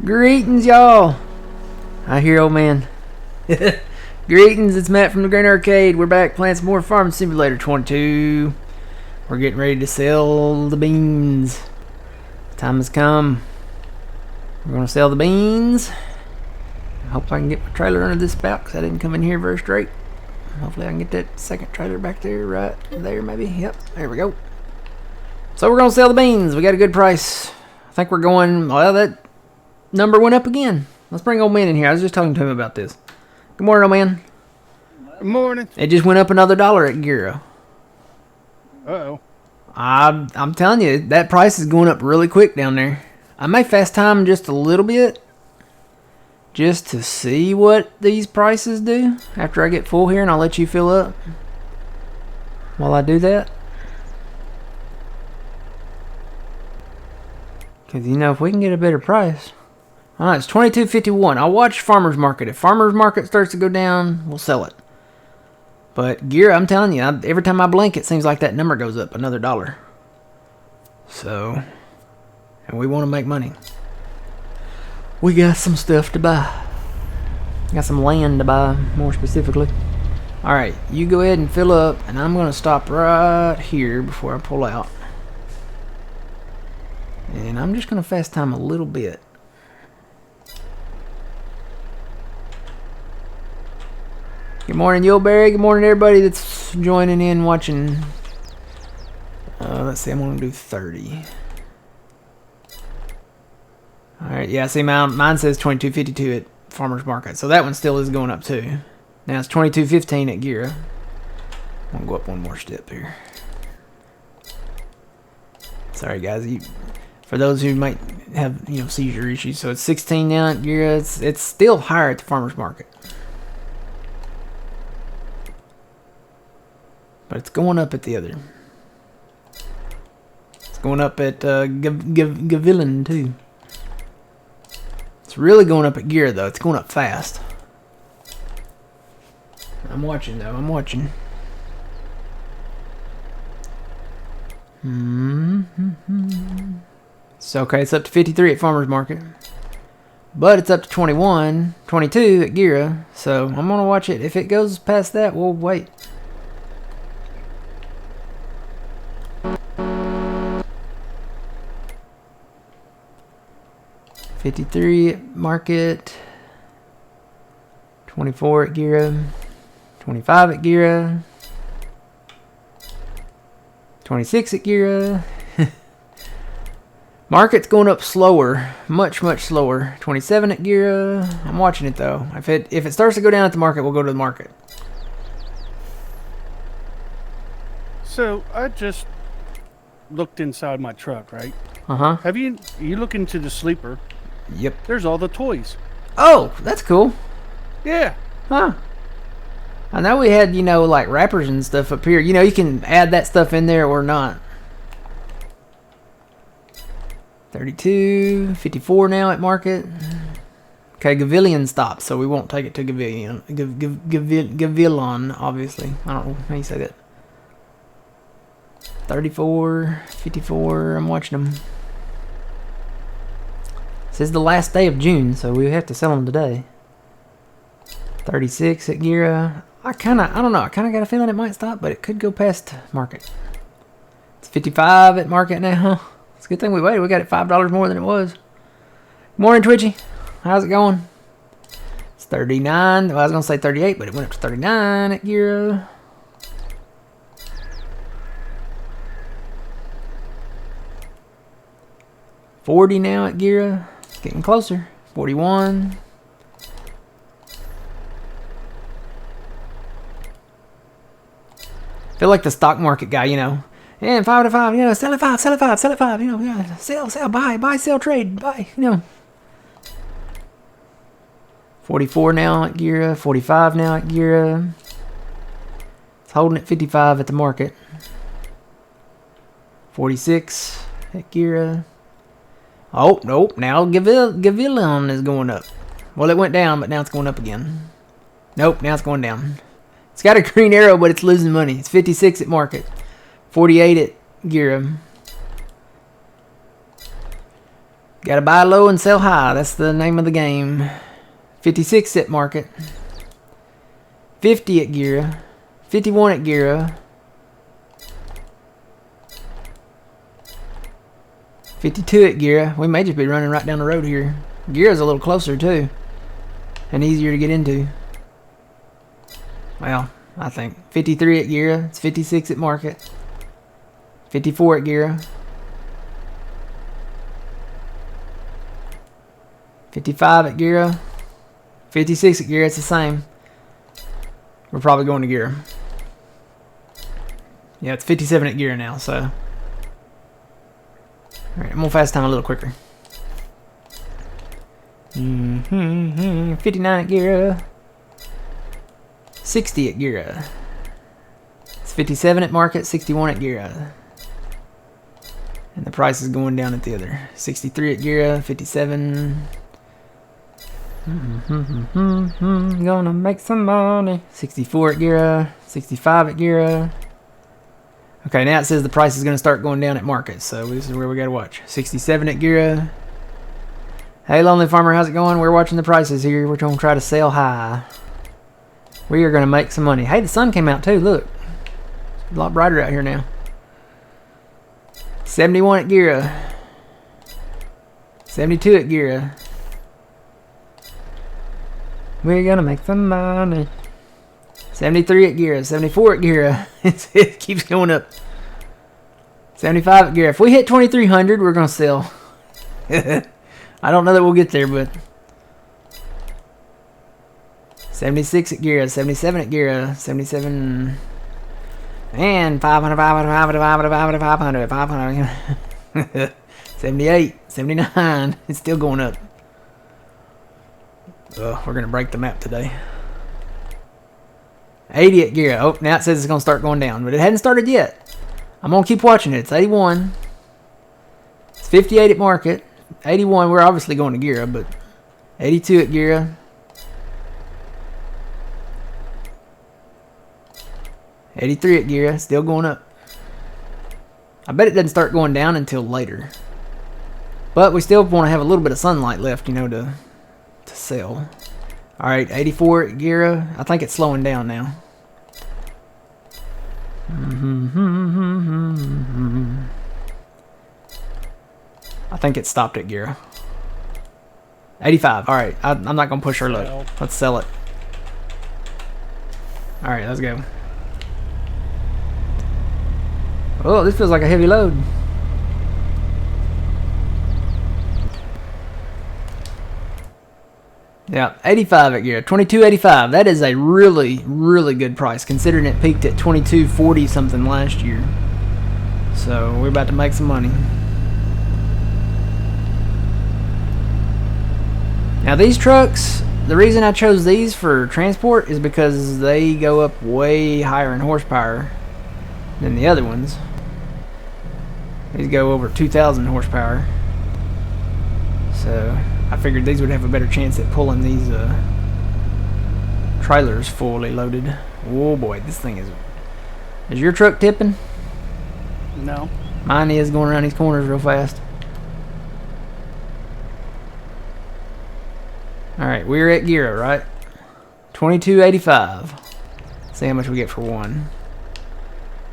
Greetings, y'all. I hear old man. Greetings, it's Matt from the Green Arcade. We're back playing some more Farming Simulator 22. We're getting ready to sell the beans. The time has come. We're going to sell the beans. I hope I can get my trailer under this spout because I didn't come in here very straight. Hopefully I can get that second trailer back there, right there maybe. Yep, there we go. So we're going to sell the beans. We got a good price. I think we're going, well, that number went up again. Let's bring old man in here. I was just talking to him about this. Good morning, old man. Good morning. It just went up another $1 at Giro. Uh-oh. I'm telling you, that price is going up really quick down there. I may fast time just a little bit just to see what these prices do after I get full here, and I'll let you fill up while I do that. Because, you know, if we can get a better price. Alright, it's $22.51. I'll watch Farmer's Market. If Farmer's Market starts to go down, we'll sell it. But gear, I'm telling you, every time I blink, it seems like that number goes up another $1. So, and we want to make money. We got some stuff to buy. Got some land to buy, more specifically. Alright, you go ahead and fill up, and I'm going to stop right here before I pull out. And I'm just going to fast time a little bit. Good morning, Yellowberry. Good morning, everybody that's joining in, watching. Let's see, I'm going to do 30. Alright, yeah, see, mine says $22.52 at Farmer's Market. So that one still is going up, too. Now it's $22.15 at Gira. I'm going to go up one more step here. Sorry, guys. For those who might have, seizure issues. So it's 16 now at Gira. It's still higher at the Farmer's Market. But it's going up at the other. It's going up at Gavilan too. It's really going up at Gira though. It's going up fast. I'm watching though. I'm watching. So okay, it's up to 53 at Farmer's Market. But it's up to 21, 22 at Gira. So I'm gonna watch it. If it goes past that, we'll wait. $53 at Market, 24 at Gira, 25 at Gira, 26 at Gira. Market's going up slower, much slower. 27 at Gira. I'm watching it though. If it starts to go down at the Market, we'll go to the Market. So I just looked inside my truck, right? Uh-huh. You look into the sleeper? Yep. There's all the toys. Oh, that's cool. Yeah. Huh. I know we had, like wrappers and stuff up here. You can add that stuff in there or not. 32, 54 now at Market. Okay, Gavillion stopped, so we won't take it to Gavillion. Gavilon, obviously. I don't know how you say that. 34, 54, I'm watching them. This is the last day of June, so we have to sell them today. 36 at Gira. I don't know, I kind of got a feeling it might stop, but it could go past Market. It's 55 at Market now. It's a good thing we waited. We got it $5 more than it was. Morning, Twitchy. How's it going? It's 39. Well, I was going to say 38, but it went up to 39 at Gira. $40 now at Gira. It's getting closer. 41. Feel like the stock market guy, And 5 to 5, sell at 5, sell at 5, sell at 5, yeah, sell, buy, sell, trade, buy, 44 now at Gira, 45 now at Gira. It's holding at 55 at the Market. 46 at Gira. Oh, nope, now Gavilon is going up. Well, it went down, but now it's going up again. Nope, now it's going down. It's got a green arrow, but it's losing money. It's 56 at Market. 48 at Gira. Gotta buy low and sell high. That's the name of the game. 56 at market. 50 at Gira. 51 at Gira. 52 at Gira. We may just be running right down the road here. Gira's a little closer too. And easier to get into. Well, I think. 53 at Gira. It's 56 at market. 54 at Gira. 55 at Gira. 56 at Gira. It's the same. We're probably going to Gira. Yeah, it's 57 at Gira now, so. Alright, I'm going to fast time a little quicker. 59 at Gira. 60 at Gira. It's 57 at market, 61 at Gira. And the price is going down at the other. 63 at Gira, 57. Gonna make some money. 64 at Gira, 65 at Gira. Okay, now it says the price is going to start going down at market, so this is where we got to watch. 67 at Gira. Hey, Lonely Farmer, how's it going? We're watching the prices here. We're going to try to sell high. We are going to make some money. Hey, the sun came out too. Look. It's a lot brighter out here now. 71 at Gira. 72 at Gira. We're going to make some money. 73 at Gira. 74 at Gira. It keeps going up. 75 at Gira. If we hit 2300, we're going to sell. I don't know that we'll get there, but 76 at Gira, 77 at Gira, 77, and 500, 78, 79. It's still going up. Oh, we're gonna break the map today. 80 at Gira. Oh, now it says it's gonna start going down, but it hadn't started yet. I'm gonna keep watching it. It's 81. It's 58 at market. 81, we're obviously going to Gira, but 82 at Gira. 83 at Gira, still going up. I bet it doesn't start going down until later. But we still want to have a little bit of sunlight left, you know, to sell. Alright, 84 at Gira. I think it's slowing down now. I think it stopped at Gira. 85. Alright, I'm not going to push her luck. Let's sell it. Alright, let's go. Oh, this feels like a heavy load. Yeah, 85 at Gira. 22.85. That is a really, really good price, considering it peaked at 22.40 something last year. So we're about to make some money. Now these trucks, the reason I chose these for transport is because they go up way higher in horsepower than the other ones. These go over 2,000 horsepower. So I figured these would have a better chance at pulling these trailers fully loaded. Oh boy, this thing is... Is your truck tipping? No. Mine is, going around these corners real fast. Alright, we're at Gira, right? 22.85. See how much we get for one.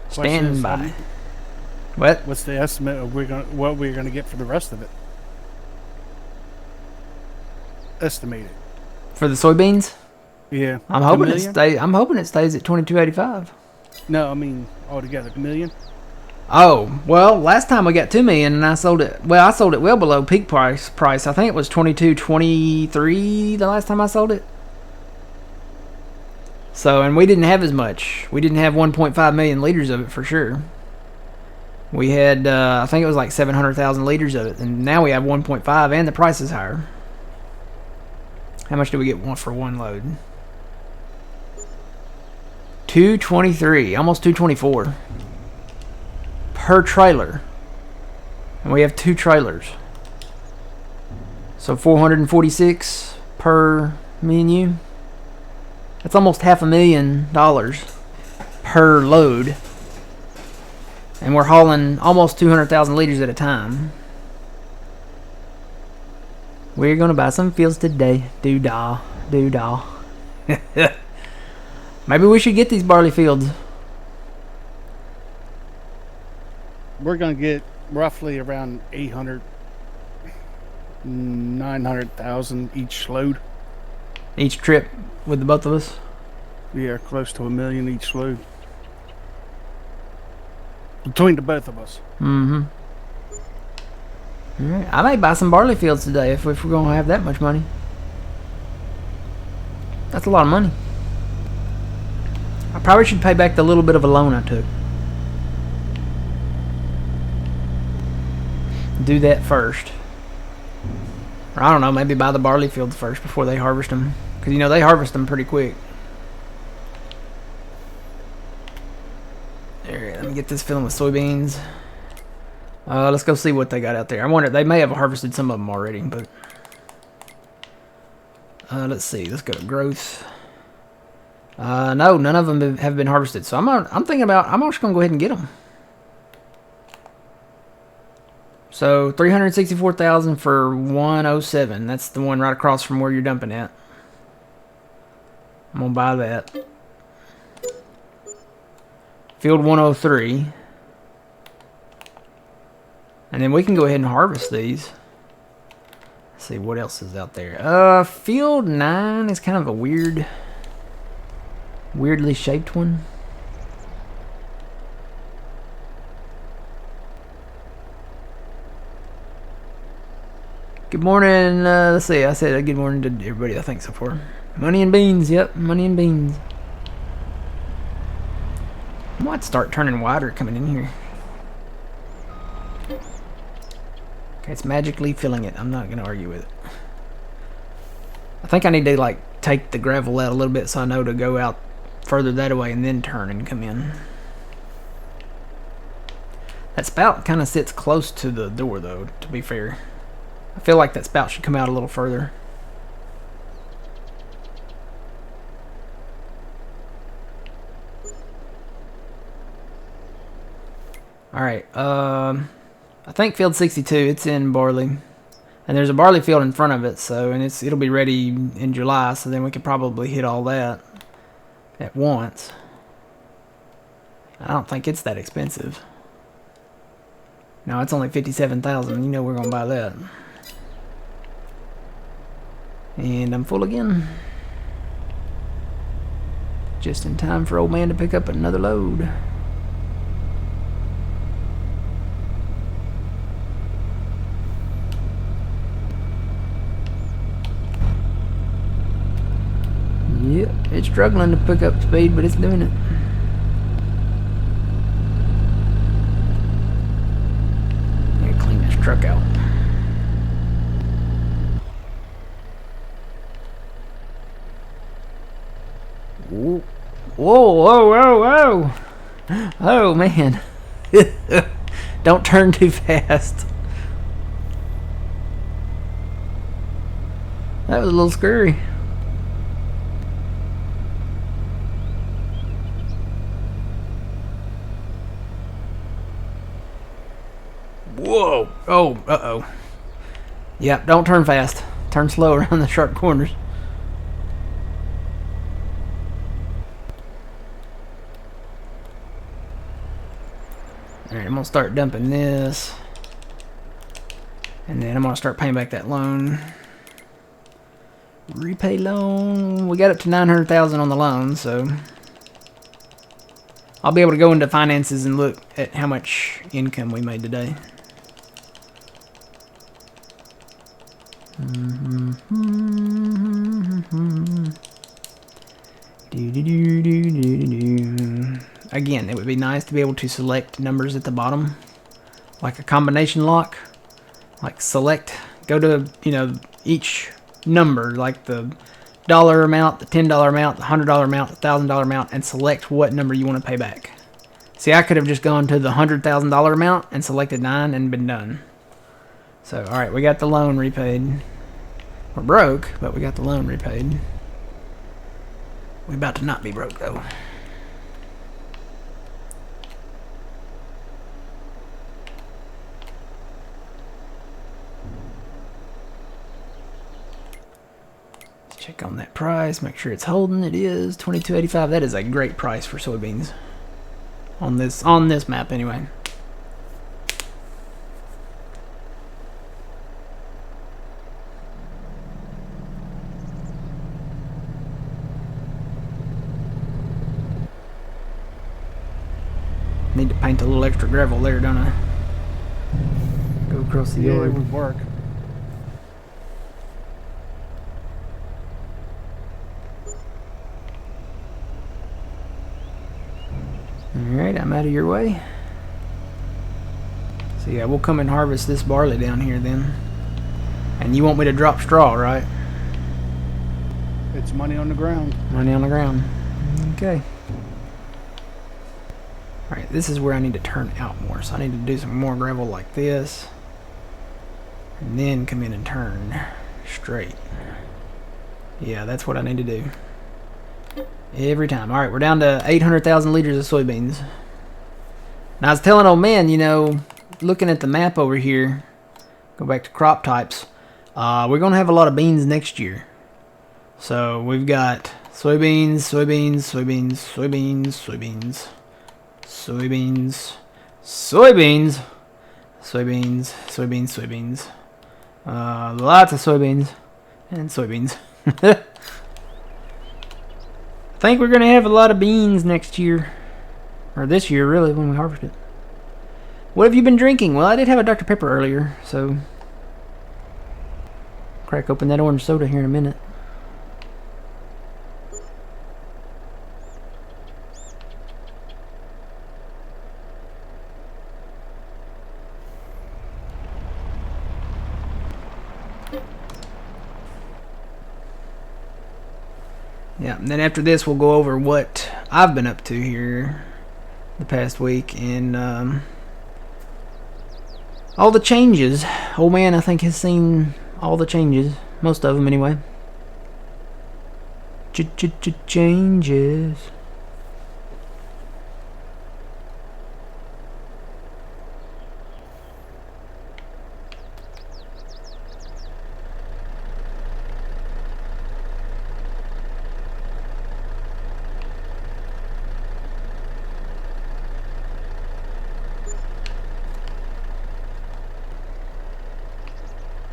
Stand by. What? What's the estimate of what we're gonna get for the rest of it? Estimate it. For the soybeans? Yeah. I'm hoping it stays at 22.85. No, I mean altogether, $1 million. Oh, well, last time we got $2 million and I sold it. Well, I sold it well below peak price. I think it was 22.23 the last time I sold it. So, and we didn't have as much. We didn't have 1.5 million liters of it for sure. We had, I think it was like 700,000 liters of it, and now we have 1.5, and the price is higher. How much do we get for one load? 223, almost 224 per trailer, and we have 2 trailers, so 446 per me and you. That's almost $500,000 per load. And we're hauling almost 200,000 liters at a time. We're gonna buy some fields today. Doo-dah. Doo-dah. Maybe we should get these barley fields. We're going to get roughly around 800, 900,000 each load. Each trip with the both of us. Yeah, close to $1 million each load. Between the both of us. Mm-hmm. Alright. I may buy some barley fields today if we're going to have that much money. That's a lot of money. I probably should pay back the little bit of a loan I took. Do that first. Or I don't know, maybe buy the barley fields first before they harvest them. Because, you know, they harvest them pretty quick. There, let me get this filling with soybeans. Let's go see what they got out there. I wonder, they may have harvested some of them already, but... let's see, let's go to growth. No, none of them have been harvested. So I'm thinking about, I'm just going to go ahead and get them. So 364,000 for 107. That's the one right across from where you're dumping at. I'm gonna buy that. Field 103. And then we can go ahead and harvest these. Let's see what else is out there. Field 9 is kind of a weirdly shaped one. Good morning, let's see, I said good morning to everybody I think so far. Money and beans, yep, money and beans. I might start turning wider coming in here. Okay, it's magically filling it. I'm not going to argue with it. I think I need to, like, take the gravel out a little bit so I know to go out further that way and then turn and come in. That spout kind of sits close to the door, though, to be fair. I feel like that spout should come out a little further. Alright, I think field 62, it's in barley. And there's a barley field in front of it, so, and it'll be ready in July, so then we could probably hit all that at once. I don't think it's that expensive. No, it's only 57,000. You know we're gonna buy that. And I'm full again. Just in time for old man to pick up another load. Yep, it's struggling to pick up speed, but it's doing it. Yeah, clean this truck out. Whoa, whoa, whoa, whoa! Oh man! Don't turn too fast. That was a little scary. Whoa! Oh, uh-oh. Yep, don't turn fast. Turn slow around the sharp corners. Alright, I'm going to start dumping this. And then I'm going to start paying back that loan. Repay loan. We got up to 900,000 on the loan, so... I'll be able to go into finances and look at how much income we made today. Again, it would be nice to be able to select numbers at the bottom, like a combination lock. Like select, go to, you know, each number, like the dollar amount, the $10 amount, the $100 amount, the $1,000 amount, and select what number you want to pay back. See, I could have just gone to the $100,000 amount and selected 9 and been done. So, alright, we got the loan repaid. We're broke, but we got the loan repaid. We're about to not be broke, though. Check on that price, make sure it's holding. It is $22.85. That is a great price for soybeans on this map anyway. Need to paint a little extra gravel there, don't I? Go across the Yeah, it yard. would work. Alright, I'm out of your way. So yeah, we'll come and harvest this barley down here then. And you want me to drop straw, right? It's money on the ground. Money on the ground. Okay. Alright, this is where I need to turn out more. So I need to do some more gravel like this. And then come in and turn straight. Yeah, that's what I need to do. Every time. Alright, we're down to 800,000 liters of soybeans. Now I was telling old man, you know, looking at the map over here, go back to crop types, we're going to have a lot of beans next year. So we've got soybeans, soybeans, soybeans, soybeans, soybeans, soybeans, soybeans, soybeans, soybeans, soybeans, lots of soybeans, and soybeans. I think we're going to have a lot of beans next year. Or this year, really, when we harvest it. What have you been drinking? Well, I did have a Dr. Pepper earlier, so... crack open that orange soda here in a minute. Yeah, and then after this we'll go over what I've been up to here the past week and all the changes. Old man, I think, has seen all the changes. Most of them anyway. Changes.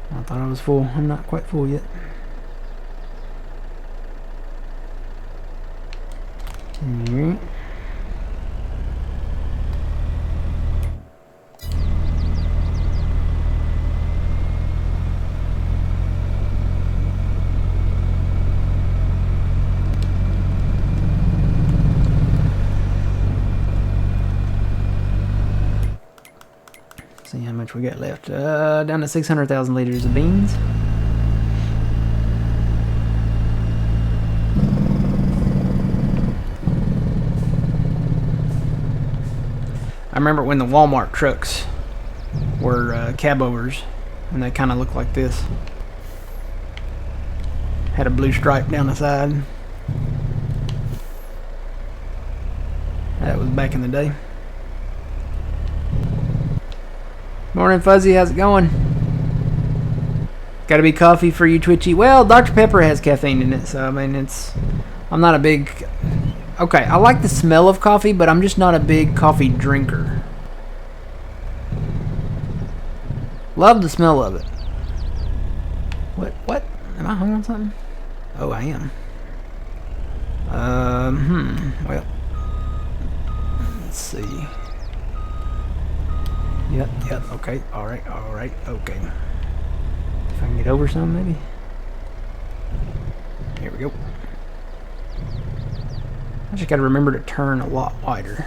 I thought I was full. I'm not quite full yet. Alright. See how much we got left. Down to 600,000 liters of beans. I remember when the Walmart trucks were cab overs, and they kind of looked like this. Had a blue stripe down the side. That was back in the day. Morning, Fuzzy. How's it going? Gotta be coffee for you, Twitchy. Well, Dr. Pepper has caffeine in it, so I mean, I'm not a big... Okay, I like the smell of coffee, but I'm just not a big coffee drinker. Love the smell of it. What? Am I hung on something? Oh, I am. Well. Let's see. Yep, okay, alright, okay. If I can get over some, maybe. Here we go. I just gotta remember to turn a lot wider.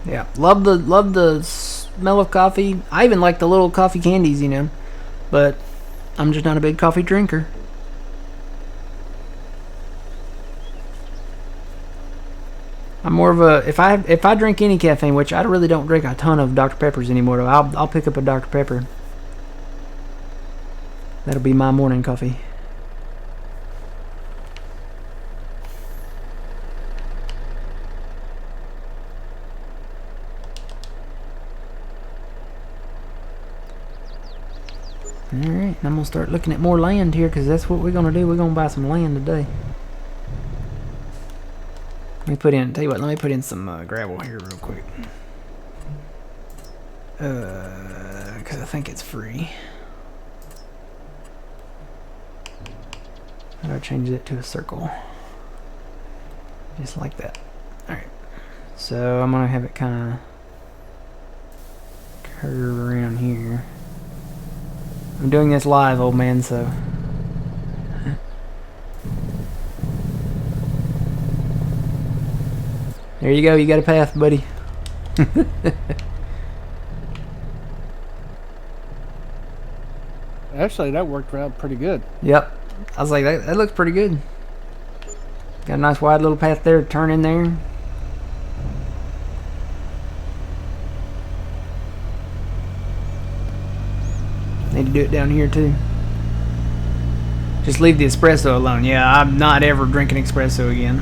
Yeah, love the smell of coffee. I even like the little coffee candies, you know. But I'm just not a big coffee drinker. I'm more of a if I drink any caffeine, which I really don't drink a ton of Dr. Peppers anymore, though. I'll pick up a Dr. Pepper. That'll be my morning coffee. Alright, I'm gonna start looking at more land here because that's what we're gonna do. We're gonna buy some land today. Let me put in, tell you what, let me put in some gravel here real quick. Because I think it's free. How do I change it to a circle? Just like that. Alright. So I'm gonna have it kind of curve around here. I'm doing this live, old man, so. There you go, you got a path, buddy. Actually, that worked out pretty good. Yep. I was like, that looks pretty good. Got a nice wide little path there to turn in there. Need to do it down here too. Just leave the espresso alone. Yeah, I'm not ever drinking espresso again.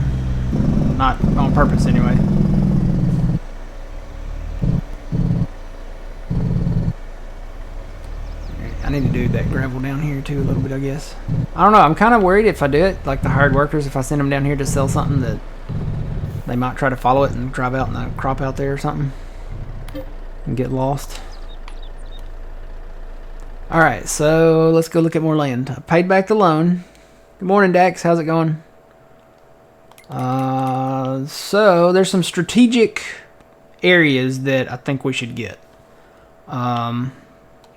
Not on purpose anyway. I need to do that gravel down here too a little bit, I guess. I don't know, I'm kind of worried if I do it, like the hired workers, if I send them down here to sell something, that they might try to follow it and drive out in the crop out there or something and get lost. Alright, so let's go look at more land. I paid back the loan. Good morning, Dax. How's it going? So there's some strategic areas that I think we should get.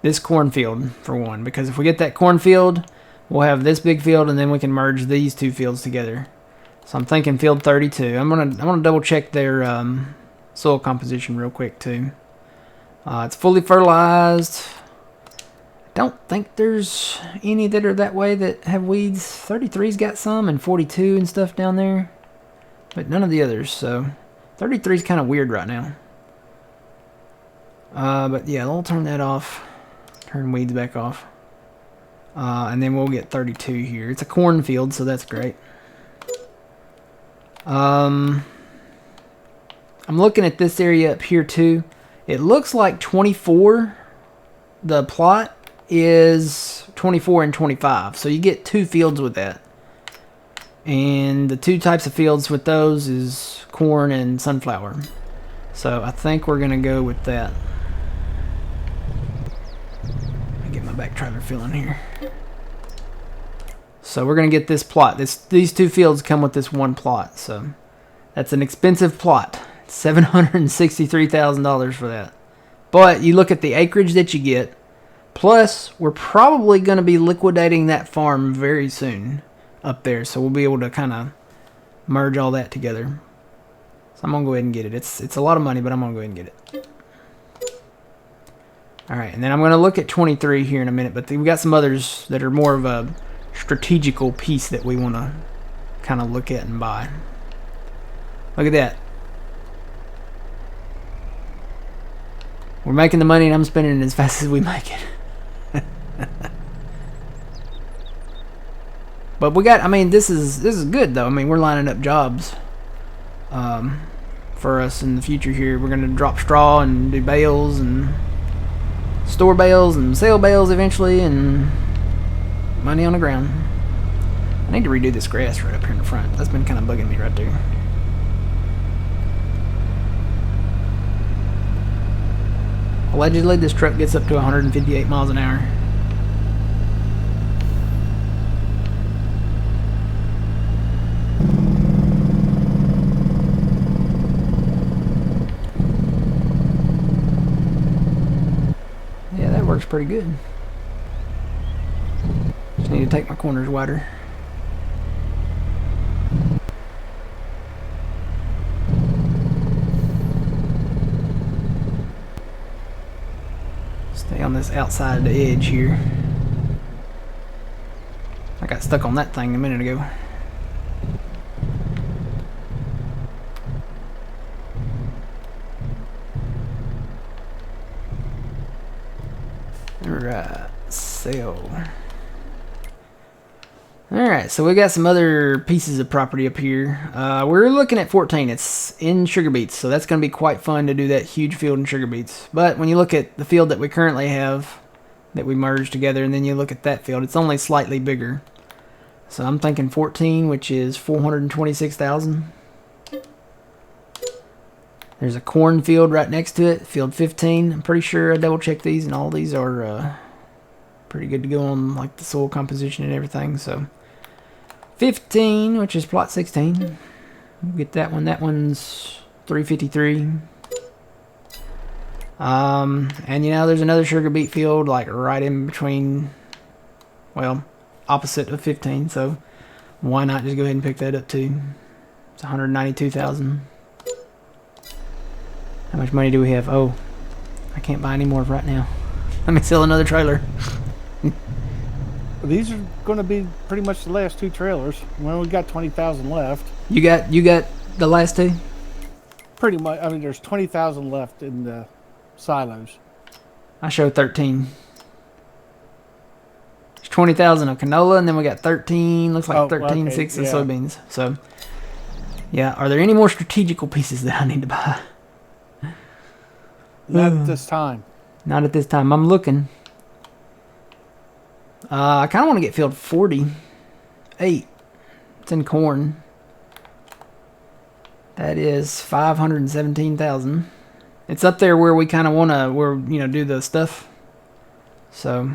This cornfield, for one, because if we get that cornfield, we'll have this big field, and then we can merge these two fields together. So I'm thinking field 32. I'm gonna double check their soil composition real quick too. It's fully fertilized. Don't think there's any that are that way that have weeds. 33's got some, and 42 and stuff down there, but none of the others. So 33's kind of weird right now. But yeah, we'll turn that off. Turn weeds back off. And then we'll get 32 here. It's a cornfield, so that's great. I'm looking at this area up here too. It looks like 24, the plot is 24 and 25. So you get two fields with that. And the two types of fields with those is corn and sunflower. So I think we're going to go with that. Get my back trailer filling here. So we're gonna get this plot. These two fields come with this one plot. So that's an expensive plot. $763,000 for that. But you look at the acreage that you get. Plus, we're probably gonna be liquidating that farm very soon up there. So we'll be able to kind of merge all that together. So I'm gonna go ahead and get it. It's a lot of money, but I'm gonna go ahead and get it. Alright, and then I'm going to look at 23 here in a minute, but we got some others that are more of a strategical piece that we want to kind of look at and buy. Look at that. We're making the money and I'm spending it as fast as we make it. But we got, I mean, this is good though. I mean, we're lining up jobs for us in the future here. We're going to drop straw and do bales and store bales and sell bales eventually, and money on the ground. I need to redo this grass right up here in the front. That's been kind of bugging me right there. Allegedly, this truck gets up to 158 miles an hour. Works pretty good. Just need to take my corners wider. Stay on this outside of the edge here. I got stuck on that thing a minute ago. Alright, sell. Alright, so we got some other pieces of property up here. We're looking at 14. It's in sugar beets, so that's going to be quite fun to do that huge field in sugar beets. But when you look at the field that we currently have, that we merged together, and then you look at that field, it's only slightly bigger. So I'm thinking 14, which is 426,000. There's a cornfield right next to it, field 15. I'm pretty sure I double checked these, and all these are pretty good to go on like the soil composition and everything. So 15, which is plot 16. Get that one. That one's 353. And you know, there's another sugar beet field like right in between, well, opposite of 15. So why not just go ahead and pick that up too? It's 192,000. How much money do we have? Oh, I can't buy any more right now. Let me sell another trailer. These are going to be pretty much the last 2 trailers. Well, we got 20,000 left. You got the last 2? Pretty much. I mean, there's 20,000 left in the silos. I show 13. There's 20,000 of canola, and then we got 13. Looks like 13.6 of soybeans. So, yeah. Are there any more strategical pieces that I need to buy? Not at this time. Not at this time. I'm looking. I kind of want to get field 48. It's in corn. That is 517,000. It's up there where we kind of want to, do the stuff. So,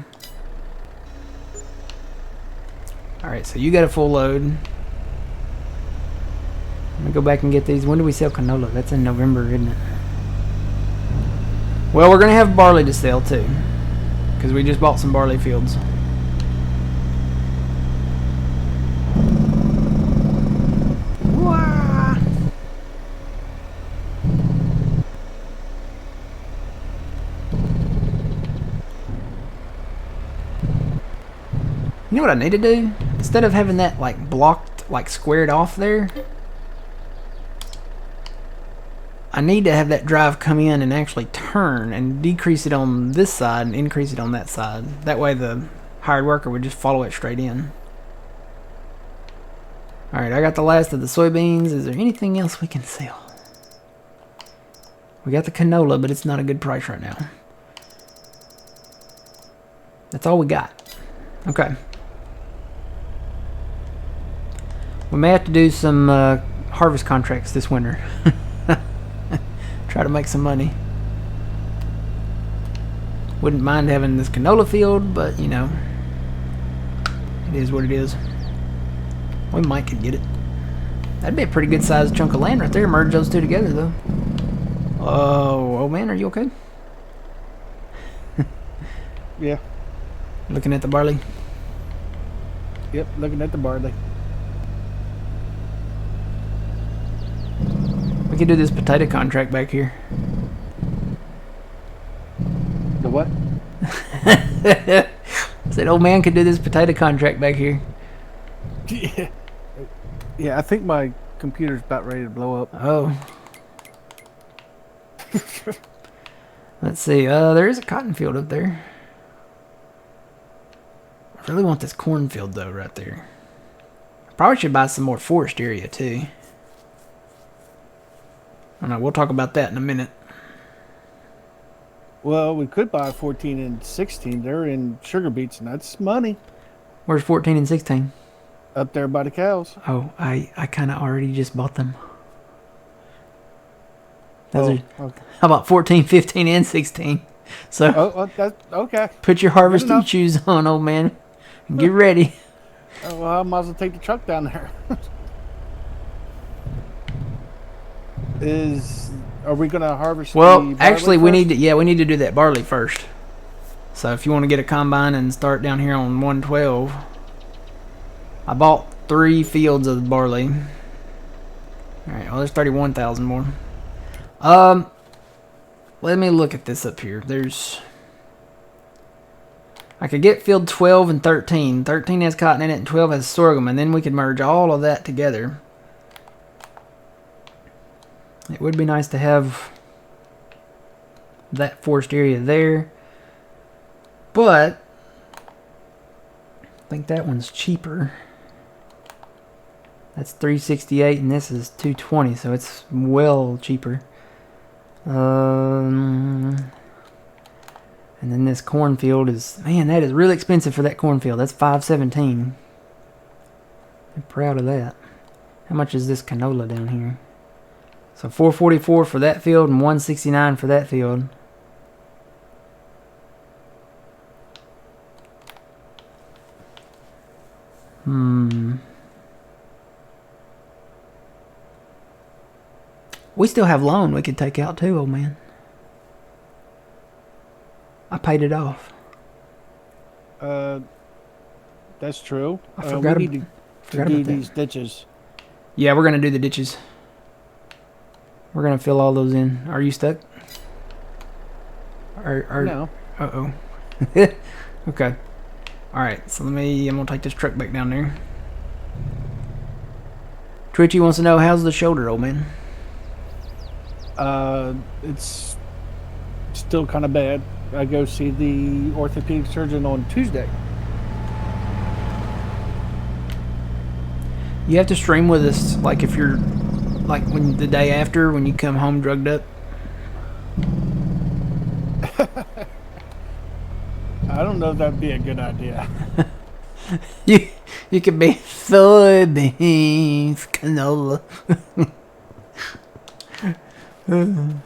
all right. So you got a full load. I'm gonna go back and get these. When do we sell canola? That's in November, isn't it? Well, we're gonna have barley to sell too, because we just bought some barley fields. You know what I need to do? Instead of having that like blocked, like squared off there, I need to have that drive come in and actually turn and decrease it on this side and increase it on that side. That way the hired worker would just follow it straight in. Alright, I got the last of the soybeans. Is there anything else we can sell? We got the canola, but it's not a good price right now. That's all we got. Okay. We may have to do some harvest contracts this winter. Try to make some money. Wouldn't mind having this canola field, but you know, it is what it is. We might could get it. That'd be a pretty good sized chunk of land right there. Merge those two together though. Oh man, are you okay? Yeah. Looking at the barley? Yep, looking at the barley. We could do this potato contract back here. The what? Said old man could do this potato contract back here. Yeah, I think my computer's about ready to blow up. Oh. Let's see. There is a cotton field up there. I really want this cornfield though, right there. Probably should buy some more forest area too. I don't know. We'll talk about that in a minute. Well, we could buy 14 and 16. They're in sugar beets, and that's money. Where's 14 and 16? Up there by the cows. Oh, I kind of already just bought them. Those are, okay. How about 14, 15, and 16? So, that's okay. Put your harvesting shoes on, old man, and get ready. Well, I might as well take the truck down there. Are we gonna harvest? Well, actually, we need to do that barley first. So if you want to get a combine and start down here on 112, I bought 3 fields of barley. All right, well, there's 31,000 more. Let me look at this up here. I could get field 12 and 13. 13 has cotton in it and 12 has sorghum, and then we could merge all of that together. It would be nice to have that forest area there, but I think that one's cheaper. That's 368 and this is 220, so it's well cheaper. And then this cornfield is, man, that is really expensive for that cornfield. That's $5.17. I'm proud of that. How much is this canola down here? So $4.44 for that field and $1.69 for that field. We still have loan we could take out too, old man. I paid it off. That's true. I forgot, we need to do these ditches. Yeah, we're going to do the ditches. We're going to fill all those in. Are you stuck? No. Uh-oh. Okay. Alright, so I'm going to take this truck back down there. Twitchy wants to know, how's the shoulder, old man? It's still kind of bad. I go see the orthopedic surgeon on Tuesday. You have to stream with us, like if you're, like when the day after when you come home drugged up. I don't know if that'd be a good idea. you could be soybeans, canola.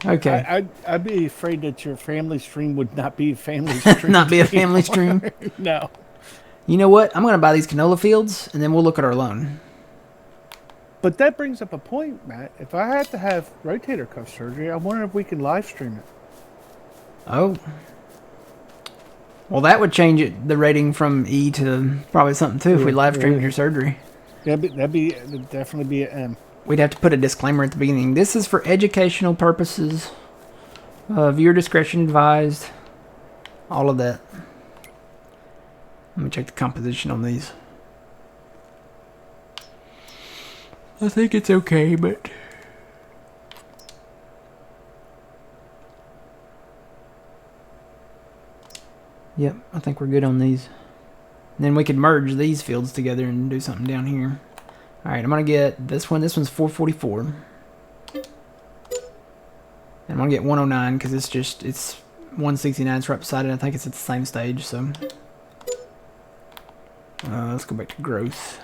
Okay. I'd be afraid that your family stream would not be a family stream. Not be a family stream? No. You know what? I'm going to buy these canola fields, and then we'll look at our loan. But that brings up a point, Matt. If I had to have rotator cuff surgery, I wonder if we can live stream it. Oh. Well, that would change the rating from E to probably something, too, if we live streamed your surgery. That'd definitely be an M. We'd have to put a disclaimer at the beginning. This is for educational purposes. Viewer discretion advised. All of that. Let me check the composition on these. I think it's okay, but... Yep, I think we're good on these. And then we could merge these fields together and do something down here. Alright, I'm going to get this one. This one's 444. And I'm going to get 109 because it's 169. It's right beside it. I think it's at the same stage, so... let's go back to growth.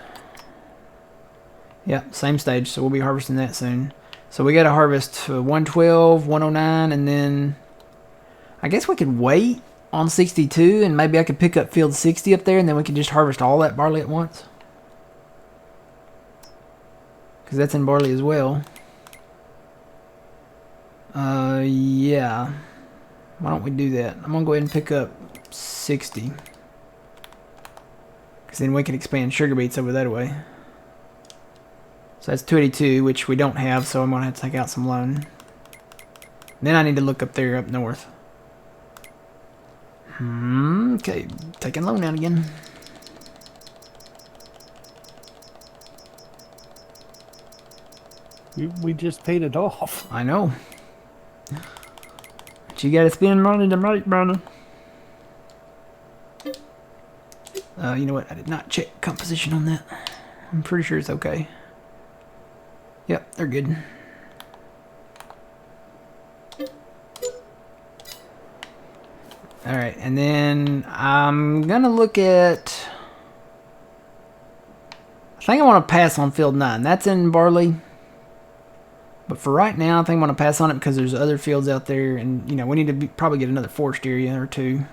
Yep, same stage, so we'll be harvesting that soon. So we got to harvest 112, 109, and then... I guess we could wait on 62, and maybe I could pick up field 60 up there, and then we could just harvest all that barley at once. Because that's in barley as well. Yeah. Why don't we do that? I'm going to go ahead and pick up 60. Because then we can expand sugar beets over that way. So that's 282, which we don't have, so I'm going to have to take out some loan. Then I need to look up there, up north. Okay, taking loan out again. We just paid it off. I know. But you gotta spend money to make money. You know what? I did not check composition on that. I'm pretty sure it's okay. Yep, they're good. Alright, and then I'm gonna look at... I think I want to pass on field 9. That's in barley. But for right now, I think I'm going to pass on it because there's other fields out there. And, you know, we need to probably get another forest area or two.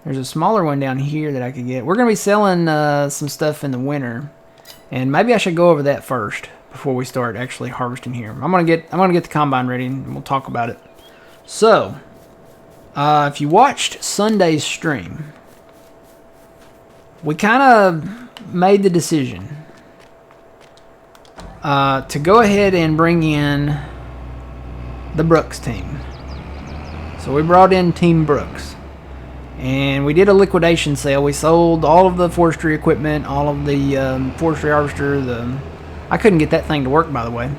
There's a smaller one down here that I could get. We're going to be selling some stuff in the winter. And maybe I should go over that first before we start actually harvesting here. I'm going to get the combine ready and we'll talk about it. So, if you watched Sunday's stream, we kind of made the decision to go ahead and bring in the Brooks team. So we brought in Team Brooks. And we did a liquidation sale. We sold all of the forestry equipment, all of the forestry harvester. I couldn't get that thing to work, by the way.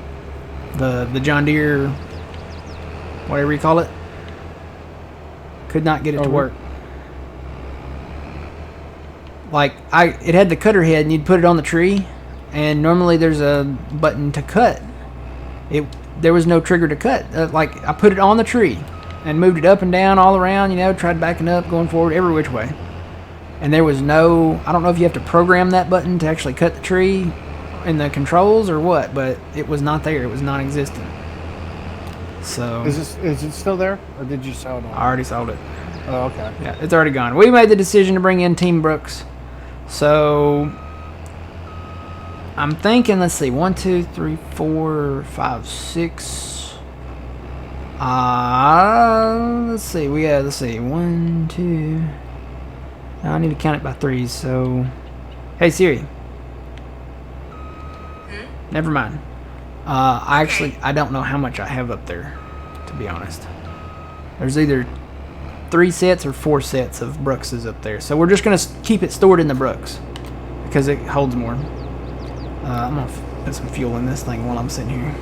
The John Deere, whatever you call it. Could not get it to work. Like, it had the cutter head and you'd put it on the tree. And normally there's a button to cut. There was no trigger to cut. Like, I put it on the tree. and moved it up and down all around, you know, tried backing up, going forward, every which way. And there was no, I don't know if you have to program that button to actually cut the tree in the controls or what, but it was not there. It was non-existent. So Is it still there, or did you sell it all? I already sold it. Oh, okay. Yeah, it's already gone. We made the decision to bring in Team Brooks. So I'm thinking, let's see, 1, 2, 3, 4, 5, 6. Let's see, let's see, 1, 2. I need to count it by threes, so. Hey Siri. Never mind. I don't know how much I have up there, to be honest. There's either 3 sets or 4 sets of Brookses up there. So we're just going to keep it stored in the Brooks because it holds more. I'm going to put some fuel in this thing while I'm sitting here.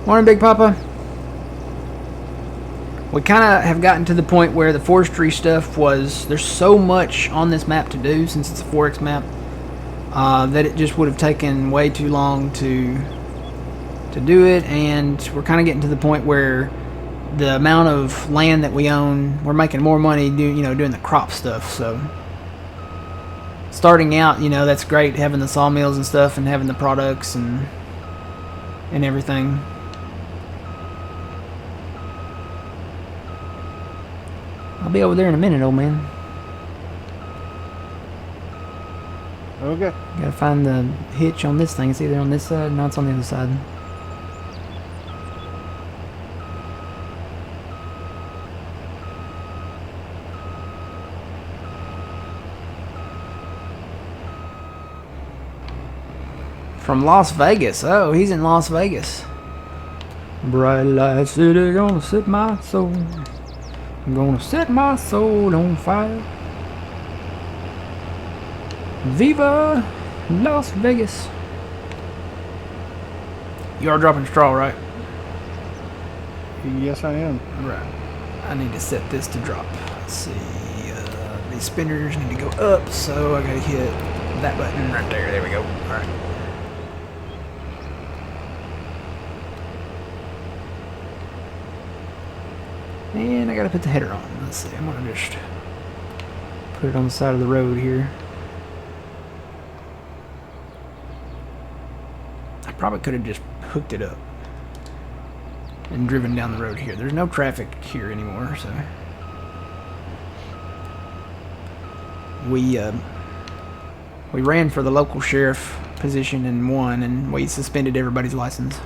Morning, Big Papa. We kind of have gotten to the point where the forestry stuff there's so much on this map to do since it's a 4X map that it just would have taken way too long to do it, and we're kind of getting to the point where the amount of land that we own, we're making more money doing the crop stuff. So starting out, that's great, having the sawmills and stuff and having the products and everything. I'll be over there in a minute, old man. Okay. Gotta find the hitch on this thing. It's either on this side, no, it's on the other side. From Las Vegas. Oh, he's in Las Vegas. Bright light city gonna set my soul. I'm gonna set my soul on fire. Viva Las Vegas. You are dropping straw, right? Yes, I am. Right. I need to set this to drop. Let's see. These spinners need to go up, so I gotta hit that button right there. There we go. Alright. And I gotta put the header on. Let's see, I'm gonna just put it on the side of the road here. I probably could have just hooked it up and driven down the road here. There's no traffic here anymore, so. We ran for the local sheriff position and won, and we suspended everybody's license.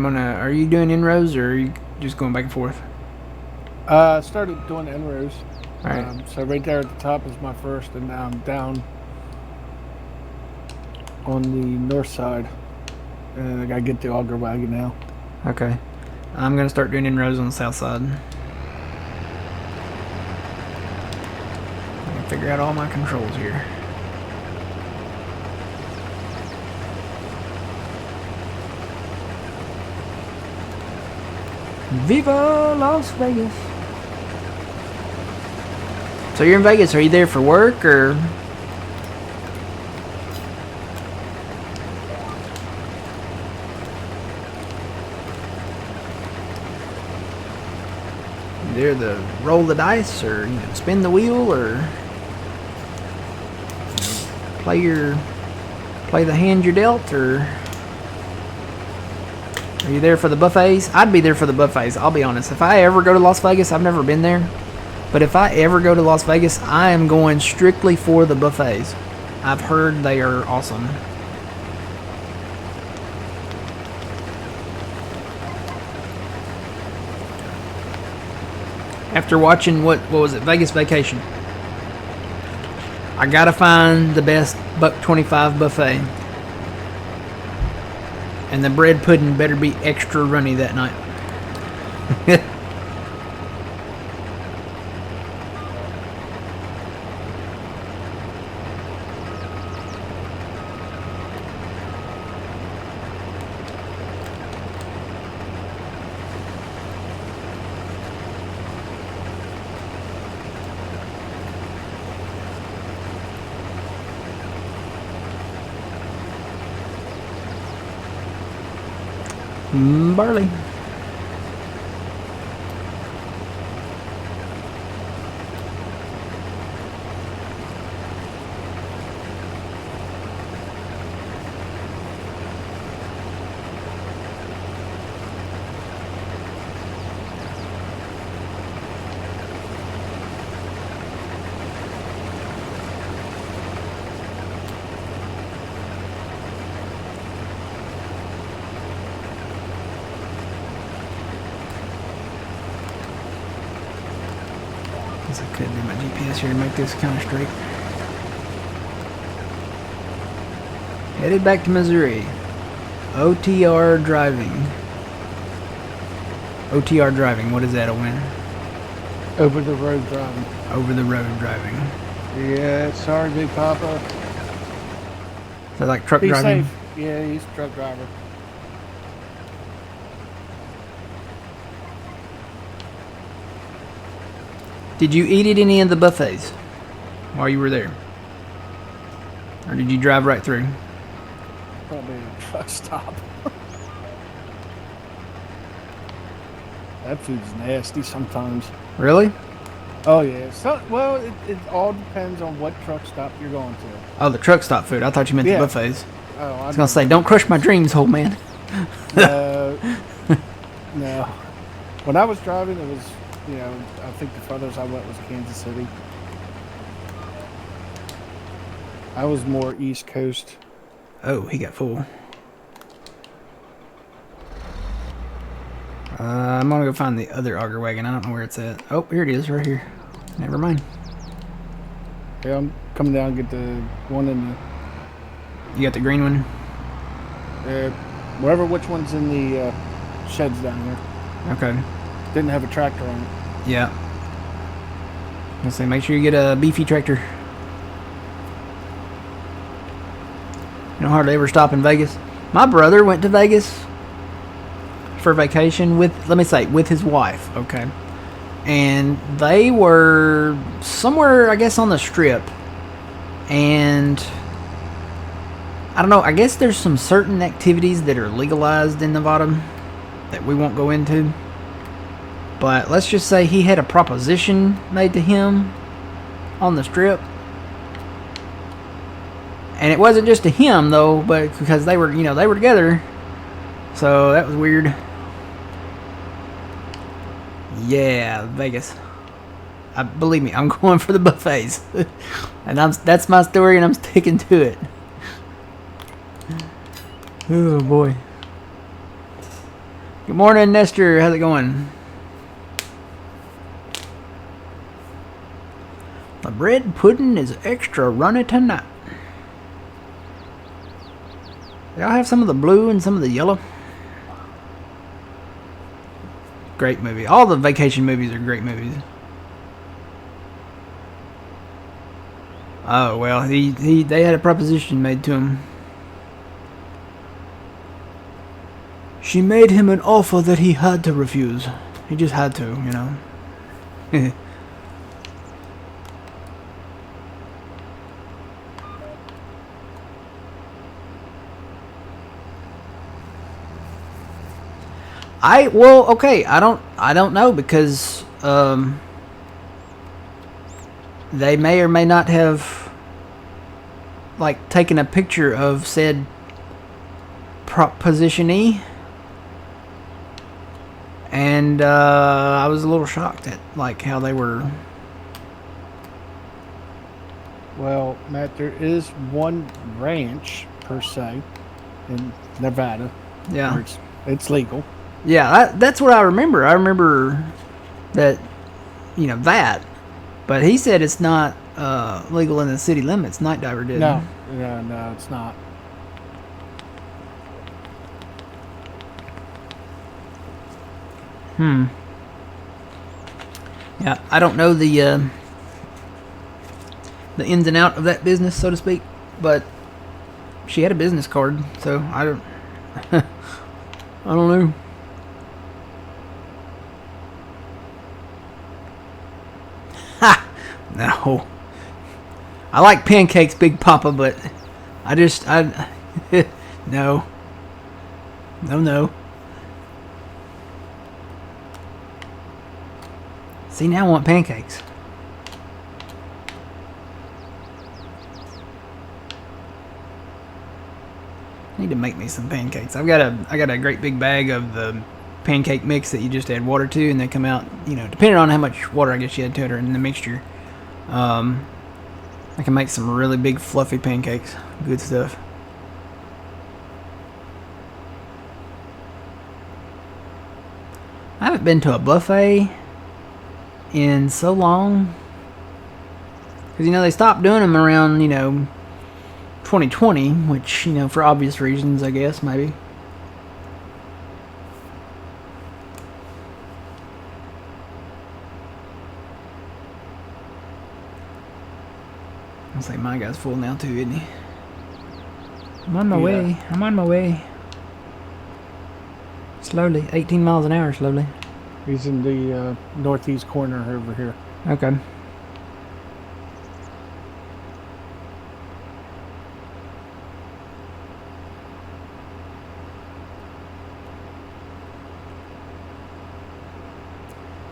Alright, are you doing inroads or are you just going back and forth? Started doing inroads. Alright. So right there at the top is my first, and now I'm down on the north side. And I gotta get the auger wagon now. Okay. I'm gonna start doing inroads on the south side. I can figure out all my controls here. Viva Las Vegas. So you're in Vegas. Are you there for work or? You there to roll the dice or spin the wheel or play the hand you're dealt, or are you there for the buffets? I'd be there for the buffets, I'll be honest. If I ever go to Las Vegas, I've never been there, but if I ever go to Las Vegas, I am going strictly for the buffets. I've heard they are awesome. After watching, what was it, Vegas Vacation, I gotta find the best $1.25 buffet. And the bread pudding better be extra runny that night. Barley. I could do my GPS here to make this kind of straight. Headed back to Missouri. OTR driving. OTR driving, what is that, Owen? Over the road driving. Over the road driving. Yeah, sorry, Big Papa. Is that like truck Be driving? safe. Yeah, he's a truck driver. Did you eat at any of the buffets while you were there? Or did you drive right through? Probably a truck stop. That food's nasty sometimes. Really? Oh, yeah. So, well, it all depends on what truck stop you're going to. Oh, the truck stop food. I thought you meant the buffets. Oh, I was going to say, don't crush my dreams, old man. No. No. When I was driving, it was, you know, I think the furthest I went was Kansas City. I was more East Coast. Oh, he got full. I'm going to go find the other auger wagon. I don't know where it's at. Oh, here it is, right here. Never mind. Yeah, I'm coming down and get the one in the... You got the green one? Which one's in the sheds down there. Okay. Didn't have a tractor on it. Yeah. Let's say, make sure you get a beefy tractor. You don't hardly ever stop in Vegas. My brother went to Vegas for vacation with his wife, okay? And they were somewhere, I guess, on the Strip. And I don't know, I guess there's some certain activities that are legalized in Nevada that we won't go into. But let's just say he had a proposition made to him on the Strip. And it wasn't just to him, though, but because they were, they were together. So that was weird. Yeah, Vegas. Believe me, I'm going for the buffets. And that's my story, and I'm sticking to it. Oh, boy. Good morning, Nestor. How's it going? The bread pudding is extra runny tonight. Y'all have some of the blue and some of the yellow. Great movie. All the vacation movies are great movies. Oh, well, they had a proposition made to him. She made him an offer that he had to refuse. He just had to, okay, I don't know, because they may or may not have taken a picture of said propositionee, and I was a little shocked at how they were. Well, Matt, there is one ranch per se in Nevada. Yeah, where it's legal. Yeah, that's what I remember. I remember that, that. But he said it's not legal in the city limits. Night Diver did. No, it's not. Yeah, I don't know the ins and out of that business, so to speak, but she had a business card, so I don't I don't know. Ha! No. I like pancakes, Big Papa, but I no. No. See, now I want pancakes. I need to make me some pancakes. I got a great big bag of the pancake mix that you just add water to, and they come out, you know, depending on how much water I guess you add to it or in the mixture. I can make some really big fluffy pancakes. Good stuff. I haven't been to a buffet in so long, because, you know, they stopped doing them around, you know, 2020, which, you know, for obvious reasons, I guess, maybe. Looks like my guy's full now too, isn't he? I'm on my way. I'm on my way. Slowly. 18 miles an hour, slowly. He's in the northeast corner over here. Okay.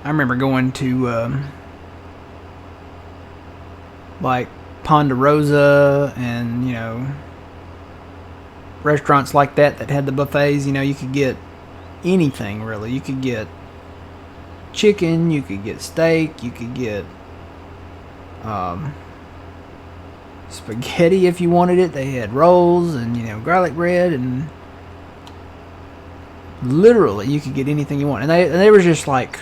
I remember going to like Ponderosa and, you know, restaurants like that had the buffets. You know, you could get anything really. You could get chicken, you could get steak, you could get spaghetti if you wanted it. They had rolls and, you know, garlic bread, and literally you could get anything you want. And they were just like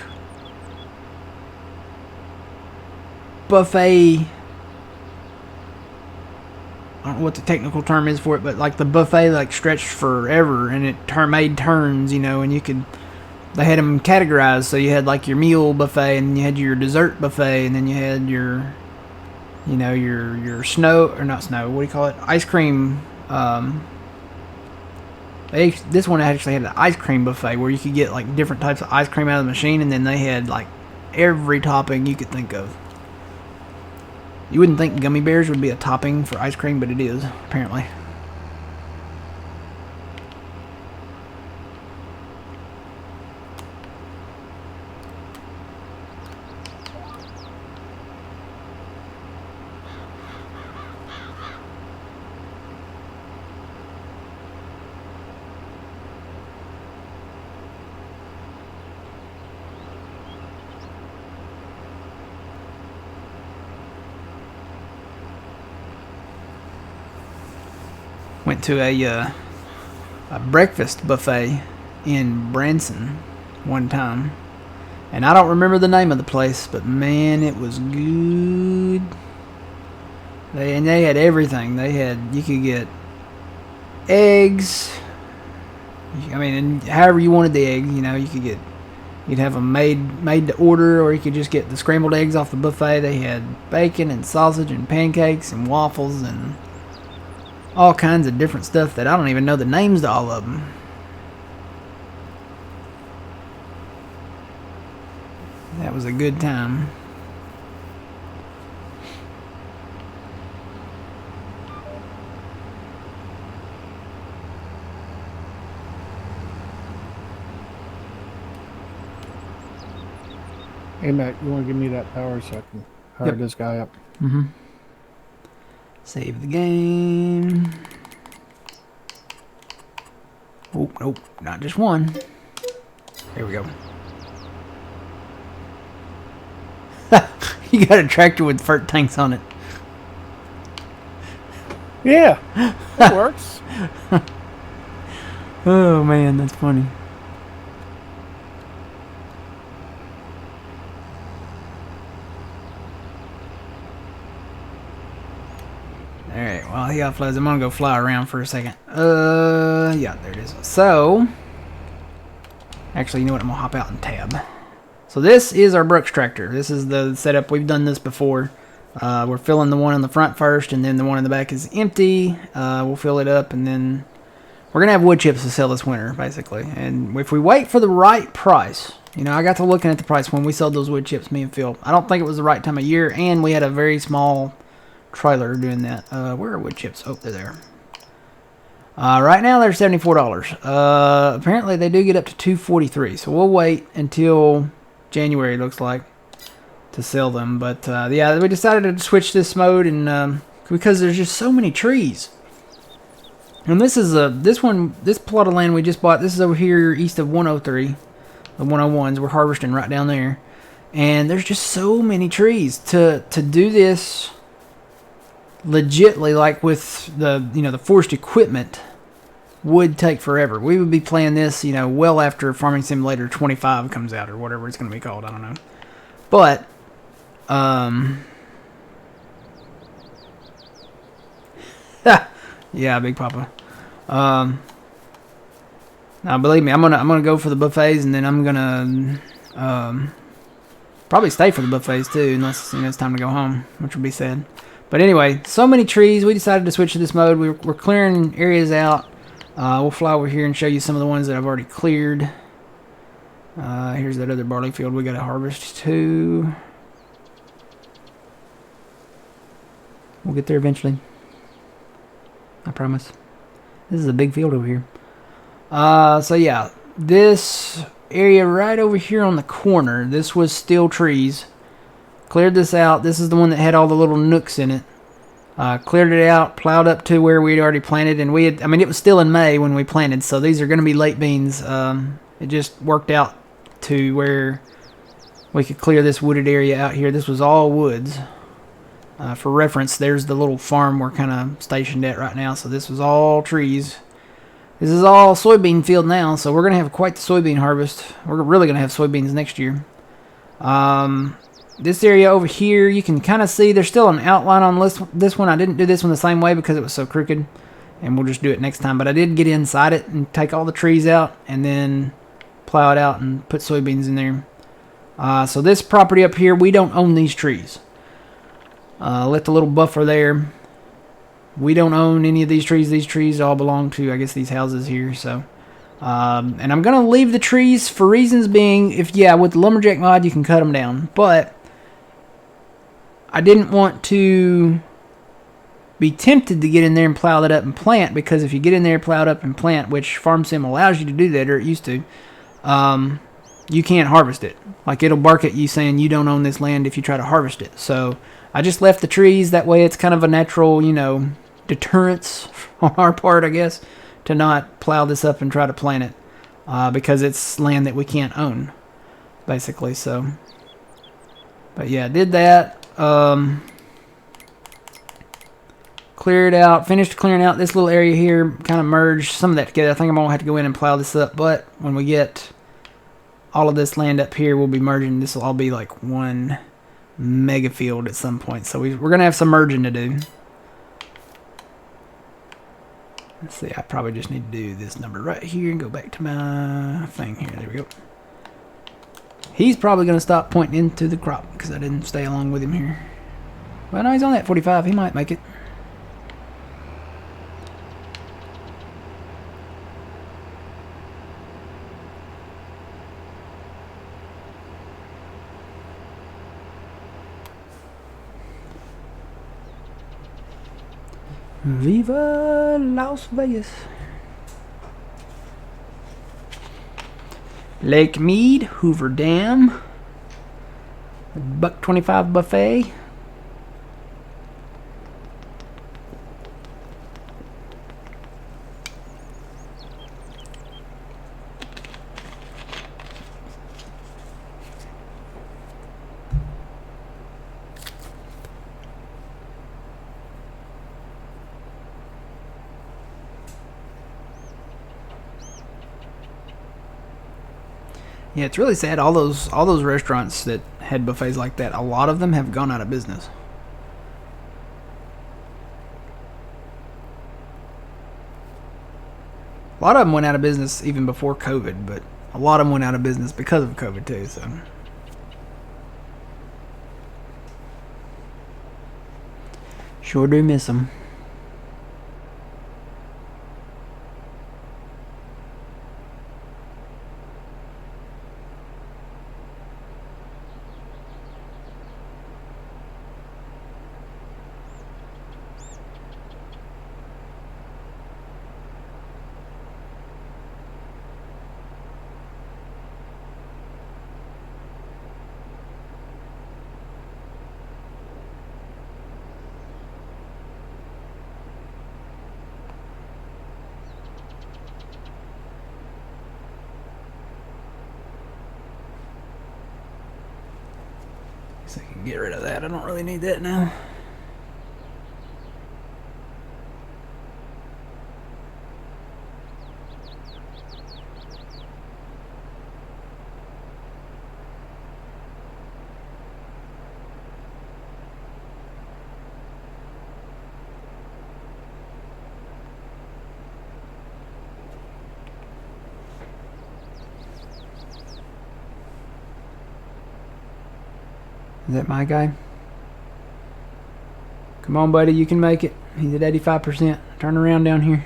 buffet. I don't know what the technical term is for it, but like the buffet like stretched forever, and it made turns, you know, and they had them categorized. So you had like your meal buffet, and you had your dessert buffet, and then you had your, you know, your snow, or not snow, what do you call it? Ice cream. This one actually had an ice cream buffet where you could get like different types of ice cream out of the machine, and then they had like every topping you could think of. You wouldn't think gummy bears would be a topping for ice cream, but it is, apparently. Went to a breakfast buffet in Branson one time, and I don't remember the name of the place, but man, it was good. They had everything. You could get eggs. I mean, and however you wanted the eggs, you know, you'd have them made to order, or you could just get the scrambled eggs off the buffet. They had bacon and sausage and pancakes and waffles and all kinds of different stuff that I don't even know the names to all of them. That was a good time. Hey, Matt, you want to give me that power so I can hire this guy up? Mm-hmm. Save the game. Oh, nope, not just one. There we go. You got a tractor with fert tanks on it. Yeah, that works. Oh man, that's funny. Alright, while he offloads, I'm gonna go fly around for a second. Yeah, there it is. So, Actually, you know what? I'm going to hop out and tab. So this is our Brooks tractor. This is the setup. We've done this before. We're filling the one on the front first, and then the one in the back is empty. We'll fill it up, and then we're going to have wood chips to sell this winter, basically. And if we wait for the right price, you know, I got to looking at the price when we sold those wood chips, me and Phil. I don't think it was the right time of year, and we had a very small trailer doing that. Where are wood chips? Oh, they're there. Right now they're $74. Apparently they do get up to $243, so we'll wait until January, it looks like, to sell them. But yeah, we decided to switch this mode, and because there's just so many trees. And this is this plot of land we just bought. This is over here east of 103, the 101s. We're harvesting right down there, and there's just so many trees to do this legitly, like with the the forced equipment, would take forever. We would be playing this, well after Farming Simulator 25 comes out, or whatever it's going to be called. I don't know. But yeah, Big Papa. Now believe me, I'm gonna go for the buffets, and then I'm gonna probably stay for the buffets too, unless it's time to go home, which would be sad. But anyway, so many trees. We decided to switch to this mode. We're clearing areas out. We'll fly over here and show you some of the ones that I've already cleared. Here's that other barley field we got to harvest too. We'll get there eventually. I promise. This is a big field over here. So yeah, this area right over here on the corner, this was still trees. Cleared this out. This is the one that had all the little nooks in it. Cleared it out, plowed up to where we'd already planted, and it was still in May when we planted, so these are going to be late beans. It just worked out to where we could clear this wooded area out here. This was all woods. For reference, there's the little farm we're kind of stationed at right now, so this was all trees. This is all soybean field now, so we're going to have quite the soybean harvest. We're really going to have soybeans next year. This area over here, you can kind of see there's still an outline on this one. I didn't do this one the same way because it was so crooked, and we'll just do it next time. But I did get inside it and take all the trees out and then plow it out and put soybeans in there. So this property up here, we don't own these trees. Let the little buffer there. We don't own any of these trees. These trees all belong to, I guess, these houses here. So, and I'm going to leave the trees for reasons being, with the lumberjack mod, you can cut them down. But I didn't want to be tempted to get in there and plow that up and plant, because if you get in there, plow it up and plant, which Farm Sim allows you to do that, or it used to, you can't harvest it. Like, it'll bark at you saying you don't own this land if you try to harvest it. So I just left the trees. That way it's kind of a natural, deterrence on our part, I guess, to not plow this up and try to plant it, because it's land that we can't own, basically. So, but yeah, did that. Cleared out, finished clearing out this little area here, kind of merged some of that together. I think I'm going to have to go in and plow this up, but when we get all of this land up here, we'll be merging. This will all be like one mega field at some point. So we're going to have some merging to do. Let's see, I probably just need to do this number right here and go back to my thing here. There we go. He's probably going to stop pointing into the crop because I didn't stay along with him here. Well, no, he's on that 45. He might make it. Viva Las Vegas. Lake Mead, Hoover Dam, $1.25 buffet. Yeah, it's really sad. All those restaurants that had buffets like that, a lot of them have gone out of business. A lot of them went out of business even before COVID, but A lot of them went out of business because of COVID too, so. Sure do miss them. So I can get rid of that. I don't really need that now. Is that my guy? Come on, buddy. You can make it. He's at 85%. Turn around down here.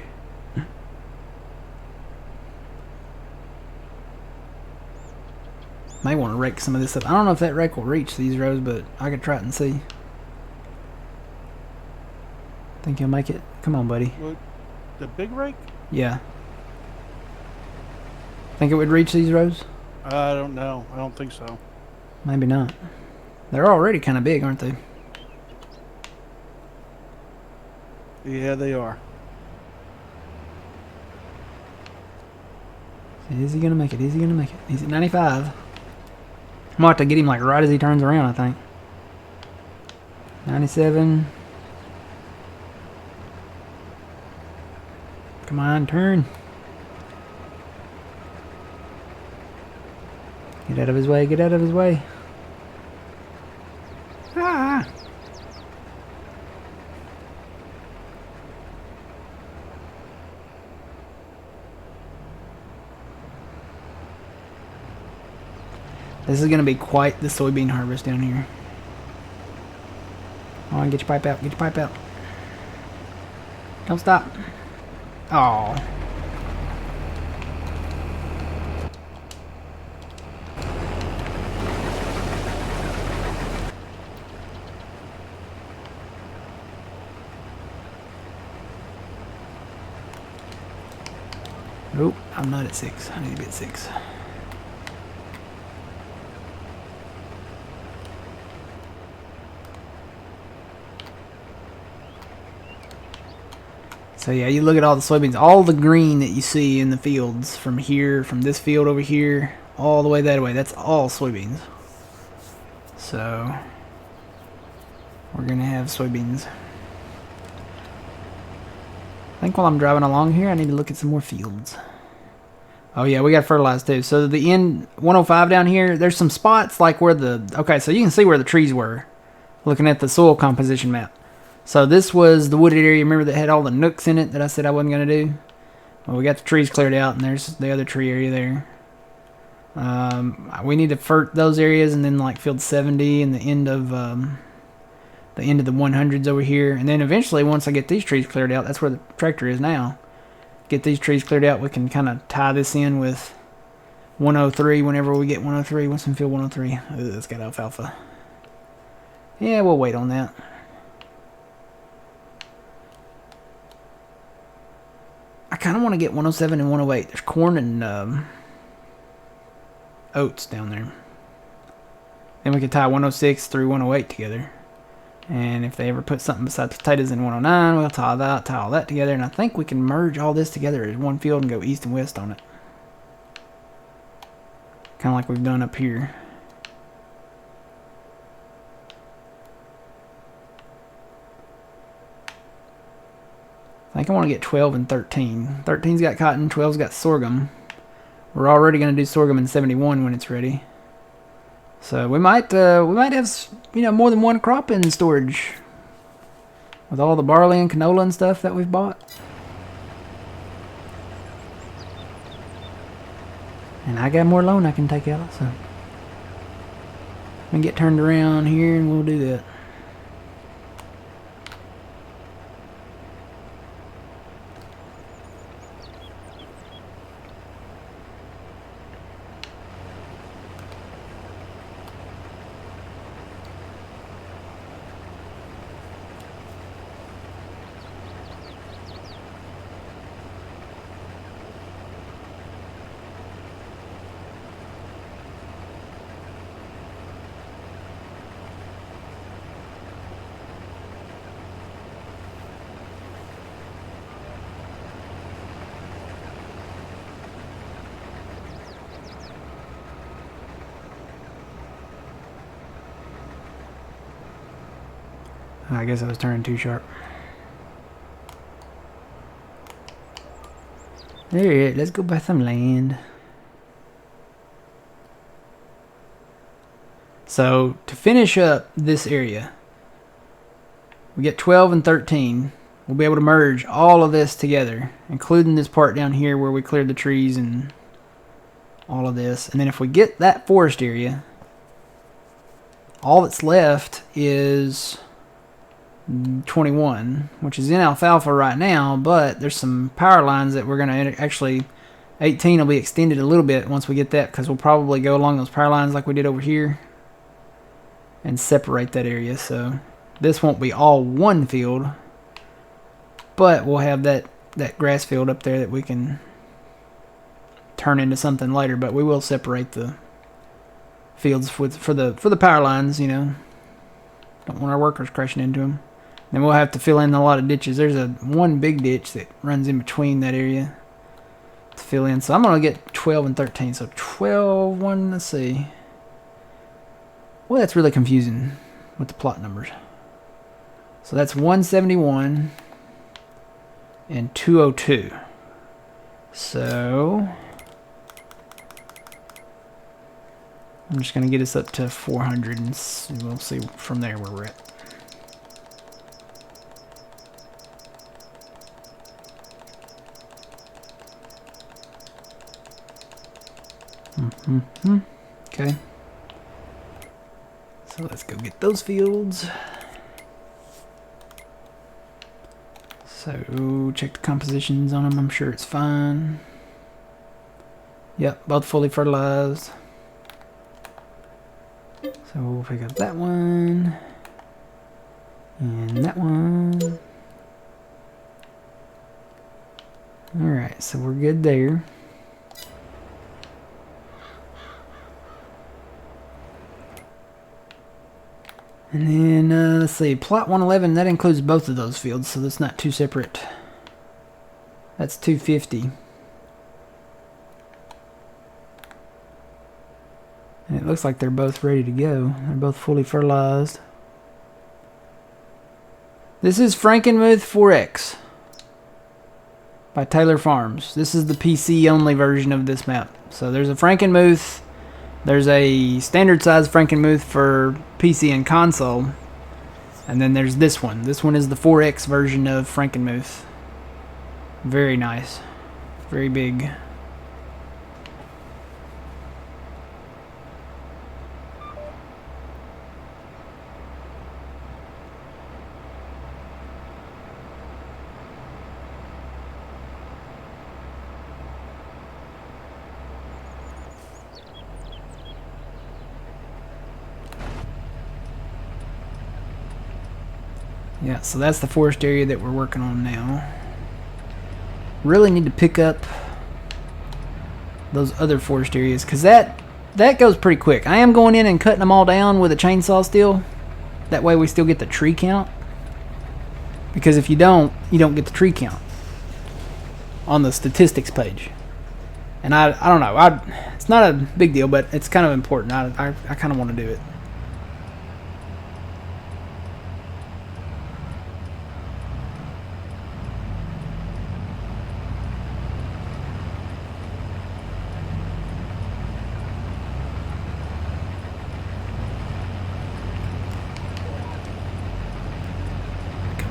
May want to rake some of this up. I don't know if that rake will reach these rows, but I could try it and see. Think he'll make it? Come on, buddy. What, the big rake? Yeah. Think it would reach these rows? I don't know. I don't think so. Maybe not. They're already kind of big, aren't they? Yeah, they are. Is he going to make it? Is he going to make it? He's at 95. I'm going to have to get him like right as he turns around, I think. 97. Come on, turn. Get out of his way, get out of his way. Ah! This is going to be quite the soybean harvest down here. Come on, get your pipe out, get your pipe out. Don't stop. Oh. Nope, I'm not at 6. I need to be at 6. So yeah, you look at all the soybeans, all the green that you see in the fields from here, from this field over here, all the way that way, that's all soybeans. So we're gonna have soybeans. I think while I'm driving along here, I need to look at some more fields. Oh yeah, we got fertilized too. So the end 105 down here, there's some spots like where the, okay, so you can see where the trees were, looking at the soil composition map. So this was the wooded area, remember, that had all the nooks in it that I said I wasn't going to do? Well, we got the trees cleared out, and there's the other tree area there. We need to fert those areas, and then like field 70 and the end of the 100s over here. And then eventually, once I get these trees cleared out, that's where the tractor is now. Get these trees cleared out, we can kind of tie this in with 103 whenever we get 103. What's in field 103? Ugh, it's got alfalfa. Yeah, we'll wait on that. I kind of want to get 107 and 108. There's corn and oats down there. Then we could tie 106 through 108 together. And if they ever put something besides potatoes in 109, we'll tie all that together. And I think we can merge all this together as one field and go east and west on it. Kind of like we've done up here. I think I want to get 12 and 13. 13's got cotton, 12's got sorghum. We're already going to do sorghum in 71 when it's ready. So we might have, you know, more than one crop in storage with all the barley and canola and stuff that we've bought. And I got more loan I can take out, so. Let me get turned around here and we'll do that. I guess I was turning too sharp. Alright, let's go buy some land. So, to finish up this area, we get 12 and 13. We'll be able to merge all of this together, including this part down here where we cleared the trees and all of this. And then if we get that forest area, all that's left is 21, which is in alfalfa right now, but there's some power lines that we're going to actually, 18 will be extended a little bit once we get that, because we'll probably go along those power lines like we did over here and separate that area. So this won't be all one field, but we'll have that grass field up there that we can turn into something later. But we will separate the fields for the power lines, you know. Don't want our workers crashing into them. Then we'll have to fill in a lot of ditches. There's one big ditch that runs in between that area to fill in. So I'm going to get 12 and 13. So 12, 1, let's see. Well, that's really confusing with the plot numbers. So that's 171 and 202. So I'm just going to get us up to 400 and we'll see from there where we're at. Okay. So let's go get those fields. So check the compositions on them. I'm sure it's fine. Yep, both fully fertilized. So we'll pick up that one. And that one. Alright, so we're good there. And then, let's see, plot 111, that includes both of those fields, so that's not two separate. That's 250. And it looks like they're both ready to go. They're both fully fertilized. This is Frankenmuth 4X by Taylor Farms. This is the PC only version of this map. So there's a Frankenmuth. There's a standard size Frankenmuth for PC and console. And then there's this one. This one is the 4X version of Frankenmuth. Very nice. Very big. Yeah, so that's the forest area that we're working on now. Really need to pick up those other forest areas, because that goes pretty quick. I am going in and cutting them all down with a chainsaw still. That way we still get the tree count. Because if you don't get the tree count on the statistics page. And I don't know. It's not a big deal, but it's kind of important. I kind of want to do it.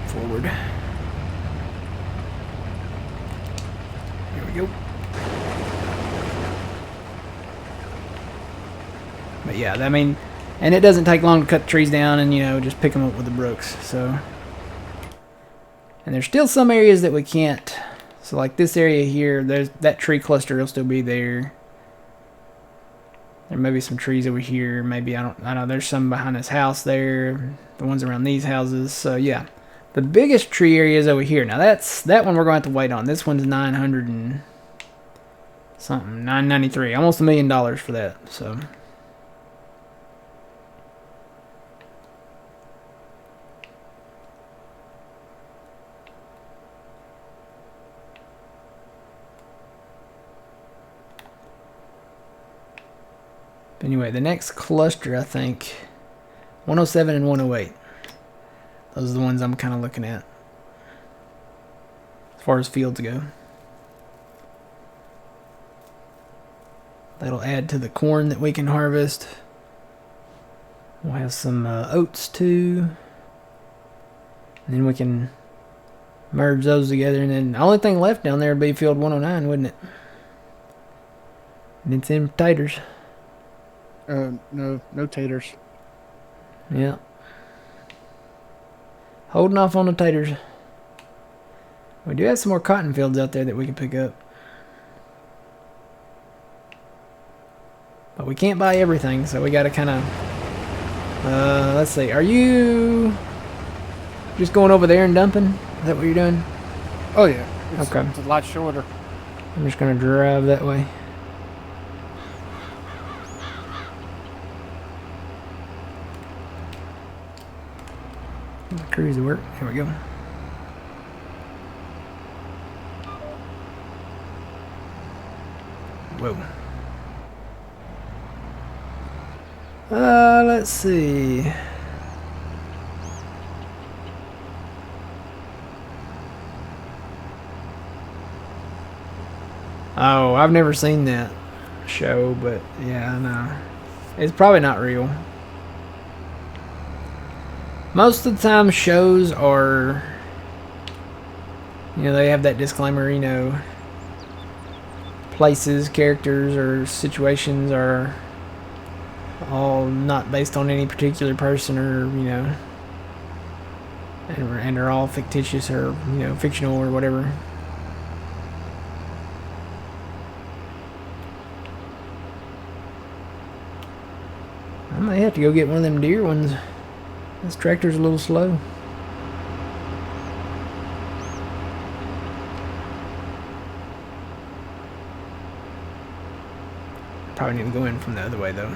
Forward. Here we go. But yeah, I mean, and it doesn't take long to cut the trees down and, you know, just pick them up with the brooks. So, and there's still some areas that we can't. So like this area here, there's that tree cluster will still be there. There may be some trees over here. Maybe I don't know. There's some behind this house there. The ones around these houses. So yeah, the biggest tree area is over here. Now that one we're going to have to wait on. This one's 900 and something, 993, almost $1 million for that. So. But anyway, the next cluster, I think, 107 and 108. Those are the ones I'm kind of looking at as far as fields go. That'll add to the corn that we can harvest. We'll have some oats too. And then we can merge those together. And then the only thing left down there would be field 109, wouldn't it? And it's in taters. No taters. Yeah. Holding off on the taters. We do have some more cotton fields out there that we can pick up. But we can't buy everything, so we gotta kind of... let's see. Are you just going over there and dumping? Is that what you're doing? Oh yeah. Okay. It's a lot shorter. I'm just gonna drive that way. Cruise to work. Here we go. Whoa. Let's see. Oh, I've never seen that show, but yeah, I know. It's probably not real. Most of the time shows are, you know, they have that disclaimer, you know, places, characters, or situations are all not based on any particular person or, you know, and are all fictitious or, you know, fictional or whatever. I might have to go get one of them deer ones. This tractor's a little slow. Probably need to go in from the other way though.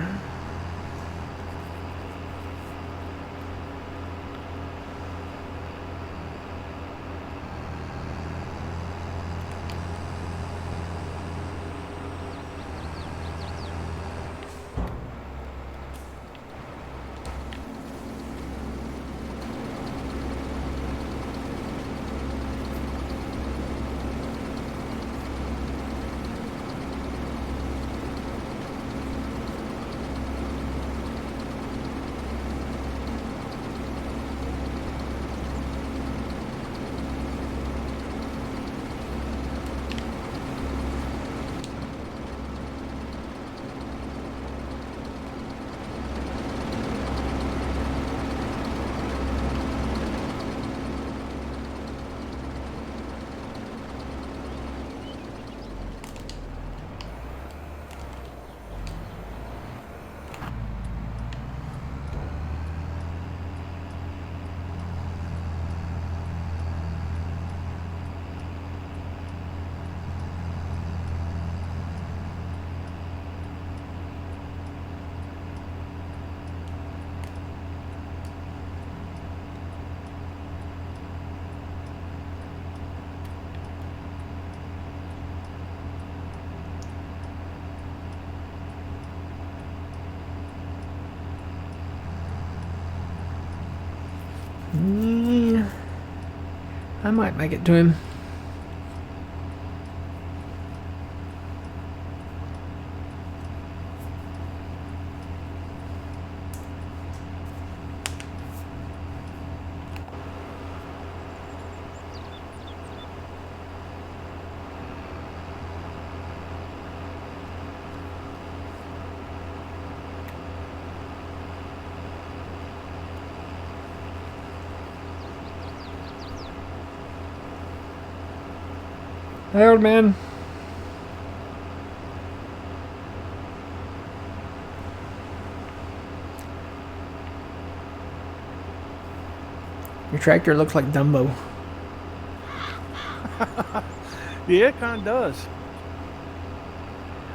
Yeah, I might make it to him. Hey, old man. Your tractor looks like Dumbo. Yeah, it kind of does.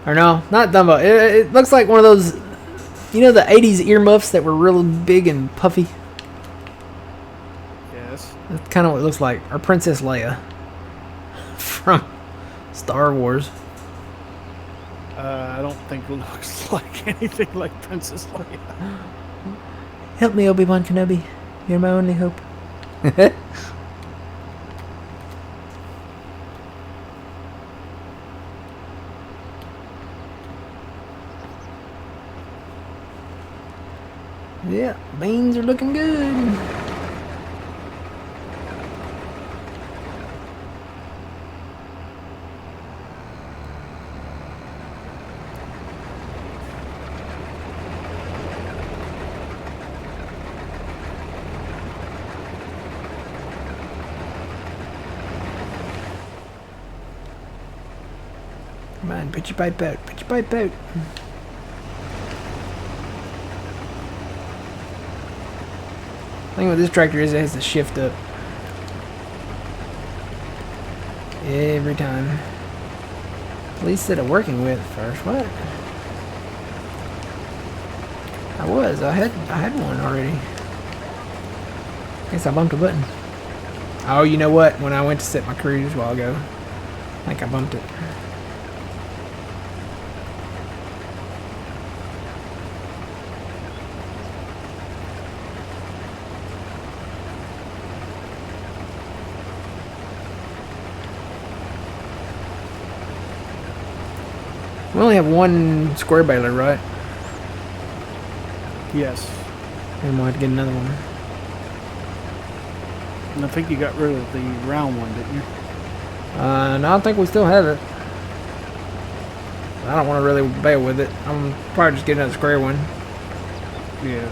Or no, not Dumbo. It looks like one of those, you know, the 80s earmuffs that were real big and puffy? Yes. That's kind of what it looks like. Or Princess Leia from Star Wars. I don't think it looks like anything like Princess Leia. Help me, Obi-Wan Kenobi. You're my only hope. Yeah, beans are looking good. Come on, put your pipe out. Put your pipe out. The thing with this tractor is it has to shift up. Every time. At least that I'm working with first. What? I had one already. Guess I bumped a button. Oh, you know what? When I went to set my cruise a while ago, I think I bumped it. We only have one square baler, right? Yes. And we'll have to get another one. And I think you got rid of the round one, didn't you? No, I think we still have it. I don't want to really bail with it. I'm probably just getting another square one. Yeah.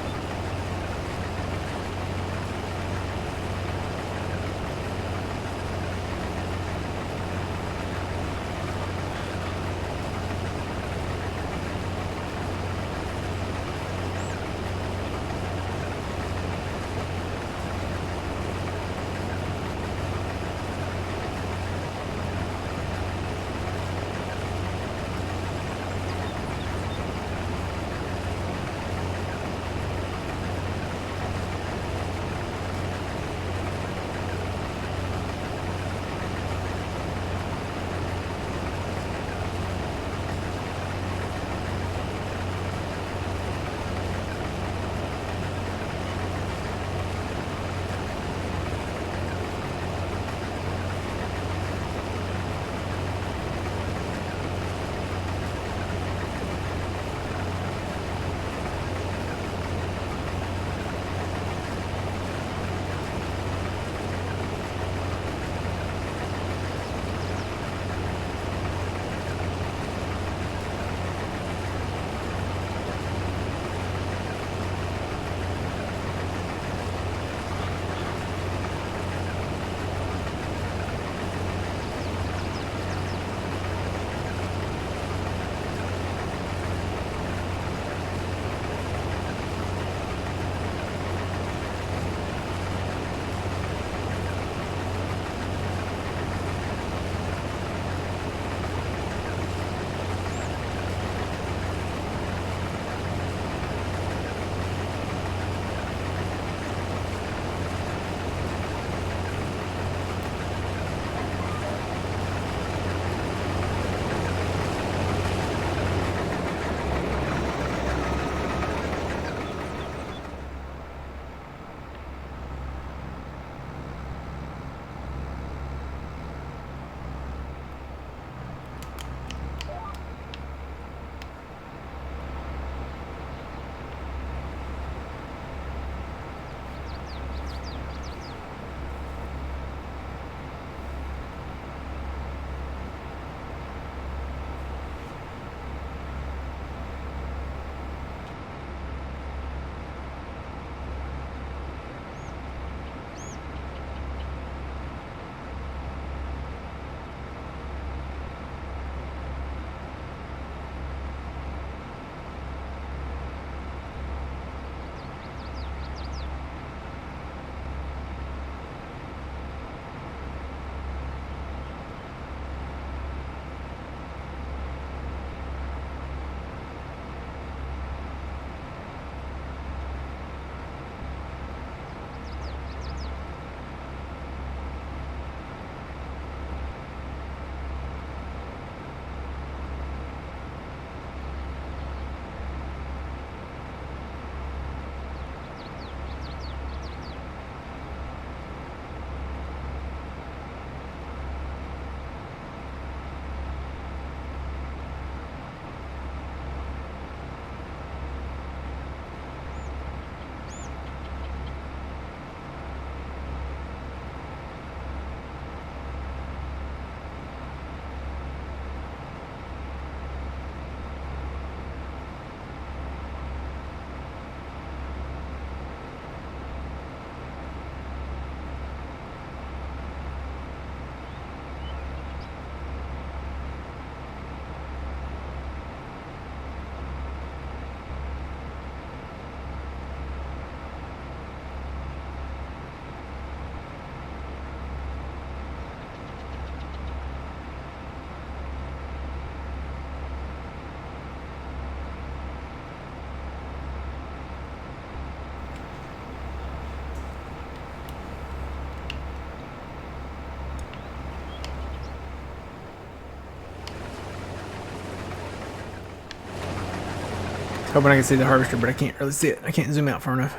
Hoping I can see the harvester, but I can't really see it. I can't zoom out far enough.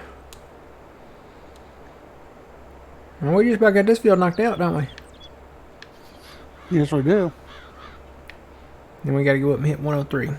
Well, we just about got this field knocked out, don't we? Yes, we do. Then we got to go up and hit 103.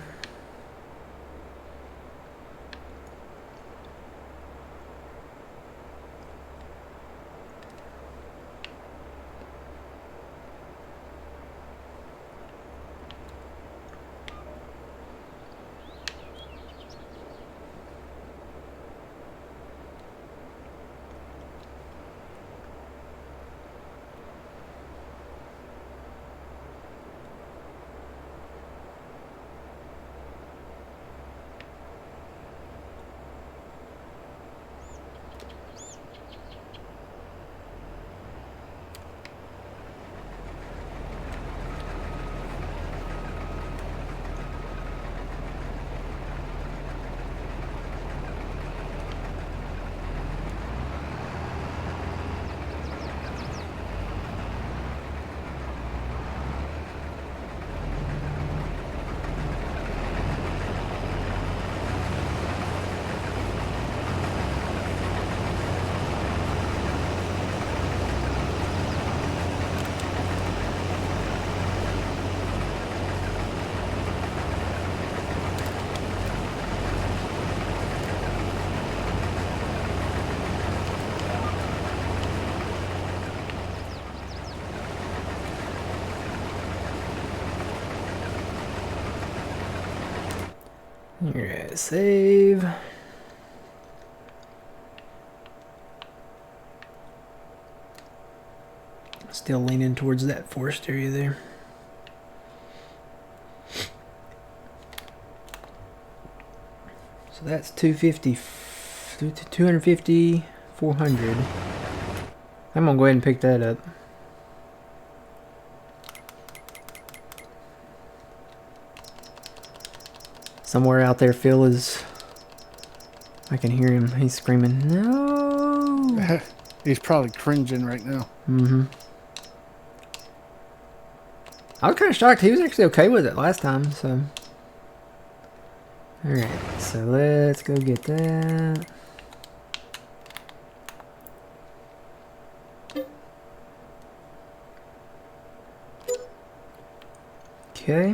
Alright, save. Still leaning towards that forest area there. So that's 250, 250, 400. I'm gonna go ahead and pick that up. Somewhere out there, Phil is... I can hear him. He's screaming, no! He's probably cringing right now. Mm-hmm. I was kind of shocked. He was actually okay with it last time, so... Alright, so let's go get that. Okay.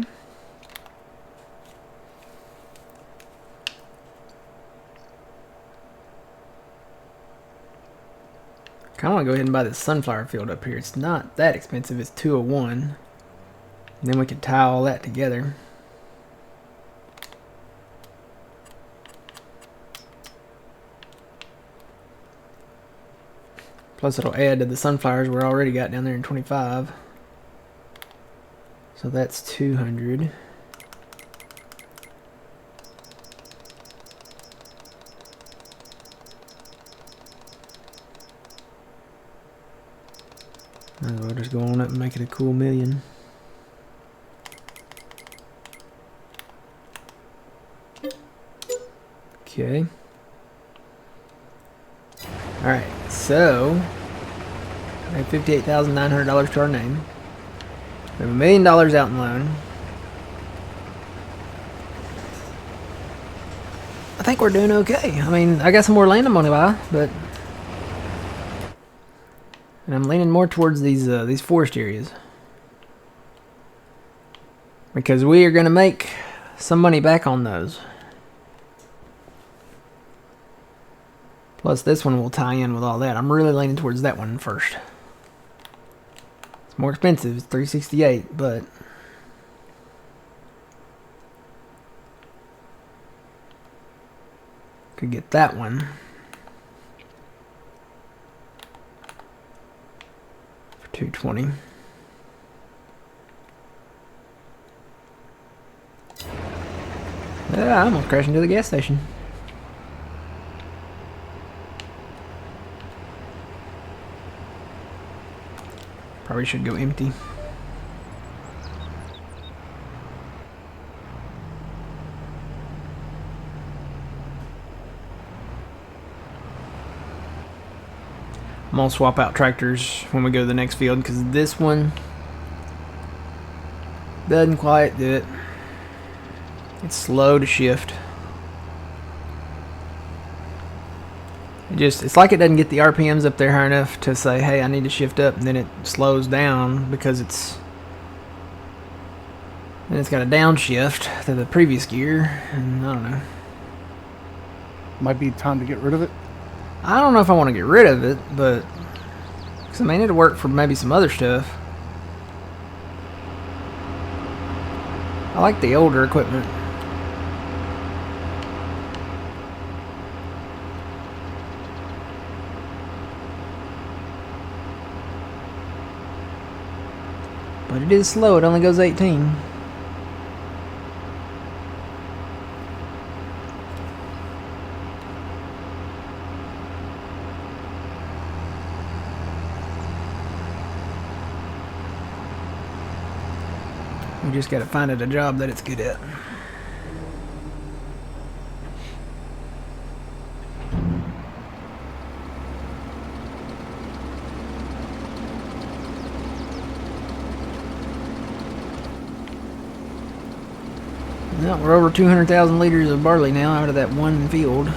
I want to go ahead and buy this sunflower field up here. It's not that expensive. It's 201. And then we can tie all that together. Plus it'll add to the sunflowers we're already got down there in 25. So that's 200. We'll just go on up and make it a cool million. Okay. Alright, so we have $58,900 to our name. We have $1 million out in loan. I think we're doing okay. I mean, I got some more land I'm gonna buy, but and I'm leaning more towards these forest areas because we are gonna make some money back on those. Plus, this one will tie in with all that. I'm really leaning towards that one first. It's more expensive. It's $368, but could get that one for $220. Yeah, I almost crashed into the gas station. Probably should go empty. I'm gonna swap out tractors when we go to the next field because this one doesn't quite do it. It's slow to shift. It's like it doesn't get the RPMs up there high enough to say, hey, I need to shift up, and then it slows down because it's got a downshift to the previous gear, and I don't know. Might be time to get rid of it. I don't know if I want to get rid of it, but because I mean it'll work for maybe some other stuff. I like the older equipment. But it is slow, it only goes 18. We just gotta find it a job that it's good at. Well, we're over 200,000 liters of barley now out of that one field.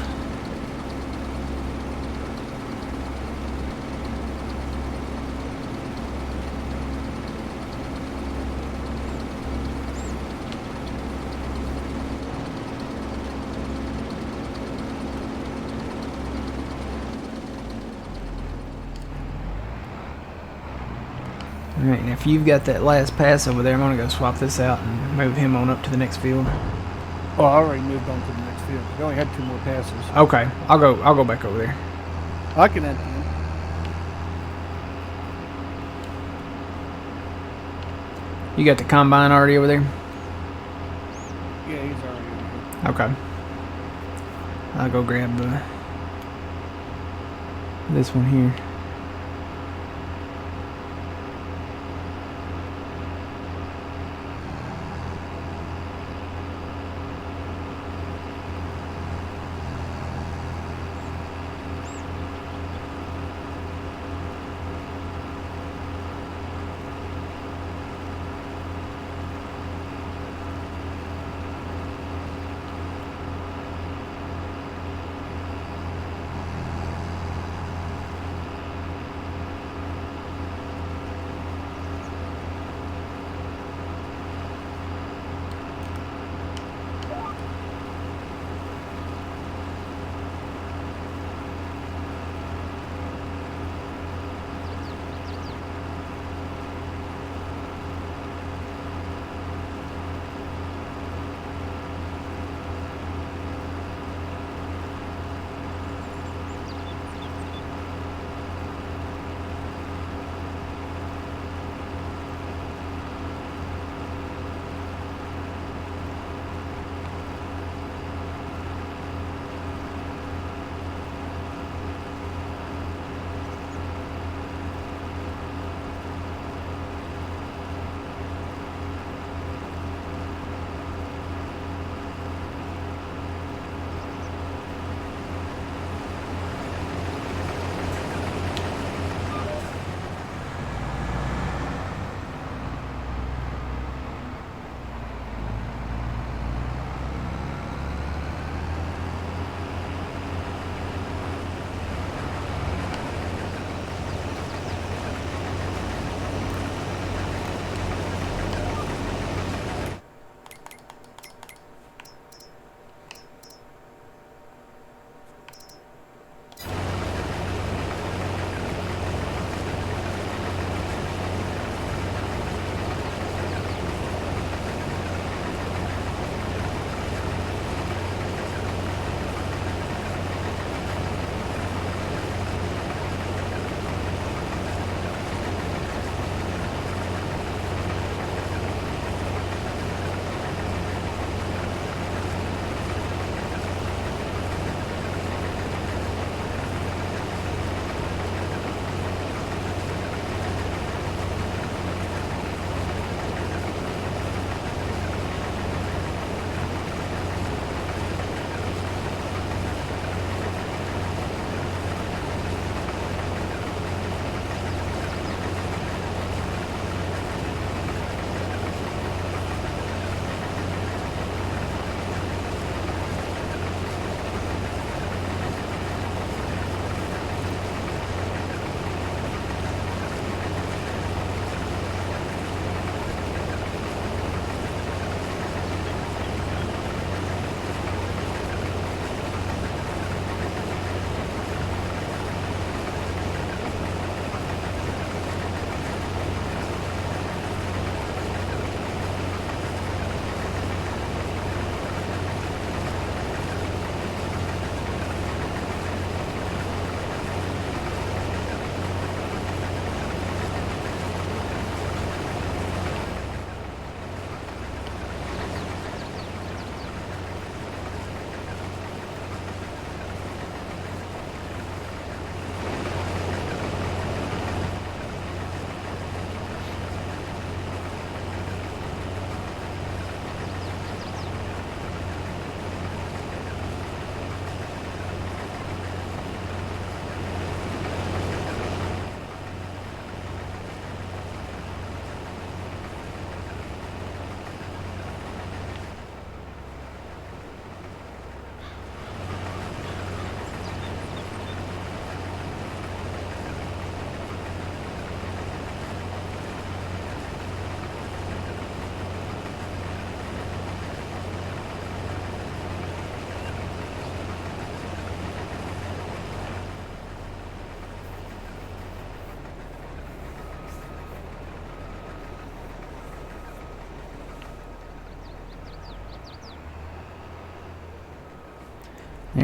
Alright, and if you've got that last pass over there, I'm going to go swap this out and move him on up to the next field. Oh, I already moved on to the next field. We only had 2 more passes. Okay, I'll go back over there. I can empty him. You got the combine already over there? Yeah, he's already over here. Okay. I'll go grab this one here.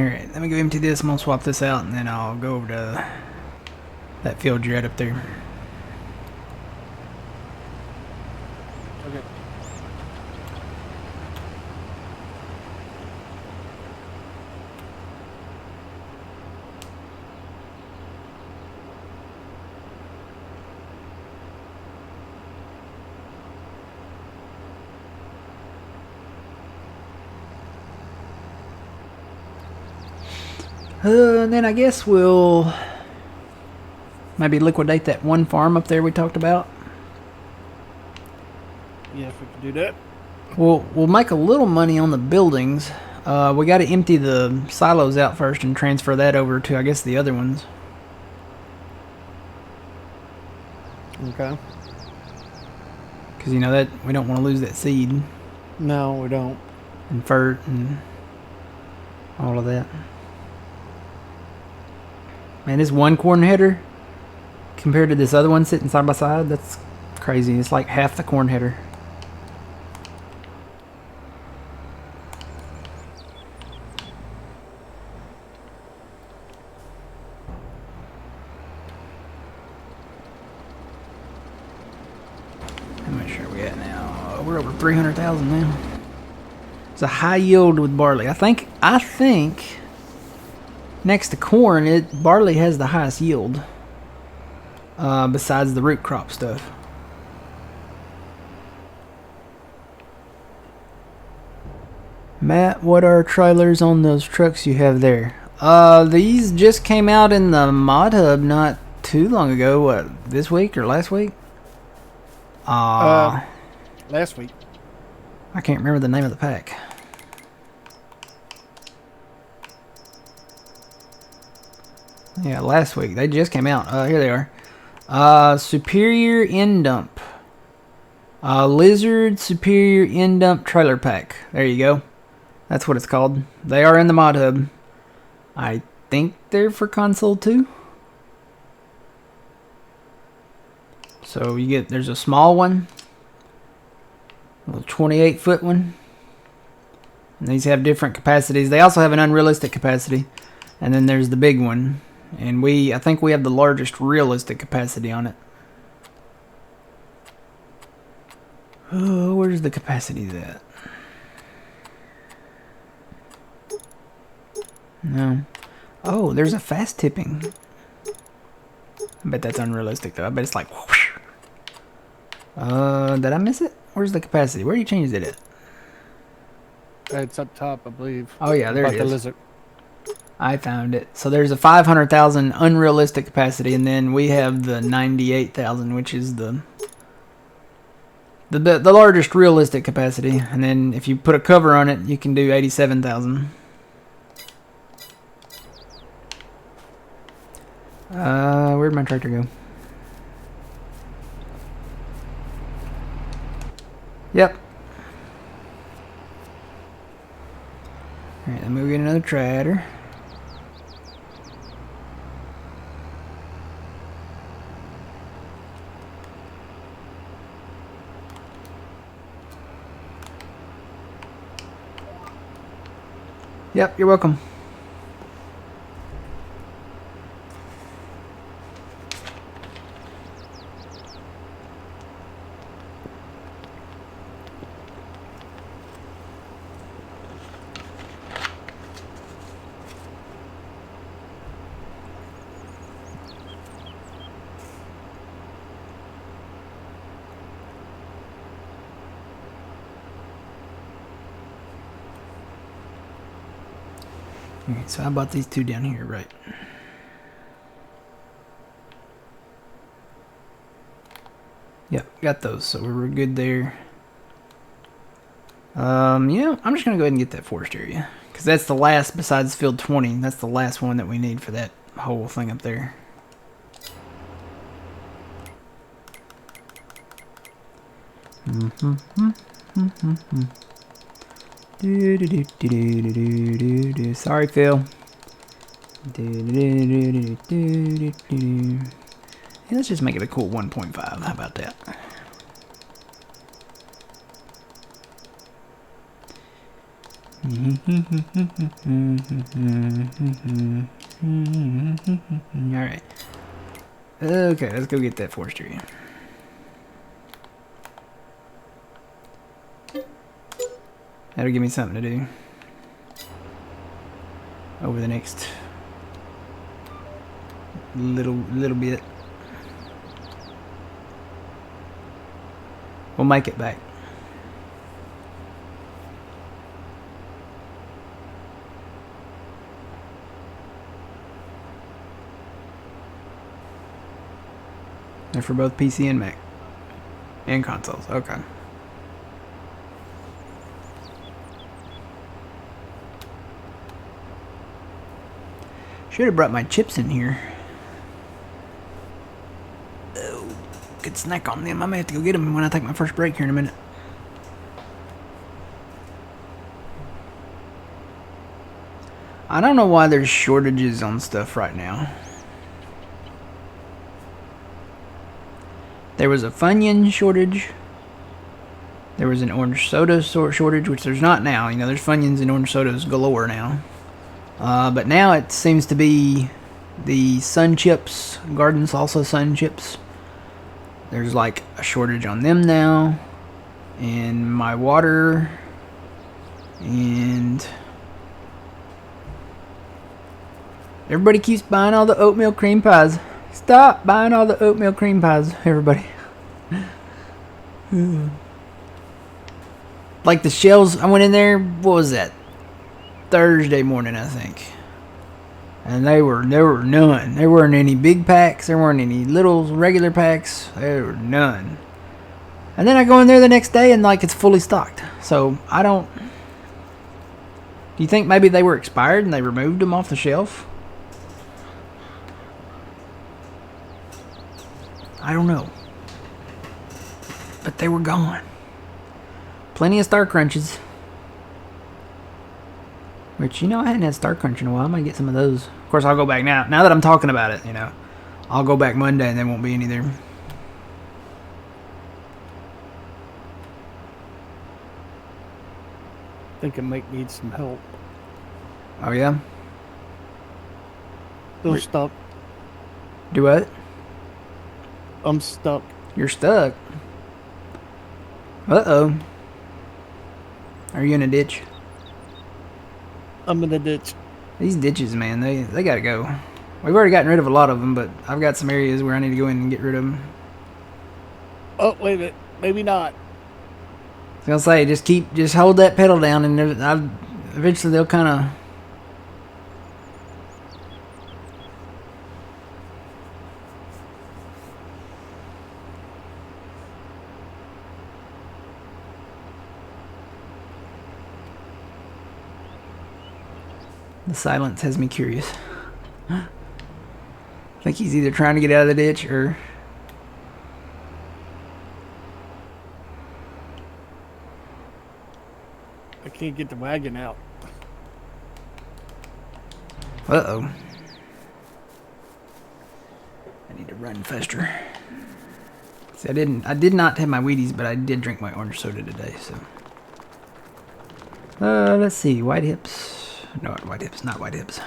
Here, let me go empty this. I'm gonna swap this out, and then I'll go over to that field you're at up there. Okay. And then I guess we'll maybe liquidate that one farm up there we talked about. Yeah, if we could do that. We'll make a little money on the buildings. We got to empty the silos out first and transfer that over to, I guess, the other ones. Okay. Because, you know, that we don't want to lose that seed No, we don't. and fert and all of that. Man, this one corn header compared to this other one sitting side by side, that's crazy. It's like half the corn header. How much are we at now? We're over 300,000 now. It's a high yield with barley. I think next to corn, barley has the highest yield. Besides the root crop stuff. Matt, what are trailers on those trucks you have there? These just came out in the mod hub not too long ago. What, this week or last week? Last week. I can't remember the name of the pack. Yeah, last week. They just came out. Here they are. Superior End Dump. Lizard Superior End Dump Trailer Pack. There you go. That's what it's called. They are in the mod hub. I think they're for console too. So you get, there's a small one. A little 28-foot one. And these have different capacities. They also have an unrealistic capacity. And then there's the big one. And I think we have the largest realistic capacity on it. Oh, where's the capacity at? No. Oh, there's a fast tipping. I bet that's unrealistic though. I bet it's like whoosh. Did I miss it? Where's the capacity? Where you changed it at? It's up top, I believe. Oh yeah, there it About the is. lizard. I found it. So there's a 500,000 unrealistic capacity, and then we have the 98,000, which is the largest realistic capacity. And then if you put a cover on it, you can do 87,000. Where'd my tractor go? Yep. Alright, let me go get another tractor. Yep, you're welcome. Alright, so I bought these two down here, right? Yep, got those, so we're good there. Yeah, I'm just gonna go ahead and get that forest area. Because that's the last, besides field 20, that's the last one that we need for that whole thing up there. Sorry, Phil. Yeah, let's just make it a cool 1.5. How about that? Alright. Okay, let's go get that forestry. That'll give me something to do over the next little bit. We'll make it back. They're for both PC and Mac. And consoles. Okay. Should have brought my chips in here. Oh, good snack on them. I may have to go get them when I take my first break here in a minute. I don't know why there's shortages on stuff right now. There was a Funyun shortage. There was an orange soda shortage, which there's not now. You know, there's Funyuns and orange sodas galore now. But now it seems to be the sun chips, garden salsa sun chips. There's like a shortage on them now. And my water. And everybody keeps buying all the oatmeal cream pies. Stop buying all the oatmeal cream pies, everybody. Like the shelves, I went in there, what was that? Thursday morning, I think. And there were none. There weren't any big packs. There weren't any little regular packs. There were none. And then I go in there the next day and like it's fully stocked. So I don't... Do you think maybe they were expired and they removed them off the shelf? I don't know. But they were gone. Plenty of Star Crunches. Which, you know, I hadn't had Star Crunch in a while. I might get some of those. Of course, I'll go back now. Now that I'm talking about it, you know. I'll go back Monday and there won't be any there. I think I might need some help. Oh, yeah? Still stuck. Do what? I'm stuck. You're stuck. Uh-oh. Are you in a ditch? I'm in the ditch. These ditches, man, they gotta go. We've already gotten rid of a lot of them, but I've got some areas where I need to go in and get rid of them. Oh, wait a minute. Maybe not. I was gonna say, just hold that pedal down, and eventually they'll kind of... The silence has me curious. I think he's either trying to get out of the ditch or... I can't get the wagon out. Uh-oh. I need to run faster. See, I did not have my Wheaties, but I did drink my orange soda today, so... let's see, white hips... No, white hips, not white hips.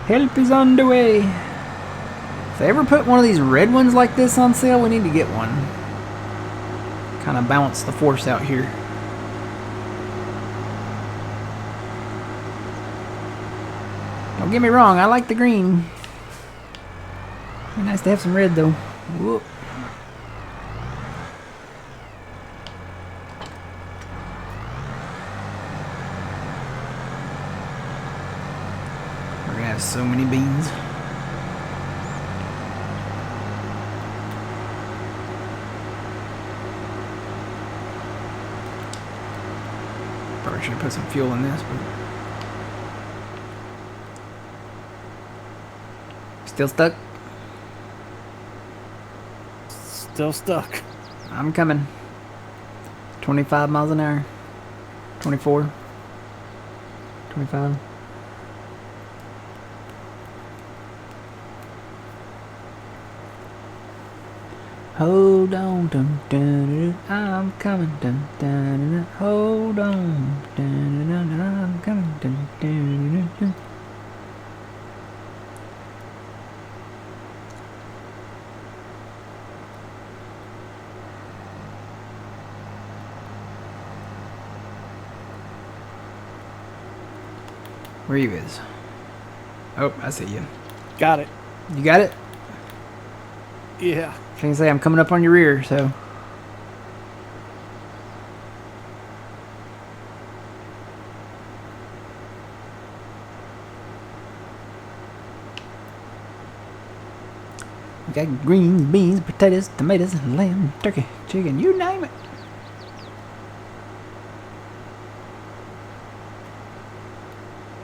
Help is on the way. If they ever put one of these red ones like this on sale, we need to get one. Kind of balance the force out here. Don't get me wrong, I like the green. Be nice to have some red though. Whoop. We're gonna have so many beans. Probably should have put some fuel in this, but still stuck. Still stuck. I'm coming. 25 miles an hour. 24. 25. Hold on, dun, dun, dun, I'm coming, dun, dun, dun, hold on, dun, dun, dun, I'm coming, dun, dun, dun, dun. Where you is? Oh, I see you. Got it. You got it? Yeah. Can you say I'm coming up on your rear, so. We got greens, beans, potatoes, tomatoes, lamb, turkey, chicken, you name it.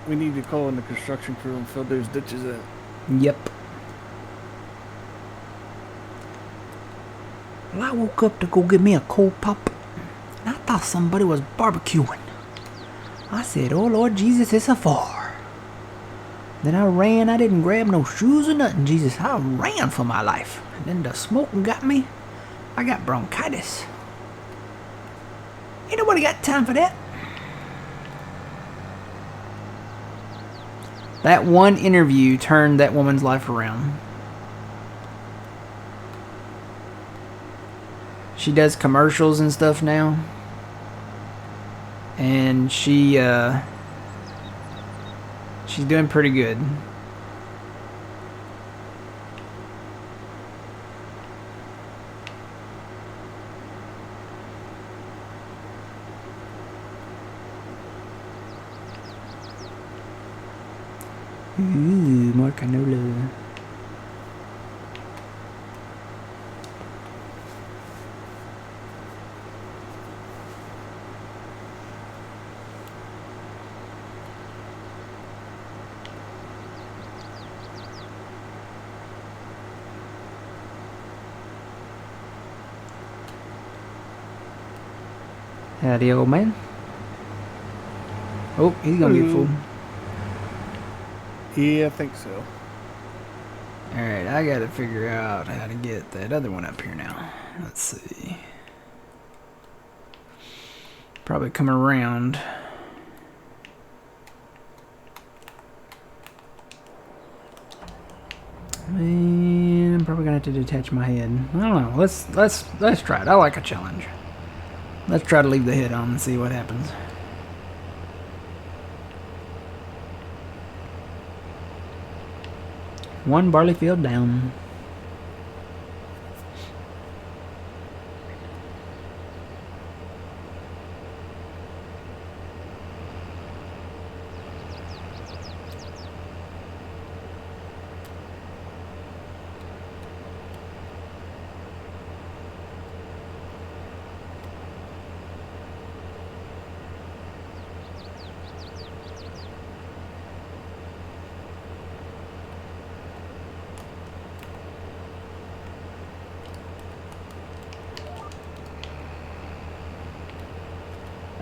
We need to call in the construction crew and fill those ditches in. Yep. Well, I woke up to go get me a cold pop, and I thought somebody was barbecuing. I said, oh Lord Jesus, it's a fire. Then I ran, I didn't grab no shoes or nothing, Jesus. I ran for my life. And then the smoking got me. I got bronchitis. Ain't nobody got time for that. That one interview turned that woman's life around. She does commercials and stuff now. And she's doing pretty good. Ooh, more canola. Howdy, old man. Oh, he's gonna get full. Yeah, I think so. Alright, I gotta figure out how to get that other one up here now. Let's see. Probably come around. Man, I'm probably gonna have to detach my head. I don't know. Let's try it. I like a challenge. Let's try to leave the head on and see what happens. One barley field down.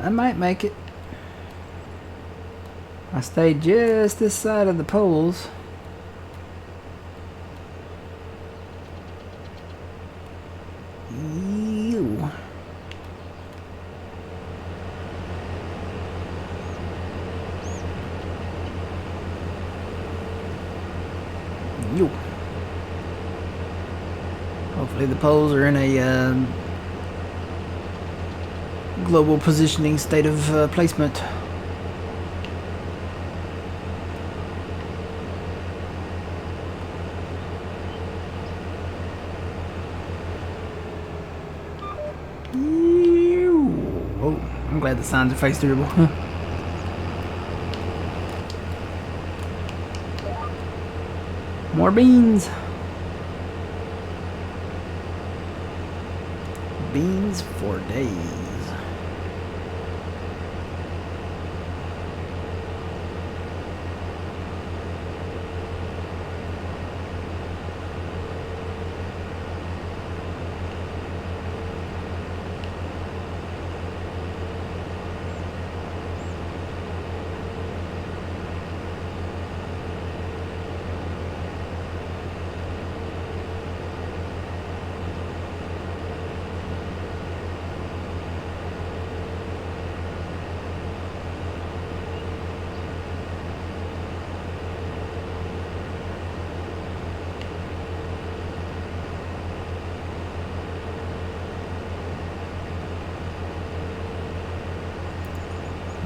I might make it. I stayed just this side of the poles. Ew. Ew. Hopefully the poles are in a global positioning state of placement. Oh, I'm glad the signs are face durable. More beans. Beans for days.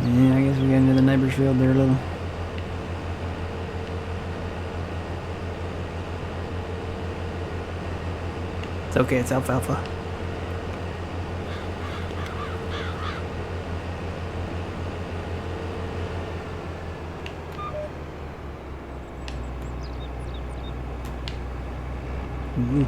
Yeah, I guess we got into the neighbor's field there a little. It's okay, it's alfalfa. Ooh.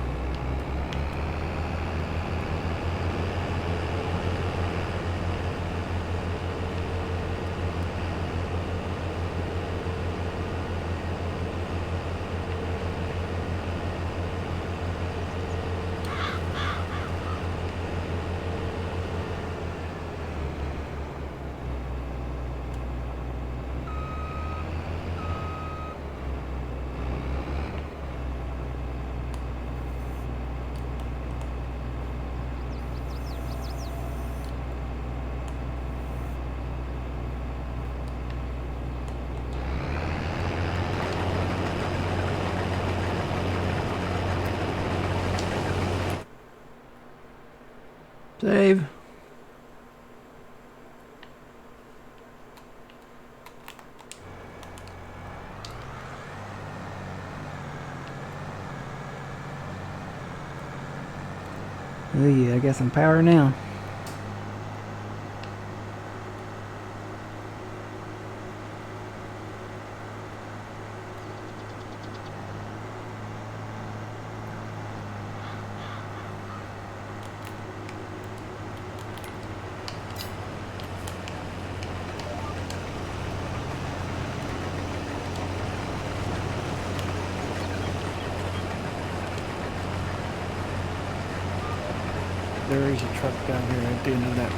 Save. Oh yeah, I got some power now. There is a truck down here at the end of that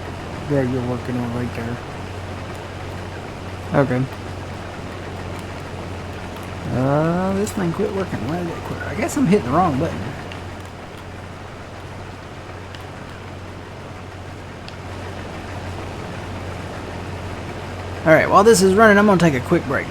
road you're working on right there. Okay. This thing quit working. Why did it quit? I guess I'm hitting the wrong button. Alright, while this is running, I'm going to take a quick break.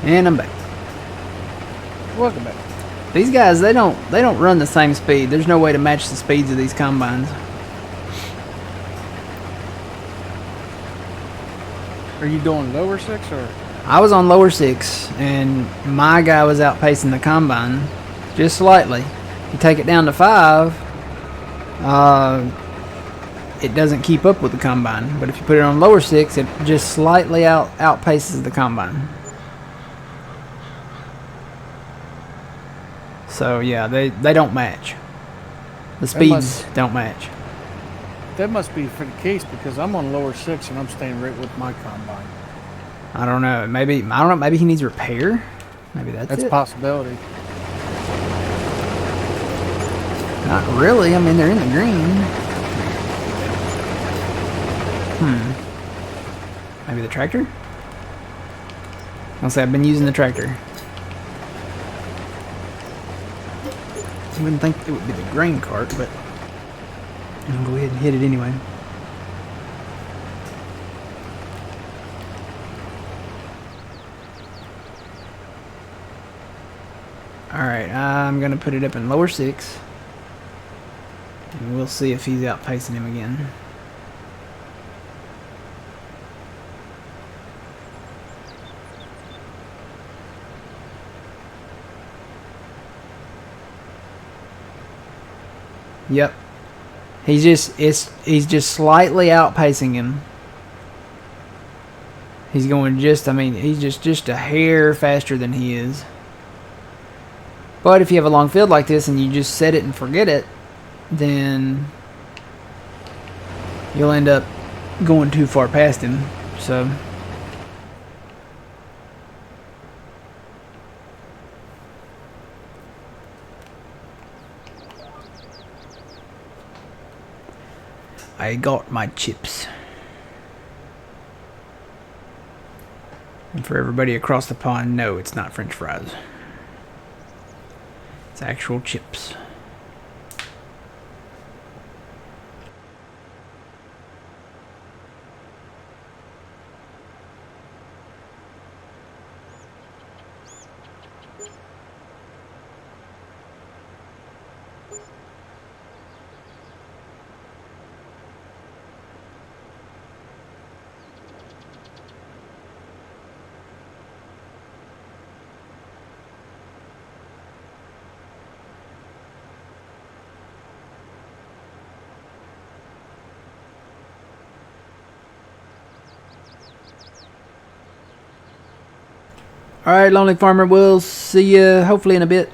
And I'm back. Welcome back. These guys, they don't run the same speed. There's no way to match the speeds of these combines. Are you doing lower 6 or? I was on lower 6, and my guy was outpacing the combine just slightly. You take it down to 5, it doesn't keep up with the combine. But if you put it on lower 6, it just slightly outpaces the combine. So yeah, they don't match. The speeds don't match. That must be for the case because I'm on lower 6 and I'm staying right with my combine. I don't know. Maybe he needs repair. Maybe that's it. a possibility. Not really. I mean, they're in the green. Maybe the tractor? I'll say I've been using the tractor. I wouldn't think it would be the grain cart, but I'll go ahead and hit it anyway. Alright, I'm going to put it up in lower 6. And we'll see if he's outpacing him again. Yep. He's just slightly outpacing him. He's going he's just a hair faster than he is. But if you have a long field like this and you just set it and forget it, then you'll end up going too far past him. So I got my chips. And for everybody across the pond, no, it's not French fries. It's actual chips. Alright, Lonely Farmer, we'll see you hopefully in a bit.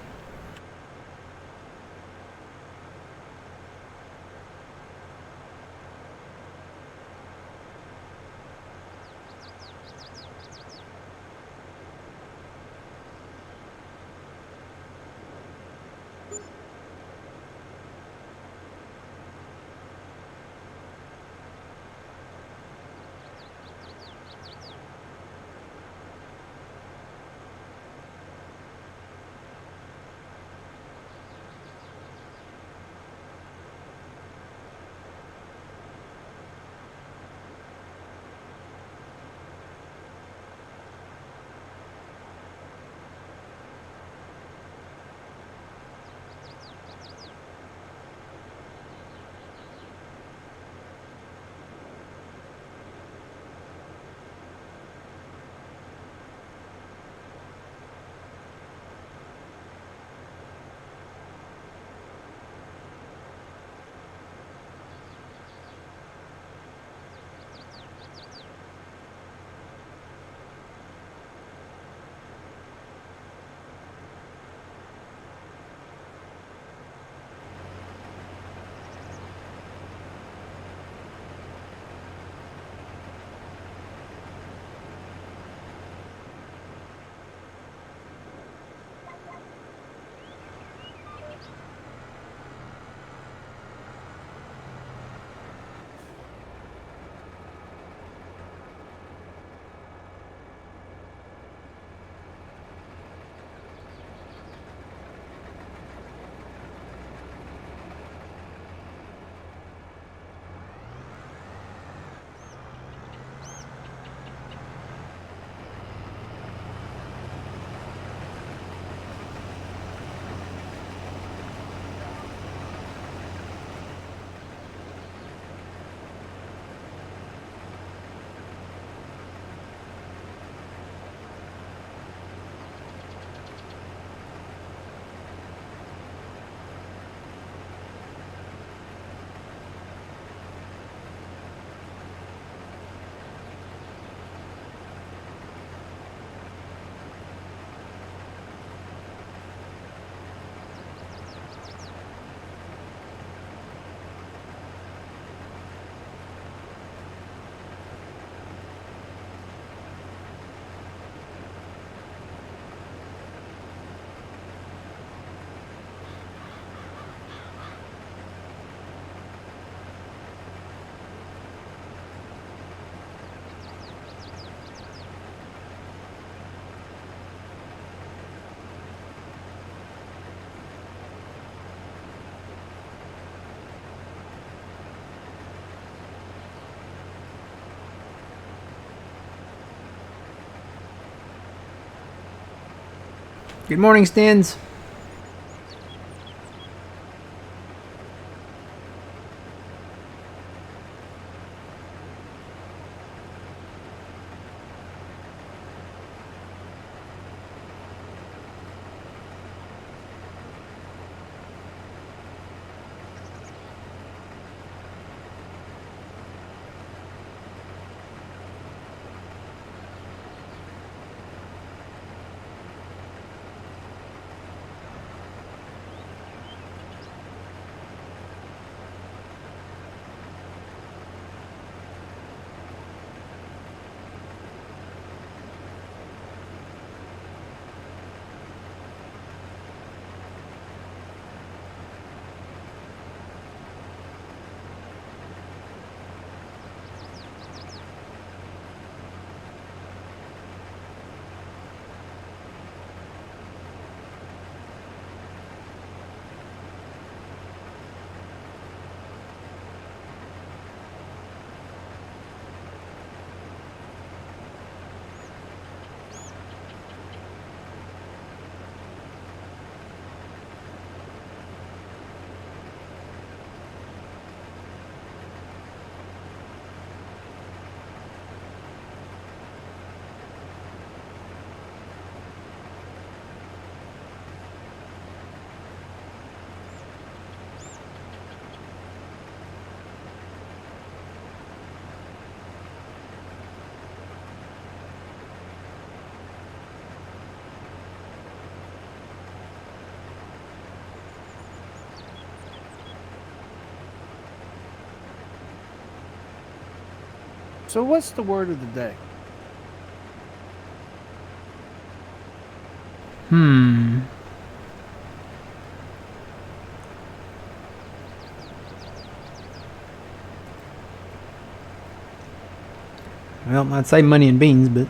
Good morning, Stins. So what's the word of the day? Well, I'd say money and beans, but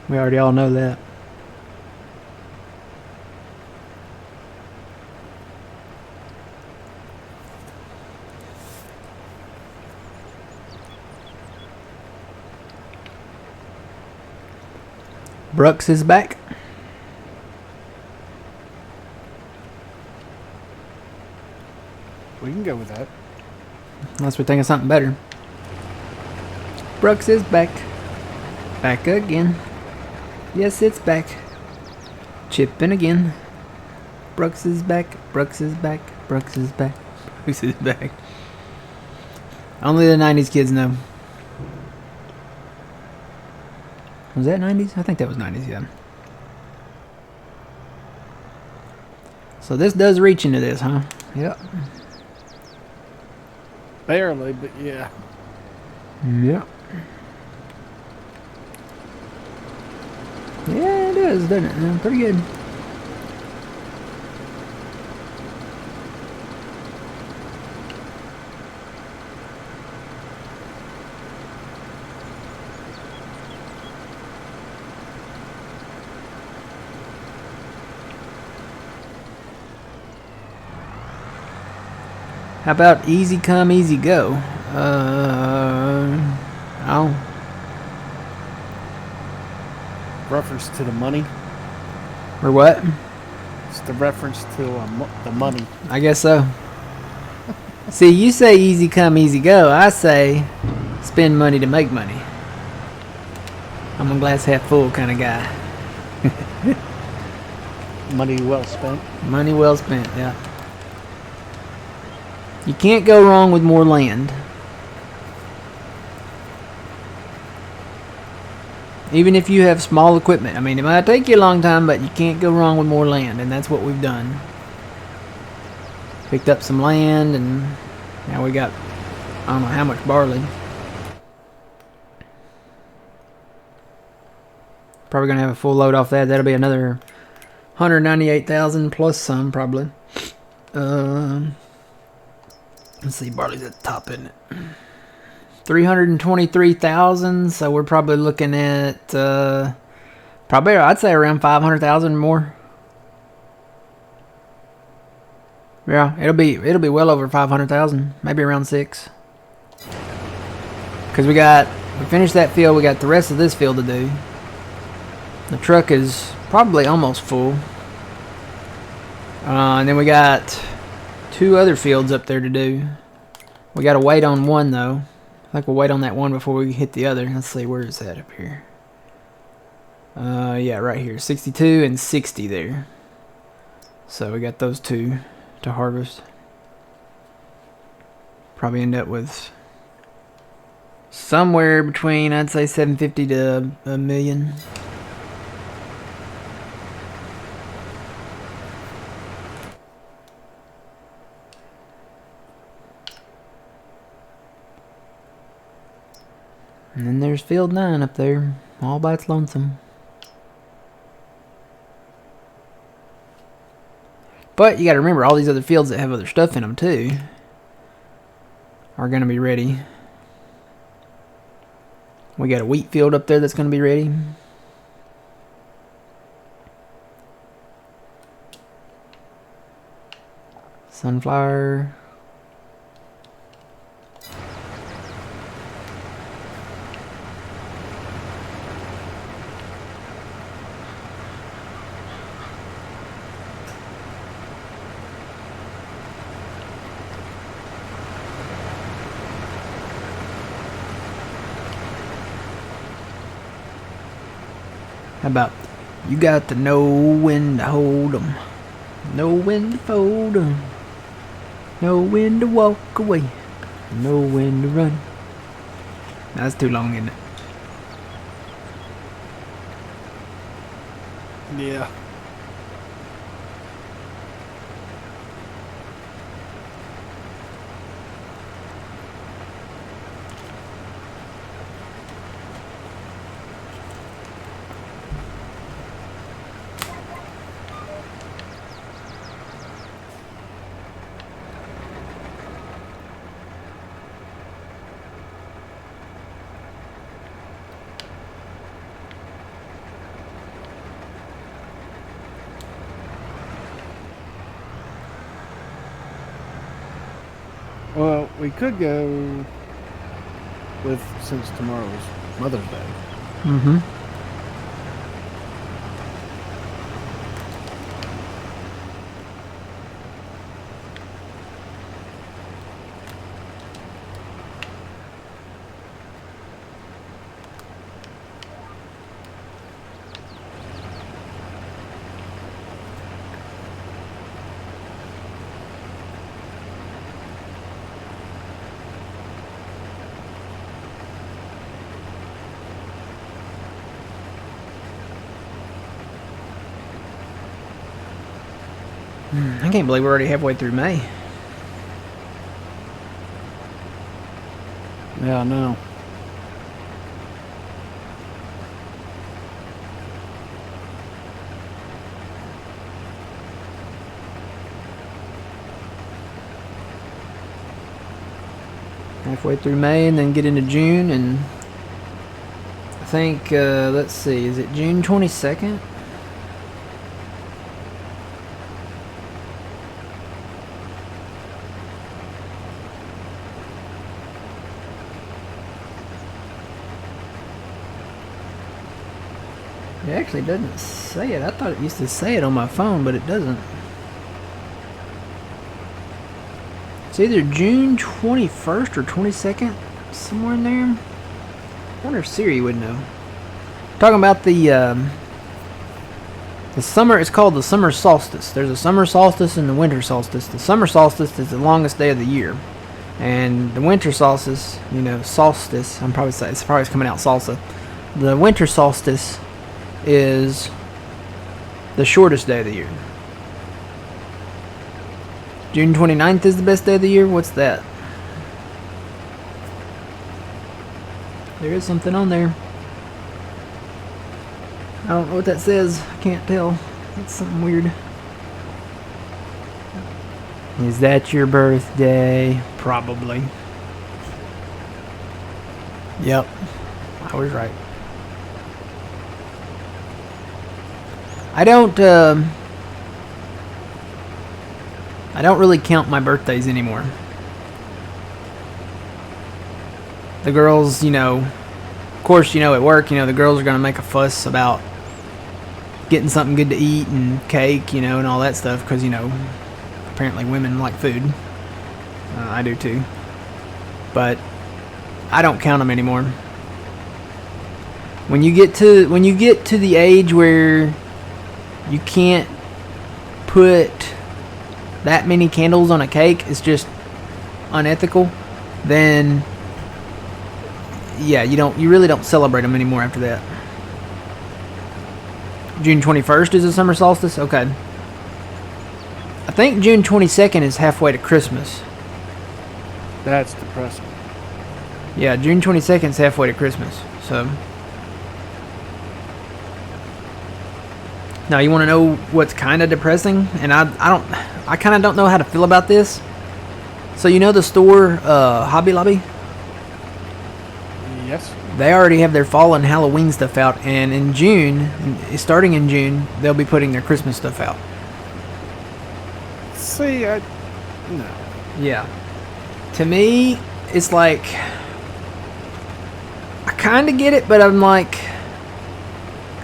we already all know that. Brooks is back. We can go with that. Unless we're thinking of something better. Brooks is back. Back again. Yes, it's back. Chipping again. Brooks is back. Brooks is back. Brooks is back. Brooks is back. Only the 90s kids know. Was that 90s? I think that was 90s, yeah. So this does reach into this, huh? Yep. Barely, but yeah. Yep. Yeah, it does, doesn't it? Yeah, pretty good. How about easy come, easy go? Oh. Reference to the money. Or what? It's the reference to the money. I guess so. See, you say easy come, easy go. I say spend money to make money. I'm a glass half full kind of guy. Money well spent. Money well spent, yeah. You can't go wrong with more land. Even if you have small equipment. I mean, it might take you a long time, but you can't go wrong with more land, and that's what we've done. Picked up some land, and now we got, I don't know how much barley. Probably going to have a full load off that. That'll be another 198,000 plus some, probably. Let's see, barley's at the top, isn't it? 323,000, so we're probably looking at probably, I'd say, around 500,000 more. Yeah, it'll be well over 500,000, maybe around 6. Because we finished that field, we got the rest of this field to do. The truck is probably almost full. And then we got 2 other fields up there to do. We got to wait on one though. I think we'll wait on that one before we hit the other. Let's see, where is that up here? Yeah, right here. 62 and 60 there. So we got those 2 to harvest. Probably end up with somewhere between, I'd say, 750 to a million. And then there's field 9 up there, all by its lonesome. But you gotta remember, all these other fields that have other stuff in them too are gonna be ready. We got a wheat field up there that's gonna be ready. Sunflower. How about, you got to know when to hold 'em, know when to fold 'em, know when to walk away, know when to run. That's too long, isn't it? Yeah. Well, we could go with, since tomorrow's Mother's Day. Mm-hmm. I can't believe we're already halfway through May. Yeah, I know. Halfway through May and then get into June, and I think, let's see, is it June 22nd? It actually doesn't say it. I thought it used to say it on my phone, but it doesn't. It's either June 21st or 22nd, somewhere in there. I wonder if Siri would know. Talking about the summer, it's called the summer solstice. There's a summer solstice and the winter solstice. The summer solstice is the longest day of the year. And the winter solstice, you know, solstice, it's probably coming out salsa. The winter solstice is the shortest day of the year. June 29th is the best day of the year? What's that? There is something on there. I don't know what that says. I can't tell. It's something weird. Is that your birthday? Probably. Yep. I was right. I don't really count my birthdays anymore. The girls, you know, of course, you know, at work, you know, the girls are going to make a fuss about getting something good to eat and cake, you know, and all that stuff. Because, you know, apparently women like food. I do too. But I don't count them anymore. When you get to the age where you can't put that many candles on a cake, it's just unethical, then yeah, you really don't celebrate them anymore after that. June 21st is the summer solstice? Okay. I think June 22nd is halfway to Christmas. That's depressing. Yeah, June 22nd is halfway to Christmas. So now you want to know what's kind of depressing, and I kind of don't know how to feel about this. So you know the store Hobby Lobby? Yes. They already have their fall and Halloween stuff out, and in June, starting in June, they'll be putting their Christmas stuff out. See, no. Yeah. To me, it's like, I kind of get it, but I'm like,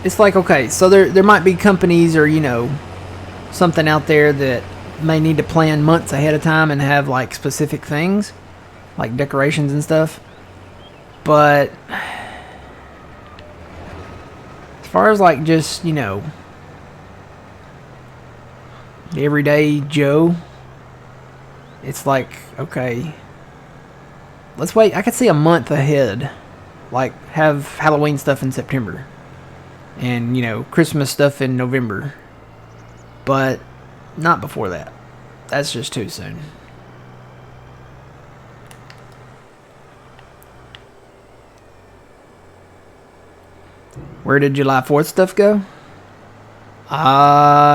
it's like, okay, so there might be companies or, you know, something out there that may need to plan months ahead of time and have like specific things, like decorations and stuff. But as far as like just, you know, the everyday Joe, it's like, okay, let's wait. I could see a month ahead, like have Halloween stuff in September and, you know, Christmas stuff in November, but not before that. That's just too soon. Where did July 4th stuff go?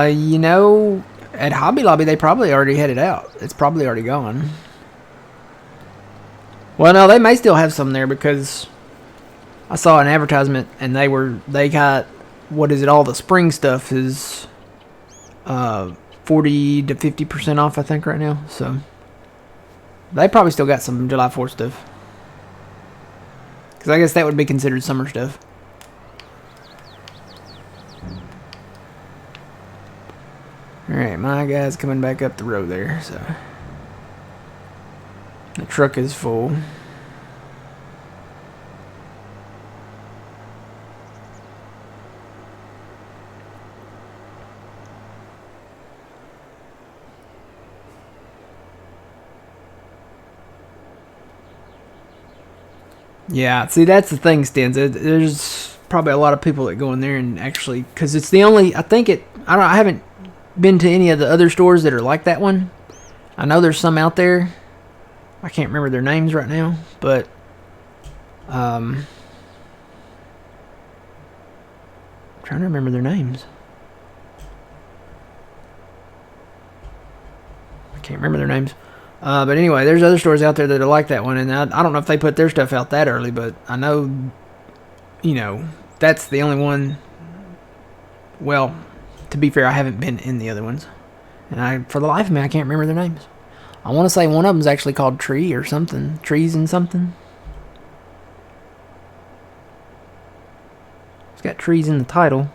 You know, at Hobby Lobby they probably already had it out. It's probably already gone. Well, no, they may still have some there because I saw an advertisement and they got, what is it, all the spring stuff is 40 to 50% off, I think, right now. So they probably still got some July 4th stuff. Because I guess that would be considered summer stuff. Alright, my guy's coming back up the road there, so the truck is full. Yeah, see, that's the thing, Stans. There's probably a lot of people that go in there and actually, because it's the only, I haven't been to any of the other stores that are like that one. I know there's some out there. I can't remember their names right now, but I'm trying to remember their names. I can't remember their names. But anyway, there's other stores out there that are like that one, and I don't know if they put their stuff out that early, but I know, you know, that's the only one. Well, to be fair, I haven't been in the other ones, and for the life of me, I can't remember their names. I want to say one of them's actually called Tree or something. Trees and something. It's got trees in the title.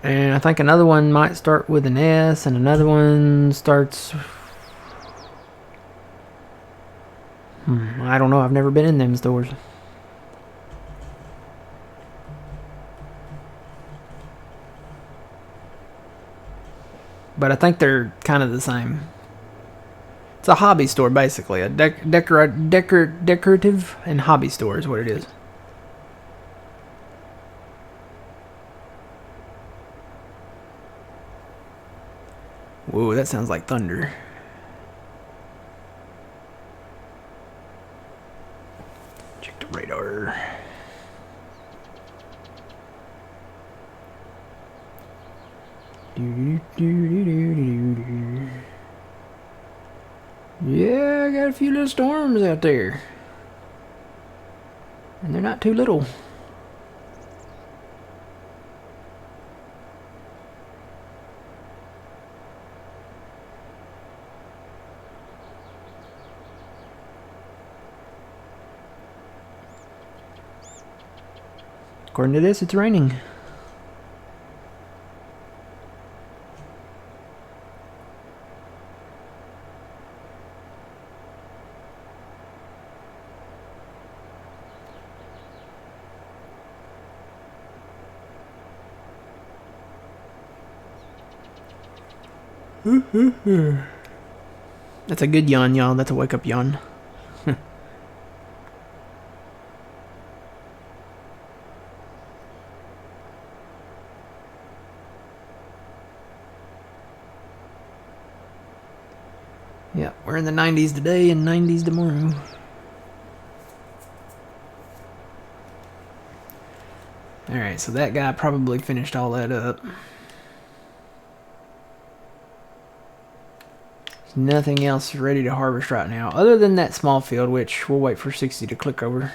And I think another one might start with an S, and another one starts... I don't know. I've never been in them stores. But I think they're kind of the same. It's a hobby store, basically. A decorative and hobby store is what it is. Whoa, that sounds like thunder. Check the radar. Yeah, I got a few little storms out there. And they're not too little. According to this, it's raining. That's a good yawn, y'all. That's a wake up yawn. Yeah, we're in the 90s today and 90s tomorrow. Alright, so that guy probably finished all that up. There's nothing else ready to harvest right now, other than that small field, which we'll wait for 60 to click over.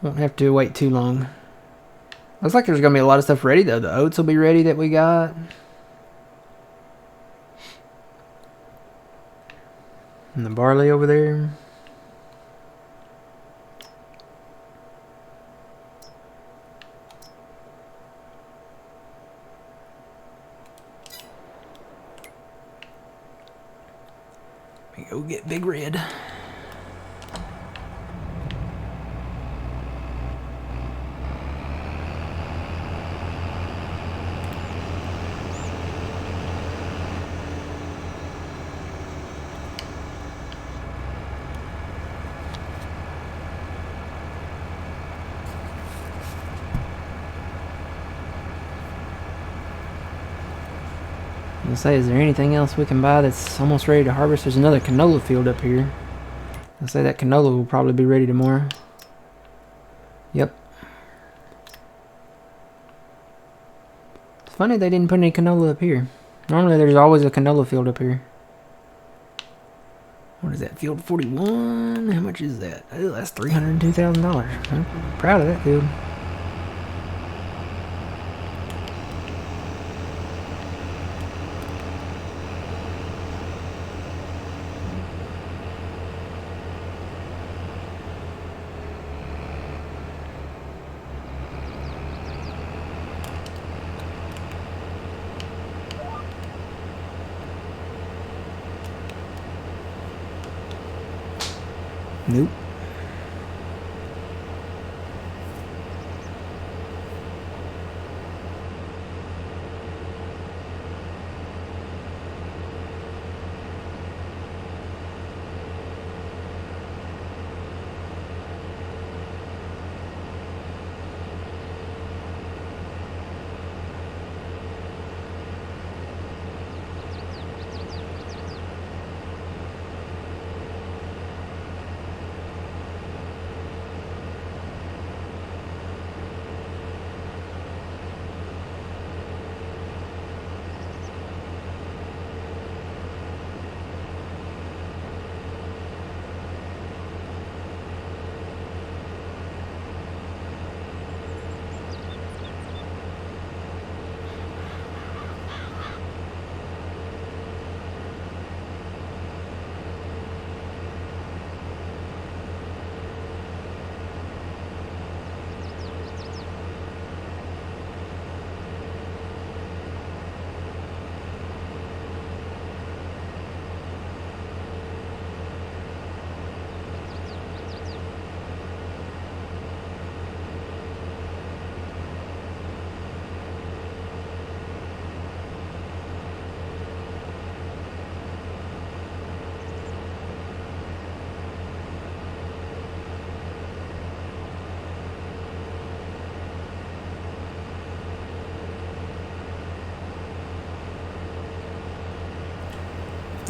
Won't have to wait too long. Looks like there's going to be a lot of stuff ready, though. The oats will be ready that we got. And the barley over there. We go get Big Red. I'll say, is there anything else we can buy that's almost ready to harvest? There's another canola field up here. I'll say that canola will probably be ready tomorrow. Yep. It's funny they didn't put any canola up here. Normally there's always a canola field up here. What is that? Field 41? How much is that? Oh, that's $302,000. I'm proud of that field. Nope.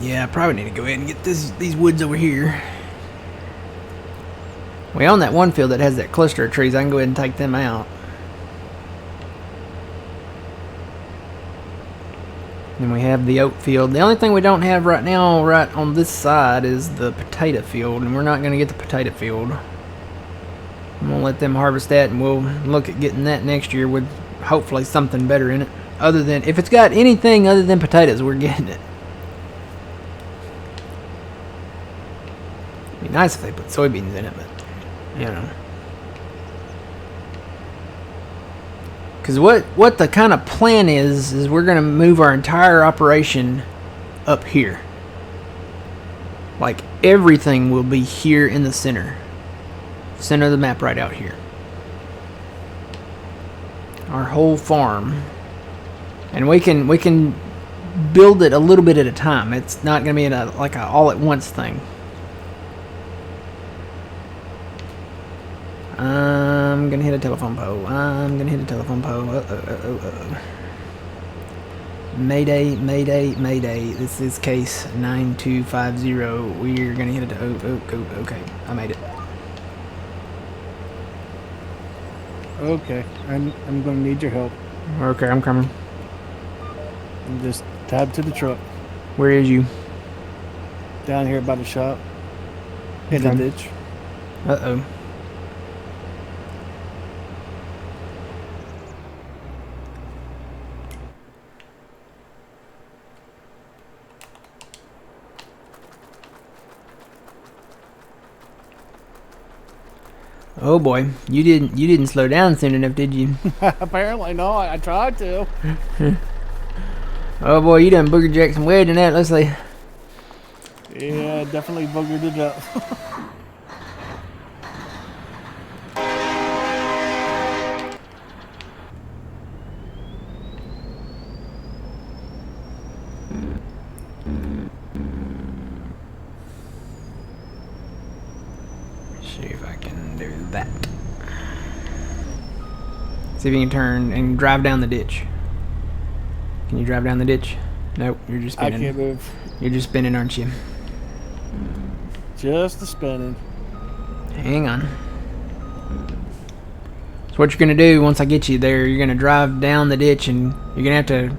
Yeah, I probably need to go ahead and get these woods over here. We own that one field that has that cluster of trees. I can go ahead and take them out. And we have the oat field. The only thing we don't have right now, right on this side, is the potato field. And we're not going to get the potato field. I'm going to let them harvest that, and we'll look at getting that next year with hopefully something better in it. Other than, if it's got anything other than potatoes, we're getting it. It'd be nice if they put soybeans in it, but, you know. Because what the kind of plan is we're going to move our entire operation up here. Like, everything will be here in the center. Center of the map right out here. Our whole farm. And we can build it a little bit at a time. It's not going to be like a all at once thing. I'm going to hit a telephone pole. I'm going to hit a telephone pole. Mayday, mayday, mayday. This is case 9250. We're going to hit it. Okay. I made it. Okay, I'm going to need your help. Okay, I'm coming. I'm just tab to the truck. Where is you? Down here by the shop. In Okay. the ditch. Uh-oh. Oh boy, you didn't slow down soon enough, did you? Apparently, no. I tried to. Oh boy, you done booger jacked some wedge in that. Let's see. Yeah, definitely boogered it up. See if I can do that. See if you can turn and drive down the ditch. Can you drive down the ditch? Nope, you're just I spinning. can't move. You're just spinning, aren't you? Just the spinning. Hang on. So what you're gonna do once I get you there, you're gonna drive down the ditch and you're gonna have to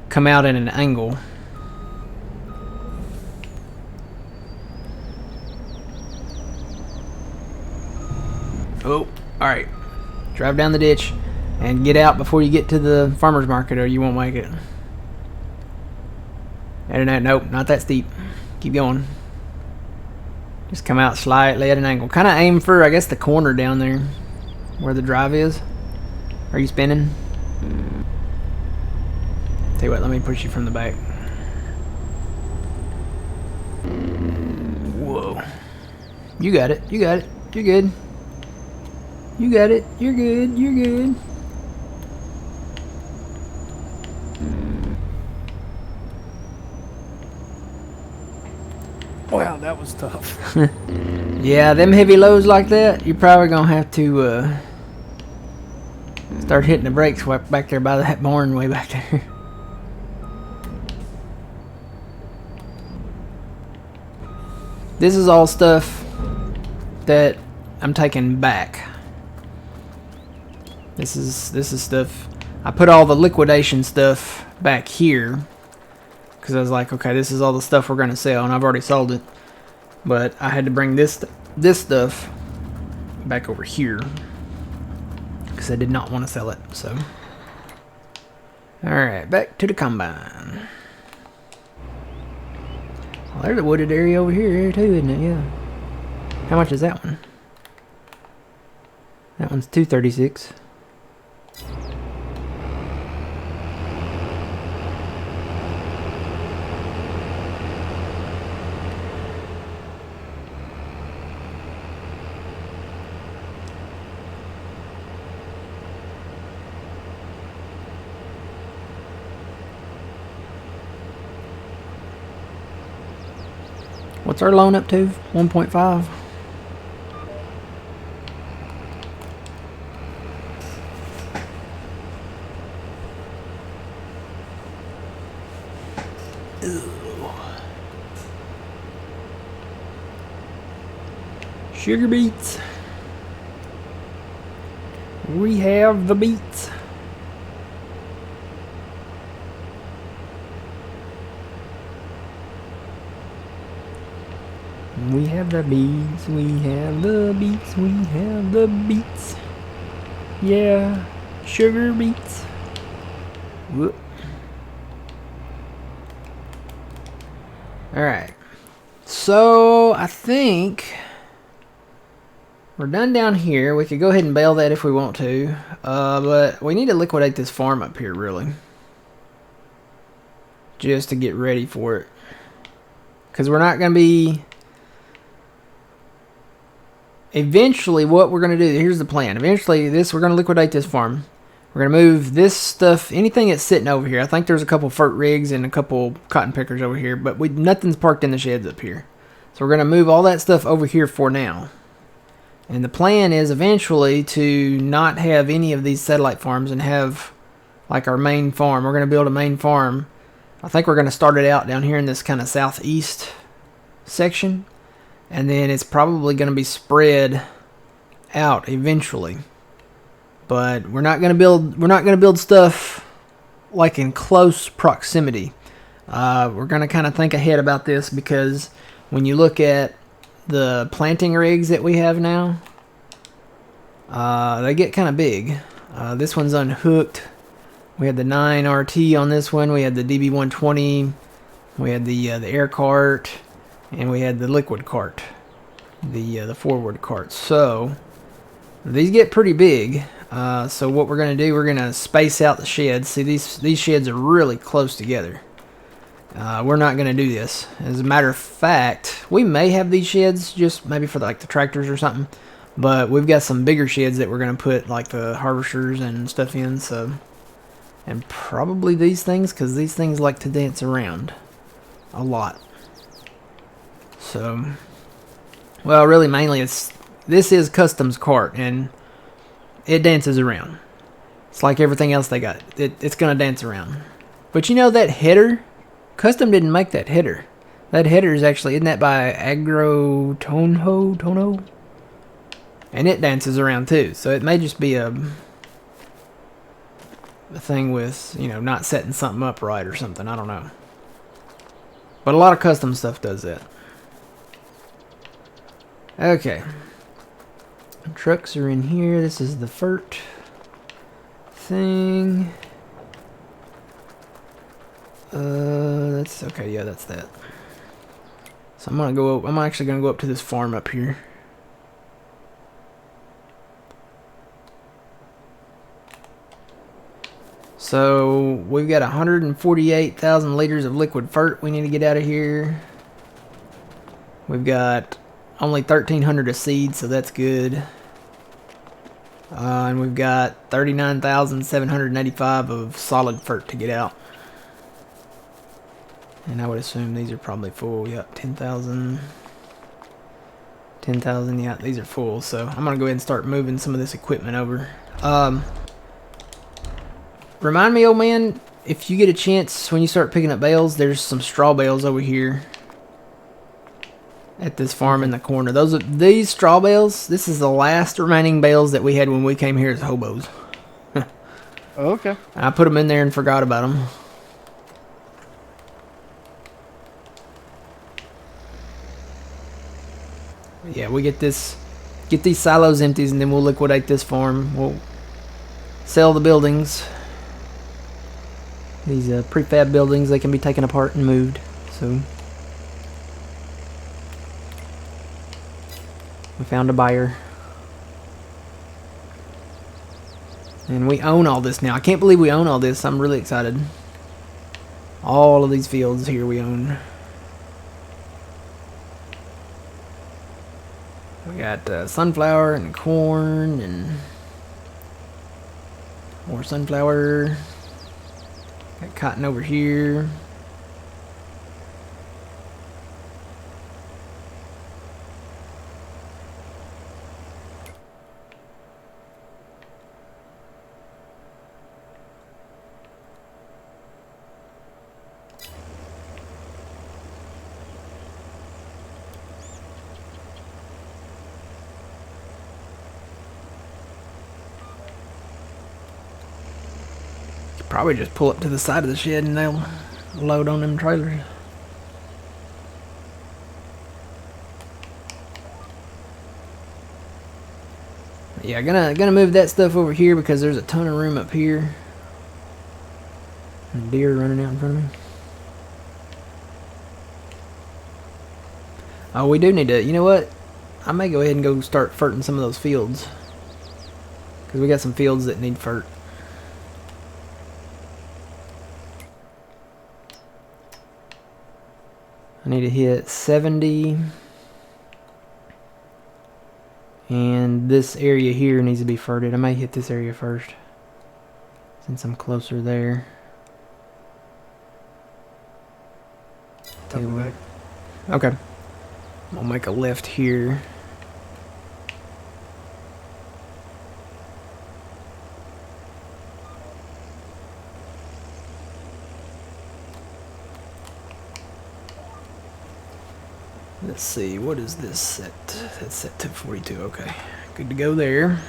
come out at an angle. Oh, alright. Drive down the ditch and get out before you get to the farmer's market or you won't make it. And nope, not that steep. Keep going. Just come out slightly at an angle. Kind of aim for, I guess, the corner down there where the drive is. Are you spinning? Tell you what, let me push you from the back. Whoa. You got it. You got it. You're good. You got it. You're good. You're good. Wow, that was tough. Yeah, them heavy loads like that, you're probably gonna have to start hitting the brakes back there by that barn way back there. This is all stuff that I'm taking back. This is stuff. I put all the liquidation stuff back here because I was like, okay, this is all the stuff we're gonna sell, and I've already sold it. But I had to bring this stuff back over here because I did not want to sell it. So, all right, back to the combine. Well, there's a wooded area over here too, isn't it? Yeah. How much is that one? That one's $236. What's our loan up to? 1.5. Sugar beets. We have the beets. We have the beets, we have the beets, we have the beets. Yeah, sugar beets. Whoop. Alright. So, I think we're done down here. We could go ahead and bail that if we want to. But we need to liquidate this farm up here, really. Just to get ready for it. Because we're not going to be... Eventually, what we're going to do, here's the plan. Eventually, we're going to liquidate this farm. We're going to move this stuff, anything that's sitting over here. I think there's a couple fert rigs and a couple cotton pickers over here, but nothing's parked in the sheds up here. So we're going to move all that stuff over here for now. And the plan is eventually to not have any of these satellite farms and have like our main farm. We're going to build a main farm. I think we're going to start it out down here in this kind of southeast section. And then it's probably going to be spread out eventually. But we're not going to build stuff like in close proximity. We're going to kind of think ahead about this, because when you look at the planting rigs that we have now, they get kind of big. This one's unhooked. We had the 9RT on this one. We had the DB120. We had the air cart, and we had the liquid cart, the forward cart. So these get pretty big. So what we're going to do, we're going to space out the sheds. See, these sheds are really close together. We're not going to do this. As a matter of fact, we may have these sheds just maybe for like the tractors or something. But we've got some bigger sheds that we're going to put like the harvesters and stuff in. So, and probably these things, because these things like to dance around a lot. So, well, really mainly this is Custom's cart, and it dances around. It's like everything else they got. It's going to dance around. But you know that header? Custom didn't make that header. That header is actually, isn't that by Tono? And it dances around too. So it may just be a thing with, you know, not setting something up right or something. I don't know. But a lot of custom stuff does that. Okay. Trucks are in here. This is the FERT thing. That's okay. Yeah, that's that. So I'm actually gonna go up to this farm up here. So we've got 148,000 liters of liquid FERT we need to get out of here. We've got only 1,300 of seed, so that's good. And we've got 39,785 of solid FERT to get out. And I would assume these are probably full. Yep, 10,000. 10,000, yeah, these are full. So I'm going to go ahead and start moving some of this equipment over. Remind me, old man, if you get a chance, when you start picking up bales, there's some straw bales over here at this farm in the corner. These straw bales, this is the last remaining bales that we had when we came here as hobos. Okay. I put them in there and forgot about them. Yeah, we get these silos empties, and then we'll liquidate this farm. We'll sell the buildings. These prefab buildings, they can be taken apart and moved. So we found a buyer. And we own all this now. I can't believe we own all this. I'm really excited. All of these fields here we own. We got sunflower and corn and more sunflower. Got cotton over here. Probably just pull up to the side of the shed and they'll load on them trailers. Yeah, gonna move that stuff over here because there's a ton of room up here. And deer running out in front of me. Oh, we do need to, you know what? I may go ahead and go start ferting some of those fields. Because we got some fields that need fert. I need to hit 70. And this area here needs to be ferted. I may hit this area first. since I'm closer there. Tell you what. Okay. I'll make a left here. Let's see, what is this set? That's set to 42, okay. Good to go there.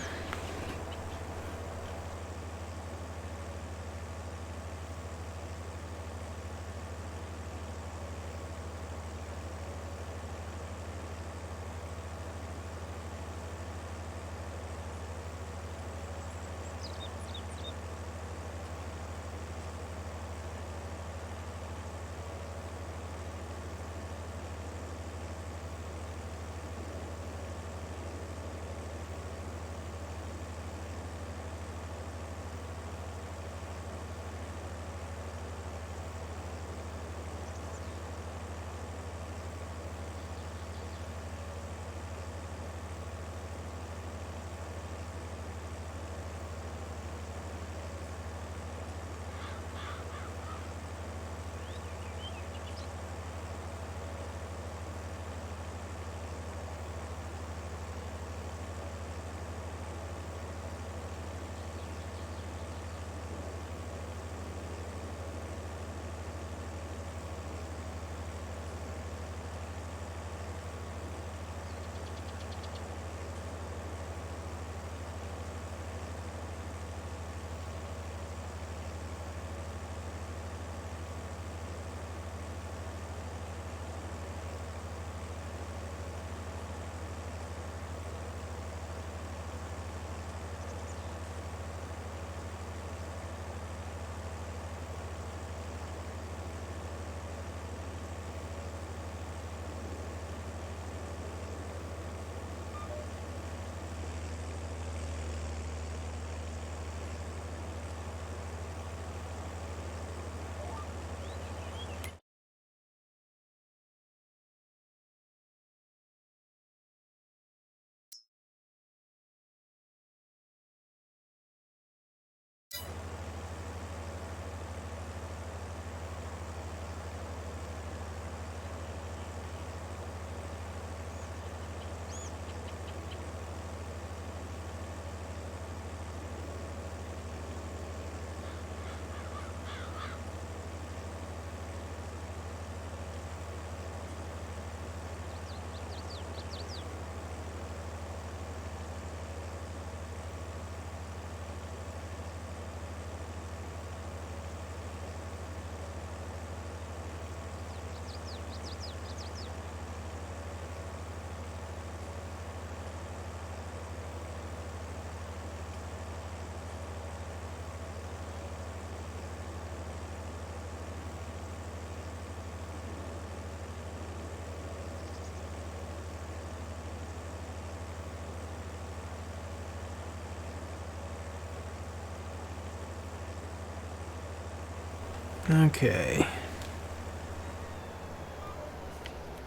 Okay.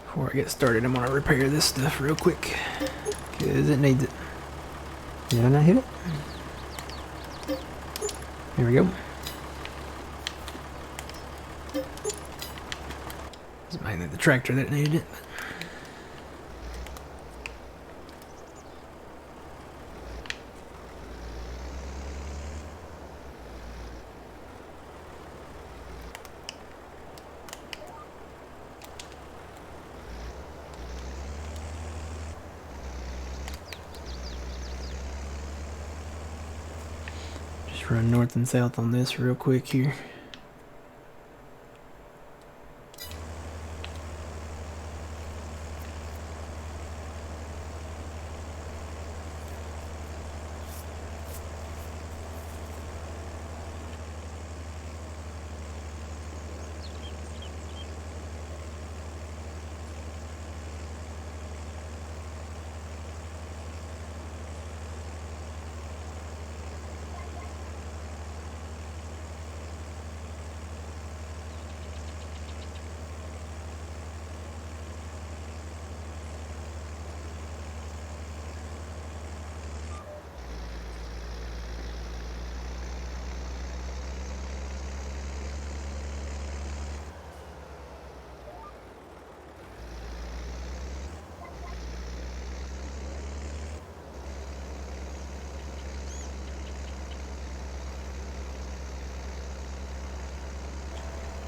Before I get started, I'm gonna repair this stuff real quick, cause it needs it. Did I not hit it? Here we go. It's mainly the tractor that needed it. Just run north and south on this real quick here.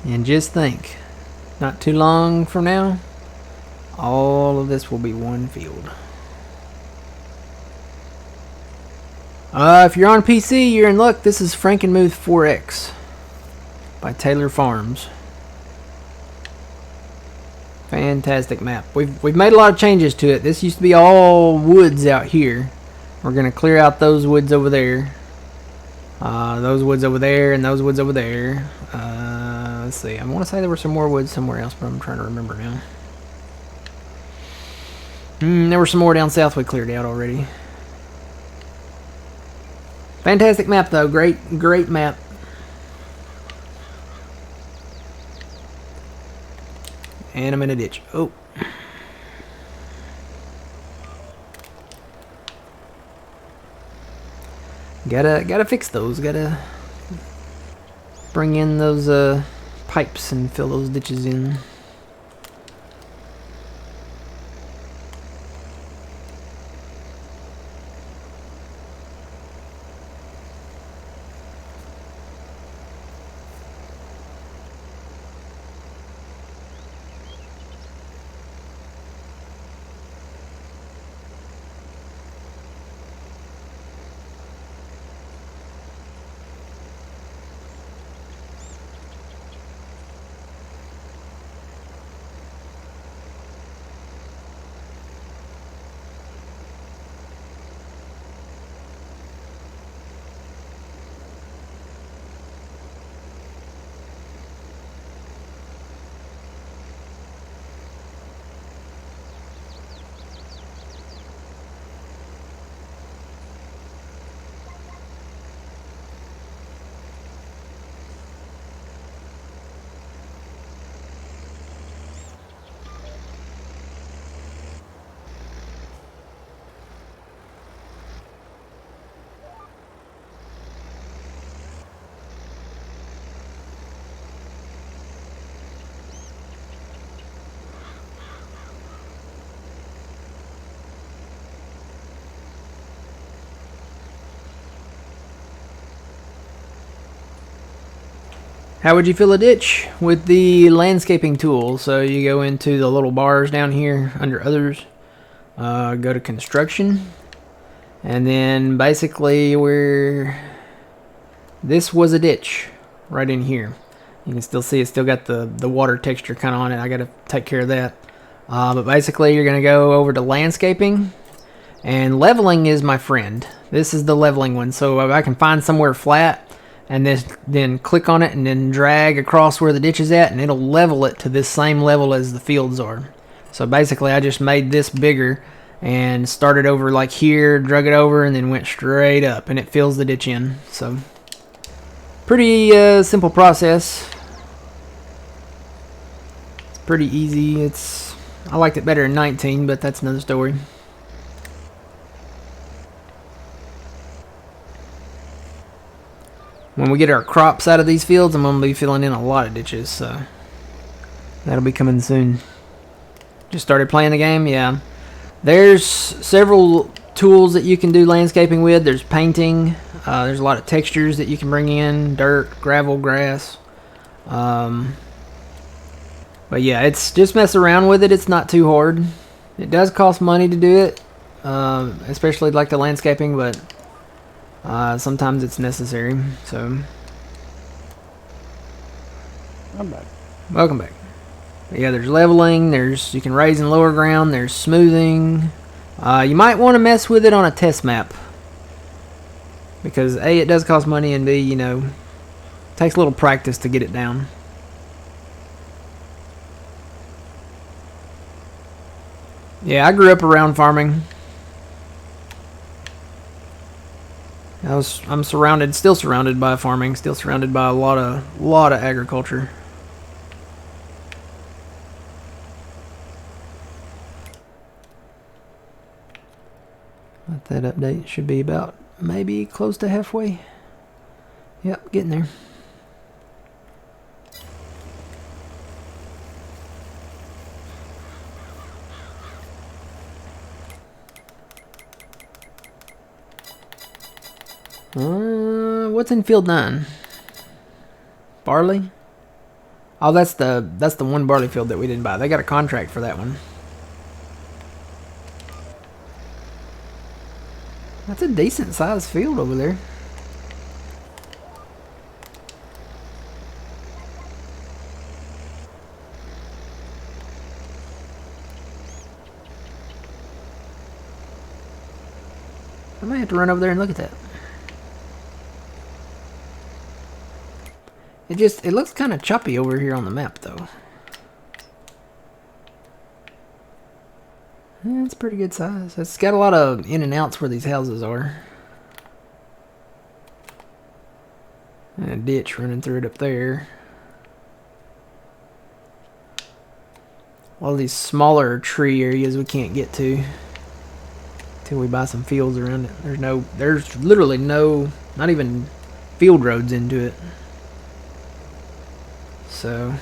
And just think, not too long from now, all of this will be one field. If you're on PC, you're in luck. This is Frankenmuth 4X by Taylor Farms. Fantastic map. We've made a lot of changes to it. This used to be all woods out here. We're gonna clear out those woods over there, those woods over there, and those woods over there. Let's see. I want to say there were some more woods somewhere else, but I'm trying to remember now. There were some more down south we cleared out already. Fantastic map though. Great map. And I'm in a ditch. Oh. Gotta fix those. Gotta bring in those pipes and fill those ditches in. How would you fill a ditch? With the landscaping tool. So you go into the little bars down here under others, go to construction, and then basically this was a ditch right in here. You can still see it's still got the water texture kind of on it. I got to take care of that. But basically you're going to go over to landscaping, and leveling is my friend. This is the leveling one. So if I can find somewhere flat, and then click on it and then drag across where the ditch is at, and it'll level it to this same level as the fields are. So basically I just made this bigger and started over like here, drug it over, and then went straight up, and it fills the ditch in. So pretty simple process. It's pretty easy. I liked it better in 19, but that's another story. When we get our crops out of these fields, I'm going to be filling in a lot of ditches, so that'll be coming soon. Just started playing the game, yeah. There's several tools that you can do landscaping with. There's painting. There's a lot of textures that you can bring in. Dirt, gravel, grass. But yeah, it's just mess around with it. It's not too hard. It does cost money to do it, especially like the landscaping, but sometimes it's necessary. So I'm back. Welcome back. But yeah, there's leveling, you can raise and lower ground, there's smoothing. You might want to mess with it on a test map, because A, it does cost money, and B, it takes a little practice to get it down. Yeah, I grew up around farming. I'm still surrounded by farming, still surrounded by a lot of agriculture. Let that update. Should be about maybe close to halfway. Yep, getting there. What's in field 9? Barley? Oh, that's the one barley field that we didn't buy. They got a contract for that one. That's a decent sized field over there. I might have to run over there and look at that. It looks kind of choppy over here on the map, though. Yeah, it's pretty good size. It's got a lot of in and outs where these houses are. And a ditch running through it up there. All these smaller tree areas we can't get to till we buy some fields around it. There's literally no, not even field roads into it. So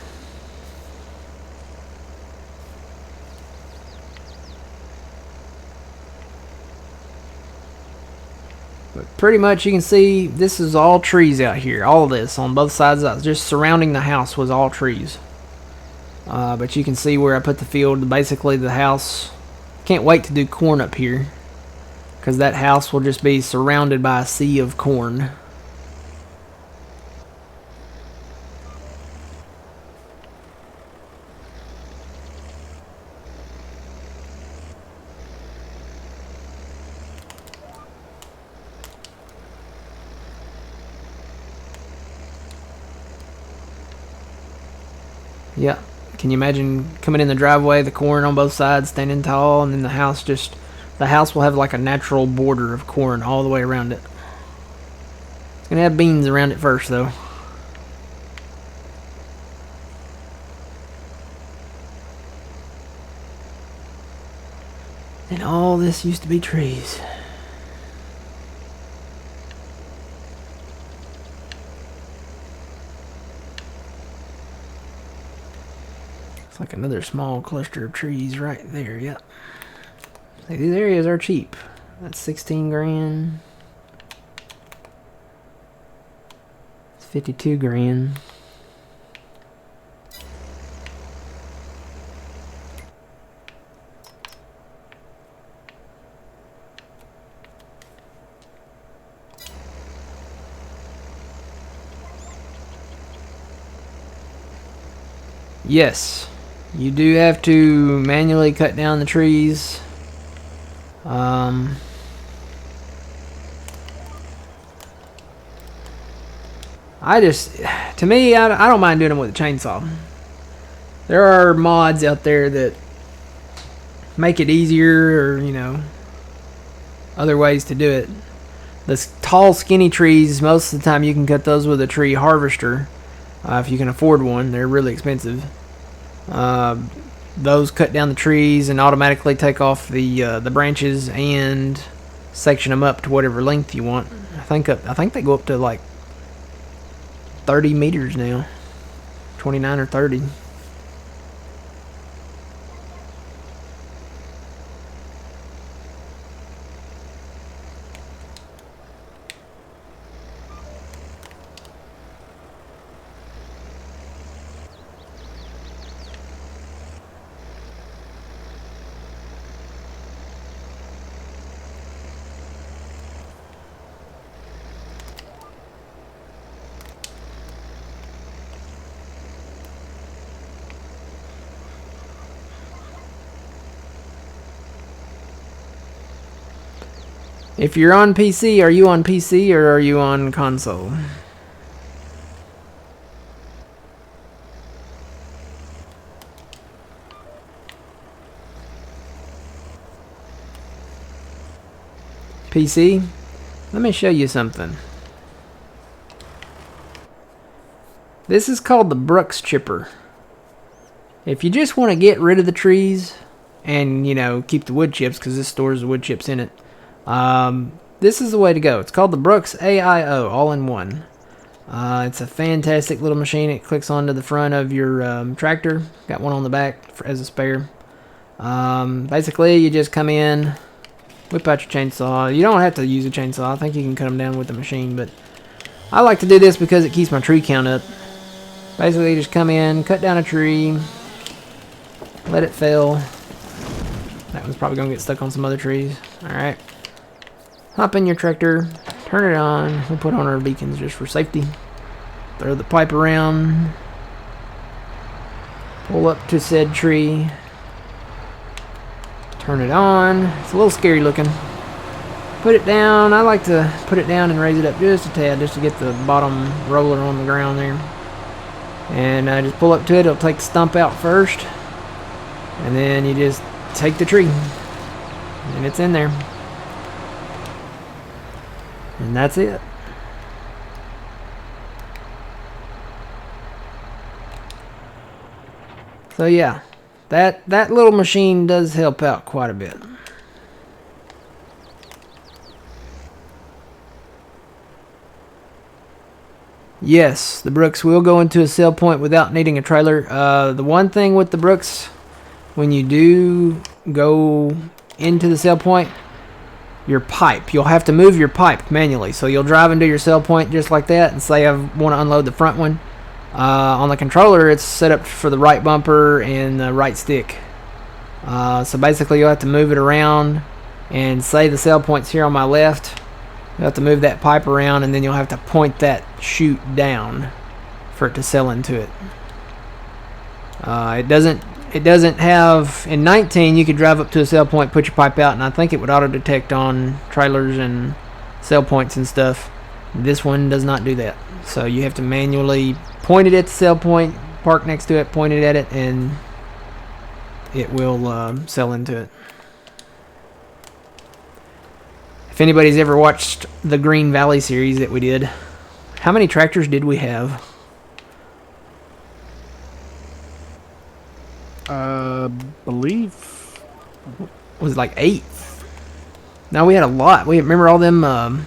but pretty much you can see this is all trees out here. All of this on both sides of just surrounding the house was all trees. But you can see where I put the field. Basically the house, can't wait to do corn up here, because that house will just be surrounded by a sea of corn. Yeah. Can you imagine coming in the driveway, the corn on both sides standing tall, and then the house will have like a natural border of corn all the way around it. It's going to have beans around it first, though. And all this used to be trees. Like another small cluster of trees right there. Yep. See, these areas are cheap. That's 16 grand. It's 52 grand. Yes. You do have to manually cut down the trees. To me, I don't mind doing them with a chainsaw. There are mods out there that make it easier, or, other ways to do it. The tall, skinny trees, most of the time you can cut those with a tree harvester. If you can afford one, they're really expensive. Those cut down the trees and automatically take off the branches and section them up to whatever length you want. I think they go up to like 30 meters now, 29 or 30. If you're on PC, are you on PC or are you on console? PC? Let me show you something. This is called the Brooks Chipper. If you just want to get rid of the trees and, keep the wood chips, because this stores the wood chips in it, this is the way to go. It's called the Brooks AIO, all in one. It's a fantastic little machine. It clicks onto the front of your tractor. Got one on the back as a spare. Basically, you just come in, whip out your chainsaw. You don't have to use a chainsaw. I think you can cut them down with the machine, but I like to do this because it keeps my tree count up. Basically, you just come in, cut down a tree, let it fail. That one's probably going to get stuck on some other trees. Alright. Hop in your tractor, turn it on. We'll put on our beacons just for safety. Throw the pipe around. Pull up to said tree. Turn it on. It's a little scary looking. Put it down. I like to put it down and raise it up just a tad, just to get the bottom roller on the ground there. And just pull up to it. It'll take the stump out first. And then you just take the tree. And it's in there. And that's it. So yeah, that little machine does help out quite a bit. Yes, the Brooks will go into a sell point without needing a trailer. The one thing with the Brooks, when you do go into the sell point, your pipe, you'll have to move your pipe manually. So you'll drive into your sell point just like that and say I want to unload the front one. On the controller, it's set up for the right bumper and the right stick. So basically you'll have to move it around, and say the sell point's here on my left. You'll have to move that pipe around, and then you'll have to point that chute down for it to sell into it. It doesn't have, in 19 you could drive up to a sell point, put your pipe out, and I think it would auto detect on trailers and sell points and stuff. This one does not do that, so you have to manually point it at the sell point, park next to it, point it at it, and it will sell into it. If anybody's ever watched the Green Valley series that we did, how many tractors did we have? Believe Was it like 8? No, we had a lot. We remember all them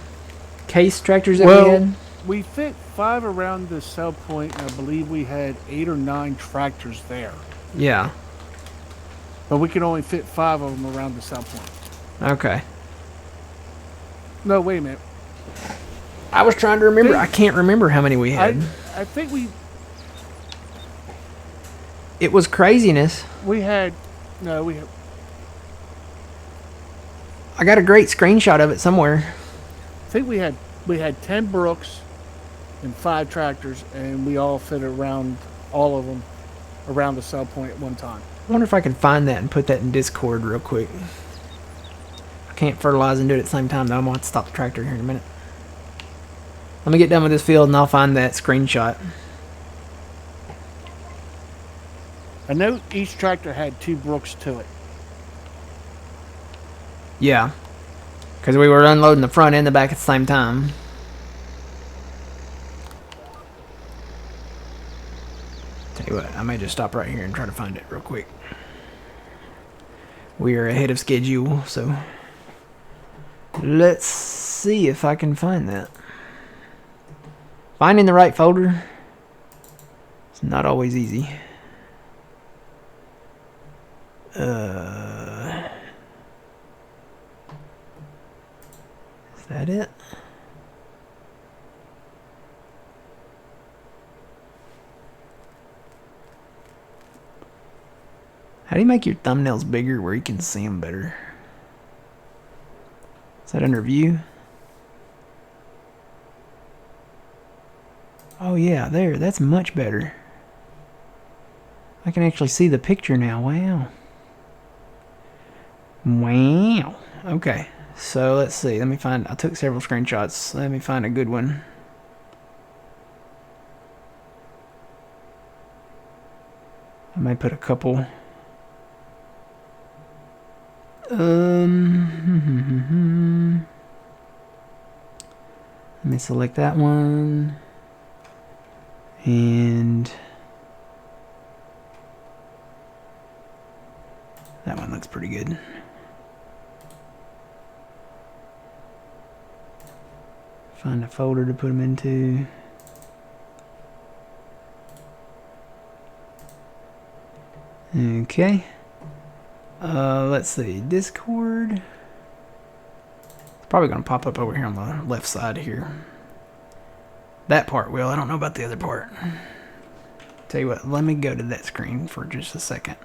case tractors that we had? We fit 5 around the sell point, and I believe we had 8 or 9 tractors there. Yeah. But we could only fit 5 of them around the sell point. Okay. No, wait a minute. I was trying to remember. I can't remember how many we had. I think we It was craziness. had. I got a great screenshot of it somewhere. I think we had 10 Brooks and 5 tractors, and we all fit around all of them around the sell point at one time. I wonder if I can find that and put that in Discord real quick. I can't fertilize and do it at the same time, though. I'm going to have to stop the tractor here in a minute. Let me get done with this field, and I'll find that screenshot. I know each tractor had 2 Brooks to it. Yeah. Because we were unloading the front and the back at the same time. Tell you what, I may just stop right here and try to find it real quick. We are ahead of schedule, so let's see if I can find that. Finding the right folder is not always easy. Is that it? How do you make your thumbnails bigger where you can see them better? Is that under view? Oh yeah, there, that's much better. I can actually see the picture now. Wow. Wow. Okay, so let's see. Let me find, I took several screenshots. Let me find a good one. I may put a couple. Let me select that one. And that one looks pretty good. Find a folder to put them into. Okay. Let's see. Discord. It's probably going to pop up over here on the left side here. That part will. I don't know about the other part. Tell you what, let me go to that screen for just a second.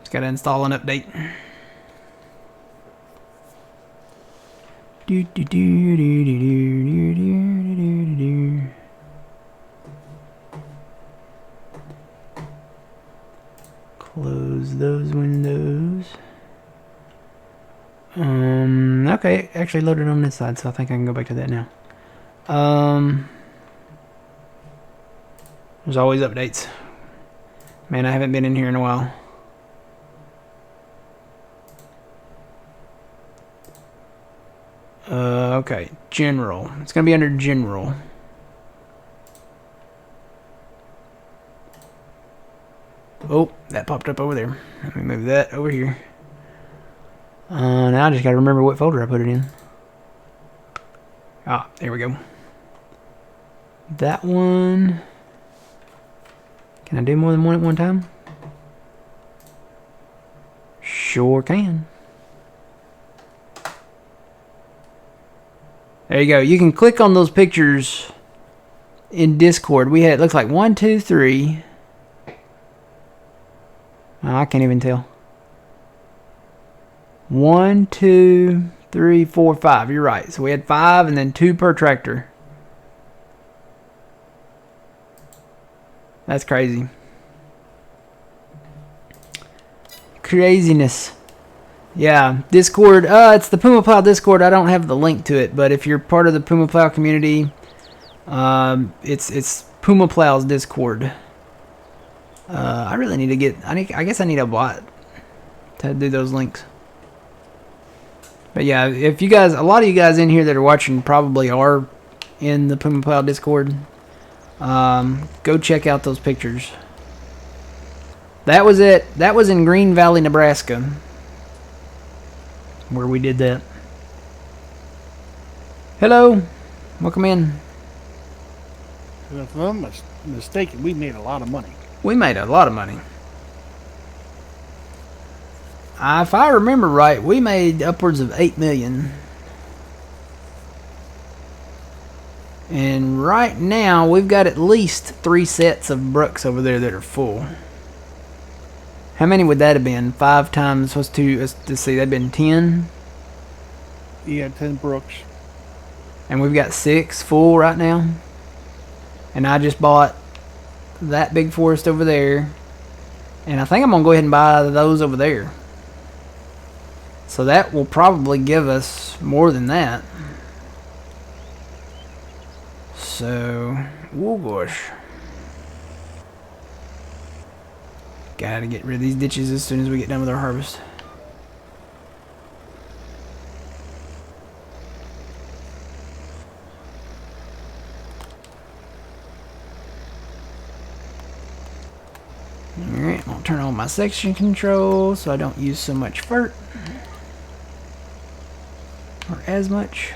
Just gotta install an update. Do do do do do do do do do do. Close those windows. Okay, actually loaded on this side, so I think I can go back to that now. There's always updates. Man, I haven't been in here in a while. Okay, general. It's gonna be under general. Oh, that popped up over there. Let me move that over here. Now I just gotta remember what folder I put it in. Ah, there we go. That one. Can I do more than one at one time? Sure can. There you go. You can click on those pictures in Discord. We had, it looks like 1, 2, 3. Oh, I can't even tell. 1, 2, 3, 4, 5. You're right. So we had 5 and then 2 per tractor. That's crazy. Craziness. Yeah, Discord. It's the Puma Plow Discord. I don't have the link to it, but if you're part of the Puma Plow community, it's Puma Plow's Discord. I really need to get. I guess I need a bot to do those links. But yeah, if you guys, a lot of you guys in here that are watching probably are in the Puma Plow Discord. Go check out those pictures. That was it. That was in Green Valley, Nebraska, where we did that. Hello, welcome in. If I'm mistaken, we made a lot of money. We made a lot of money. If I remember right, we made upwards of 8 million. And right now, we've got at least 3 sets of Brooks over there that are full. How many would that have been? 5 times, what's 2? Let's see, that'd been 10. Yeah, 10 Brooks. And we've got 6 full right now. And I just bought that big forest over there. And I think I'm going to go ahead and buy those over there. So that will probably give us more than that. So, oh gosh. Gotta get rid of these ditches as soon as we get done with our harvest. Alright, I'll turn on my section control so I don't use so much fert. Or as much.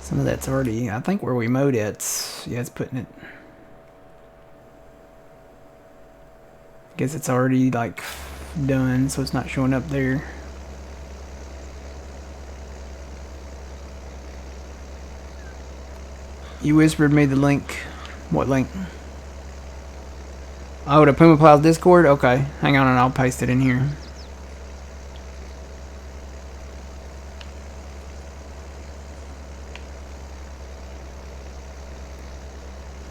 Some of that's already, I think where we mowed it's, yeah, it's putting it. I guess it's already like done, so it's not showing up there. You whispered me the link. What link? Oh, to Puma Plow's Discord? Okay, hang on and I'll paste it in here.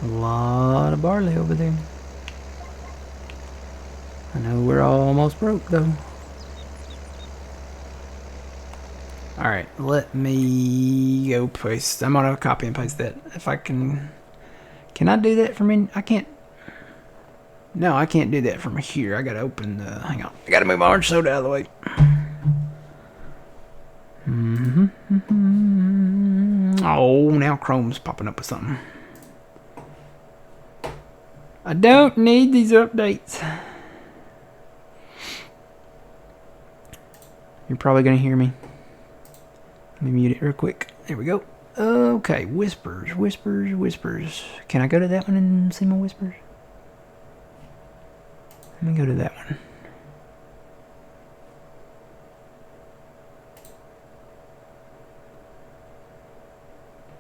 A lot of barley over there. I know we're almost broke though. Alright, let me go paste. I'm gonna copy and paste that. If I can. Can I do that from in? I can't. No, I can't do that from here. I gotta open the. Hang on. I gotta move my orange soda out of the way. Oh, now Chrome's popping up with something. I don't need these updates. You're probably gonna hear me. Let me mute it real quick. There we go. Okay, whispers, whispers, whispers. Can I go to that one and see my whispers? Let me go to that one.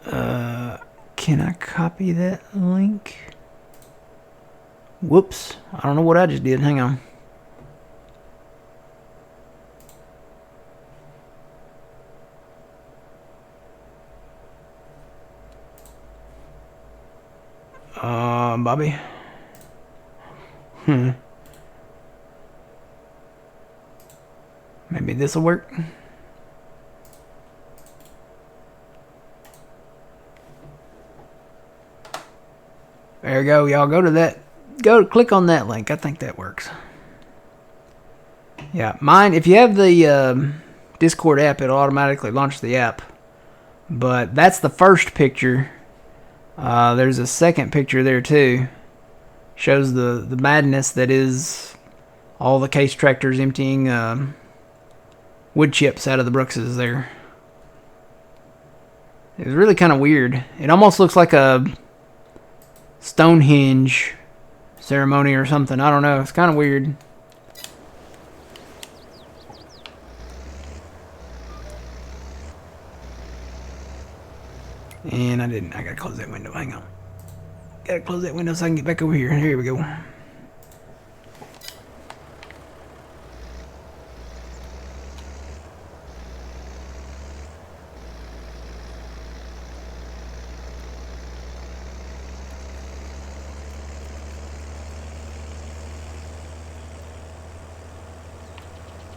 Can I copy that link? Whoops. I don't know what I just did. Hang on. Bobby. Maybe this will work. There you go, y'all. Go to that. Click on that link. I think that works. Yeah, mine. If you have the Discord app, it'll automatically launch the app. But that's the first picture. There's a second picture there too. Shows the madness that is all the case tractors emptying wood chips out of the Brookses there. It was really kind of weird. It almost looks like a Stonehenge ceremony or something. I don't know. It's kind of weird. And I didn't. I gotta close that window. Hang on. Gotta close that window so I can get back over here. Here we go.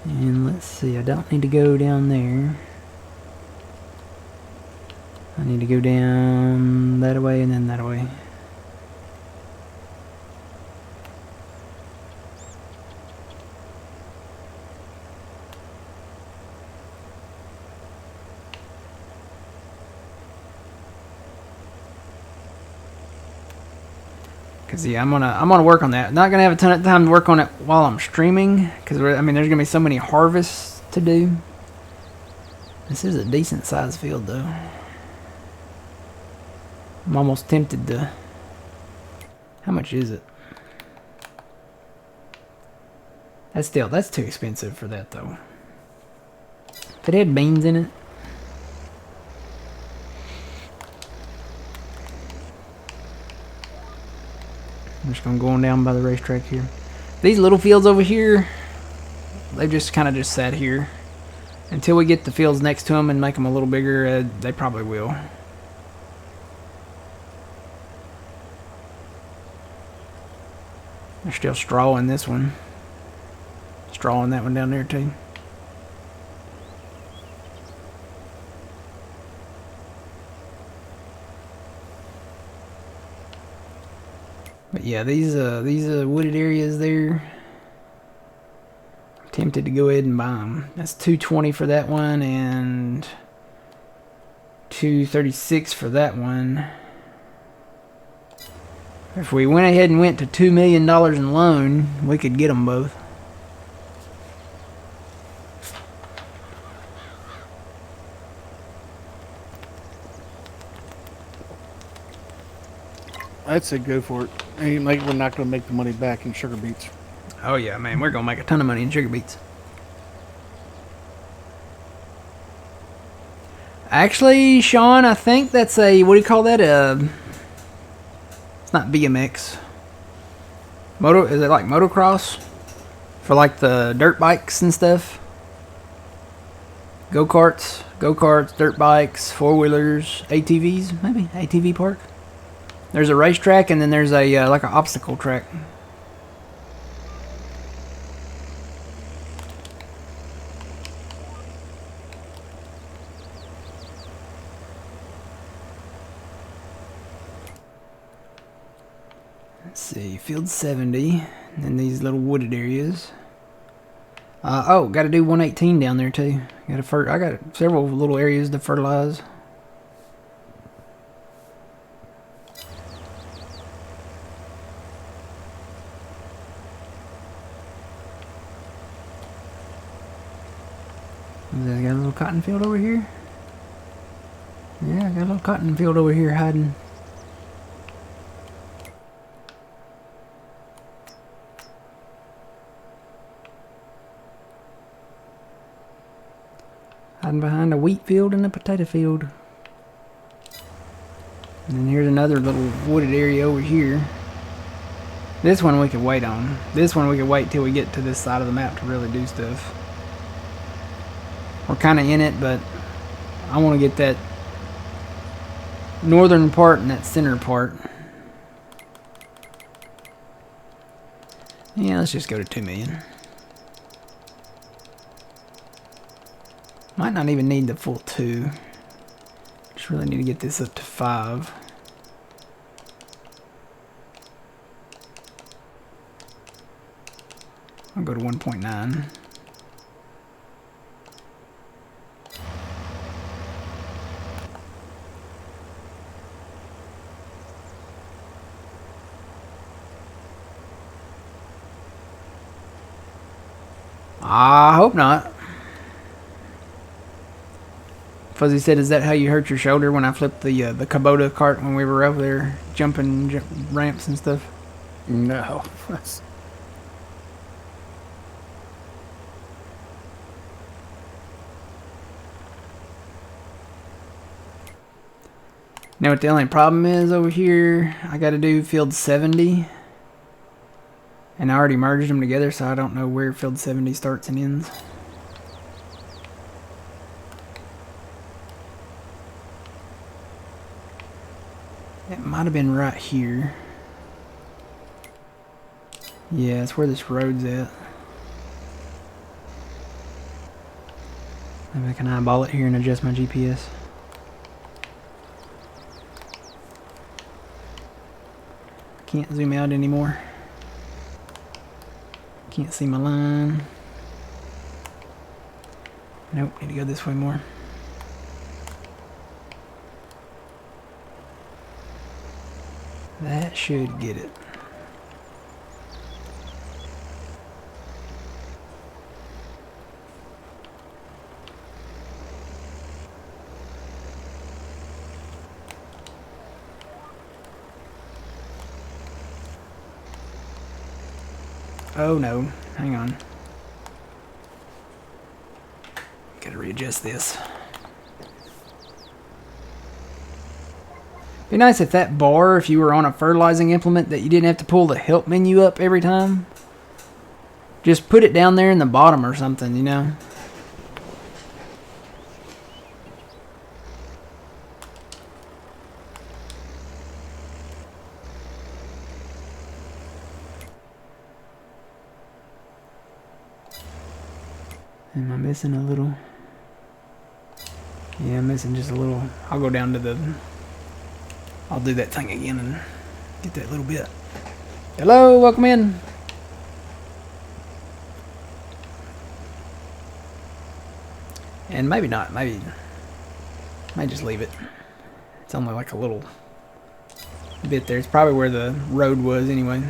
And let's see, I don't need to go down there. I need to go down that way and then that way. Cause yeah, I'm gonna work on that. Not gonna have a ton of time to work on it while I'm streaming, cause I mean there's gonna be so many harvests to do. This is a decent sized field though. I'm almost tempted to. How much is it? That's too expensive for that though. If it had beans in it. I'm just gonna go on down by the racetrack here. These little fields over here, they've just kind of just sat here. Until we get the fields next to them and make them a little bigger, they probably will. There's still straw in this one. Straw in that one down there too. But yeah, these wooded areas there, I'm tempted to go ahead and buy them. That's $220 for that one and $236 for that one. If we went ahead and went to $2 million in loan, we could get them both. I'd say go for it. Ain't like we're not going to make the money back in sugar beets. Oh yeah, man, we're gonna make a ton of money in sugar beets. Actually, Sean, I think that's a, what do you call that? It's not BMX. Is it like motocross? For like the dirt bikes and stuff? Go-karts, dirt bikes, four-wheelers, ATVs, maybe? ATV park? There's a racetrack and then there's a like an obstacle track. Let's see, field 70, and then these little wooded areas. Oh, got to do 118 down there too. I got several little areas to fertilize. I got a little cotton field over here. Yeah, I got a little cotton field over here hiding. Hiding behind a wheat field and a potato field. And then here's another little wooded area over here. This one we could wait on. This one we could wait till we get to this side of the map to really do stuff. We're kind of in it, but I want to get that northern part and that center part. Yeah, let's just go to 2 million. Might not even need the full 2. Just really need to get this up to 5. I'll go to 1.9. I hope not. Fuzzy said, "Is that how you hurt your shoulder when I flipped the Kubota cart when we were over there jumping ramps and stuff?" No. Now what the only problem is over here, I got to do field 70. And I already merged them together, so I don't know where field 70 starts and ends. It might have been right here. Yeah, that's where this road's at. Maybe I can eyeball it here and adjust my GPS. Can't zoom out anymore. Can't see my line. Nope, need to go this way more. That should get it. Oh no, hang on. Gotta readjust this. Be nice if that bar, if you were on a fertilizing implement, that you didn't have to pull the help menu up every time. Just put it down there in the bottom or something, you know? Am I missing a little? Yeah, I'm missing just a little. I'll go down to the... I'll do that thing again and get that little bit. Hello, welcome in. And maybe not, maybe... Might just leave it. It's only like a little bit there. It's probably where the road was anyway.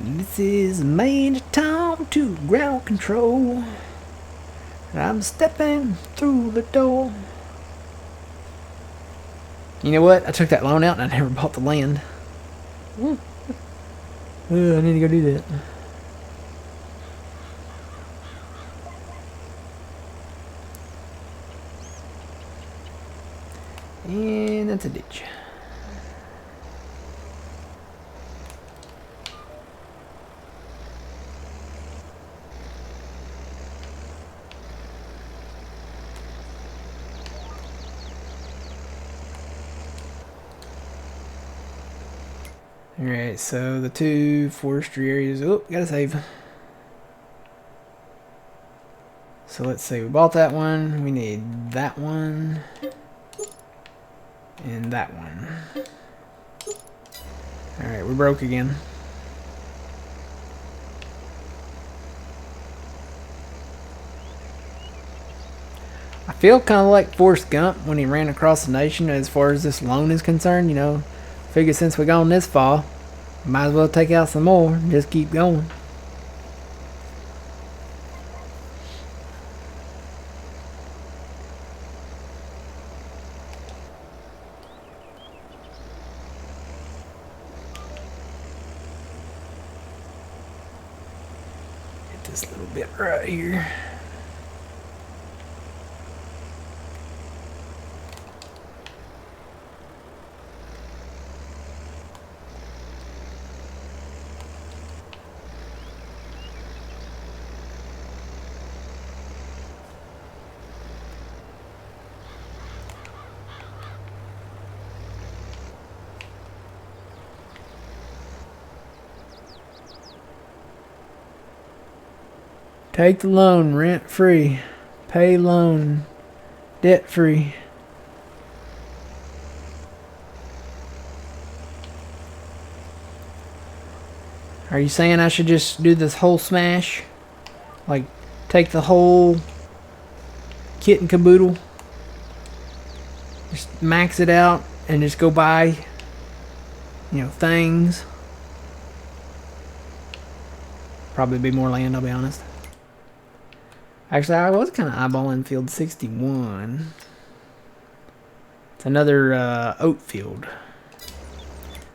This is Major Tom to ground control. I'm stepping through the door. You know what? I took that loan out and I never bought the land. I need to go do that. And that's a ditch. Alright, so the 2 forestry areas. Oh, gotta save. So let's see, we bought that one. We need that one. And that one. Alright, we're broke again. I feel kind of like Forrest Gump when he ran across the nation as far as this loan is concerned, you know. Figure since we gone this far, Might as well take out some more and just keep going. Get this little bit right here. Take the loan rent free. Pay loan debt free. Are you saying I should just do this whole smash? Like, take the whole kit and caboodle? Just max it out and just go buy, you know, things? Probably be more land, I'll be honest. Actually, I was kind of eyeballing field 61. It's another oat field.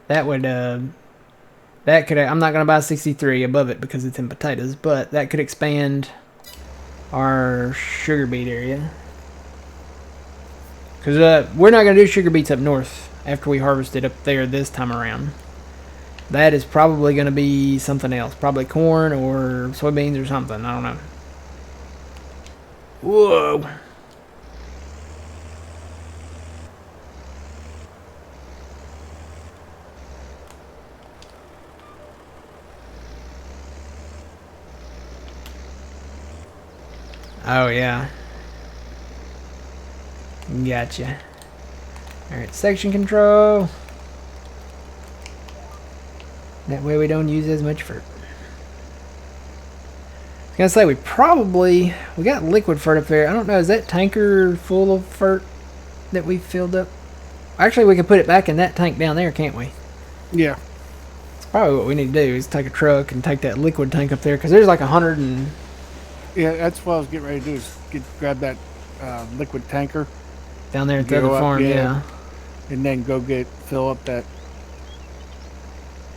That would, that could, I'm not going to buy 63 above it because it's in potatoes, but that could expand our sugar beet area. Because we're not going to do sugar beets up north after we harvest it up there this time around. That is probably going to be something else. Probably corn or soybeans or something. I don't know. Whoa. Oh, yeah. Gotcha. Alright, section control. That way we don't use as much fert. I was gonna say we got liquid fert up there. I don't know, is that tanker full of fert that we filled up? Actually, we can put it back in that tank down there, can't we? Yeah. It's probably what we need to do is take a truck and take that liquid tank up there because there's like 100 and... Yeah, that's what I was getting ready to do is grab that liquid tanker. Down there at the other farm, yeah. And then go fill up that...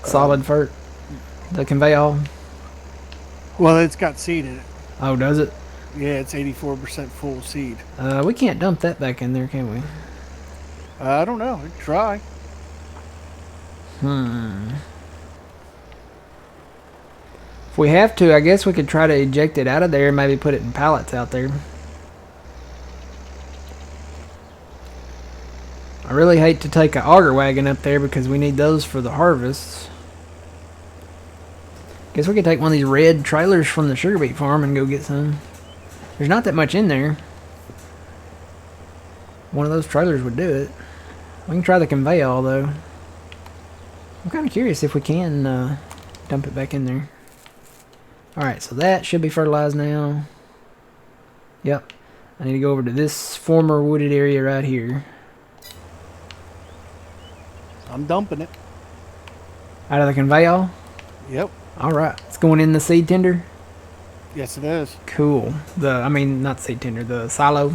solid fert? The conveyor? Well, it's got seed in it. Oh, does it? Yeah, it's 84% full seed. We can't dump that back in there, can we? I don't know. We can try. If we have to, I guess we could try to eject it out of there and maybe put it in pallets out there. I really hate to take an auger wagon up there because we need those for the harvests. Guess we could take one of these red trailers from the sugar beet farm and go get some. There's not that much in there. One of those trailers would do it. We can try the conveyor though. I'm kind of curious if we can dump it back in there. Alright, so that should be fertilized now. Yep. I need to go over to this former wooded area right here. I'm dumping it. Out of the conveyor? Yep. Alright. It's going in the seed tender? Yes, it is. Cool. I mean, not seed tender, the silo?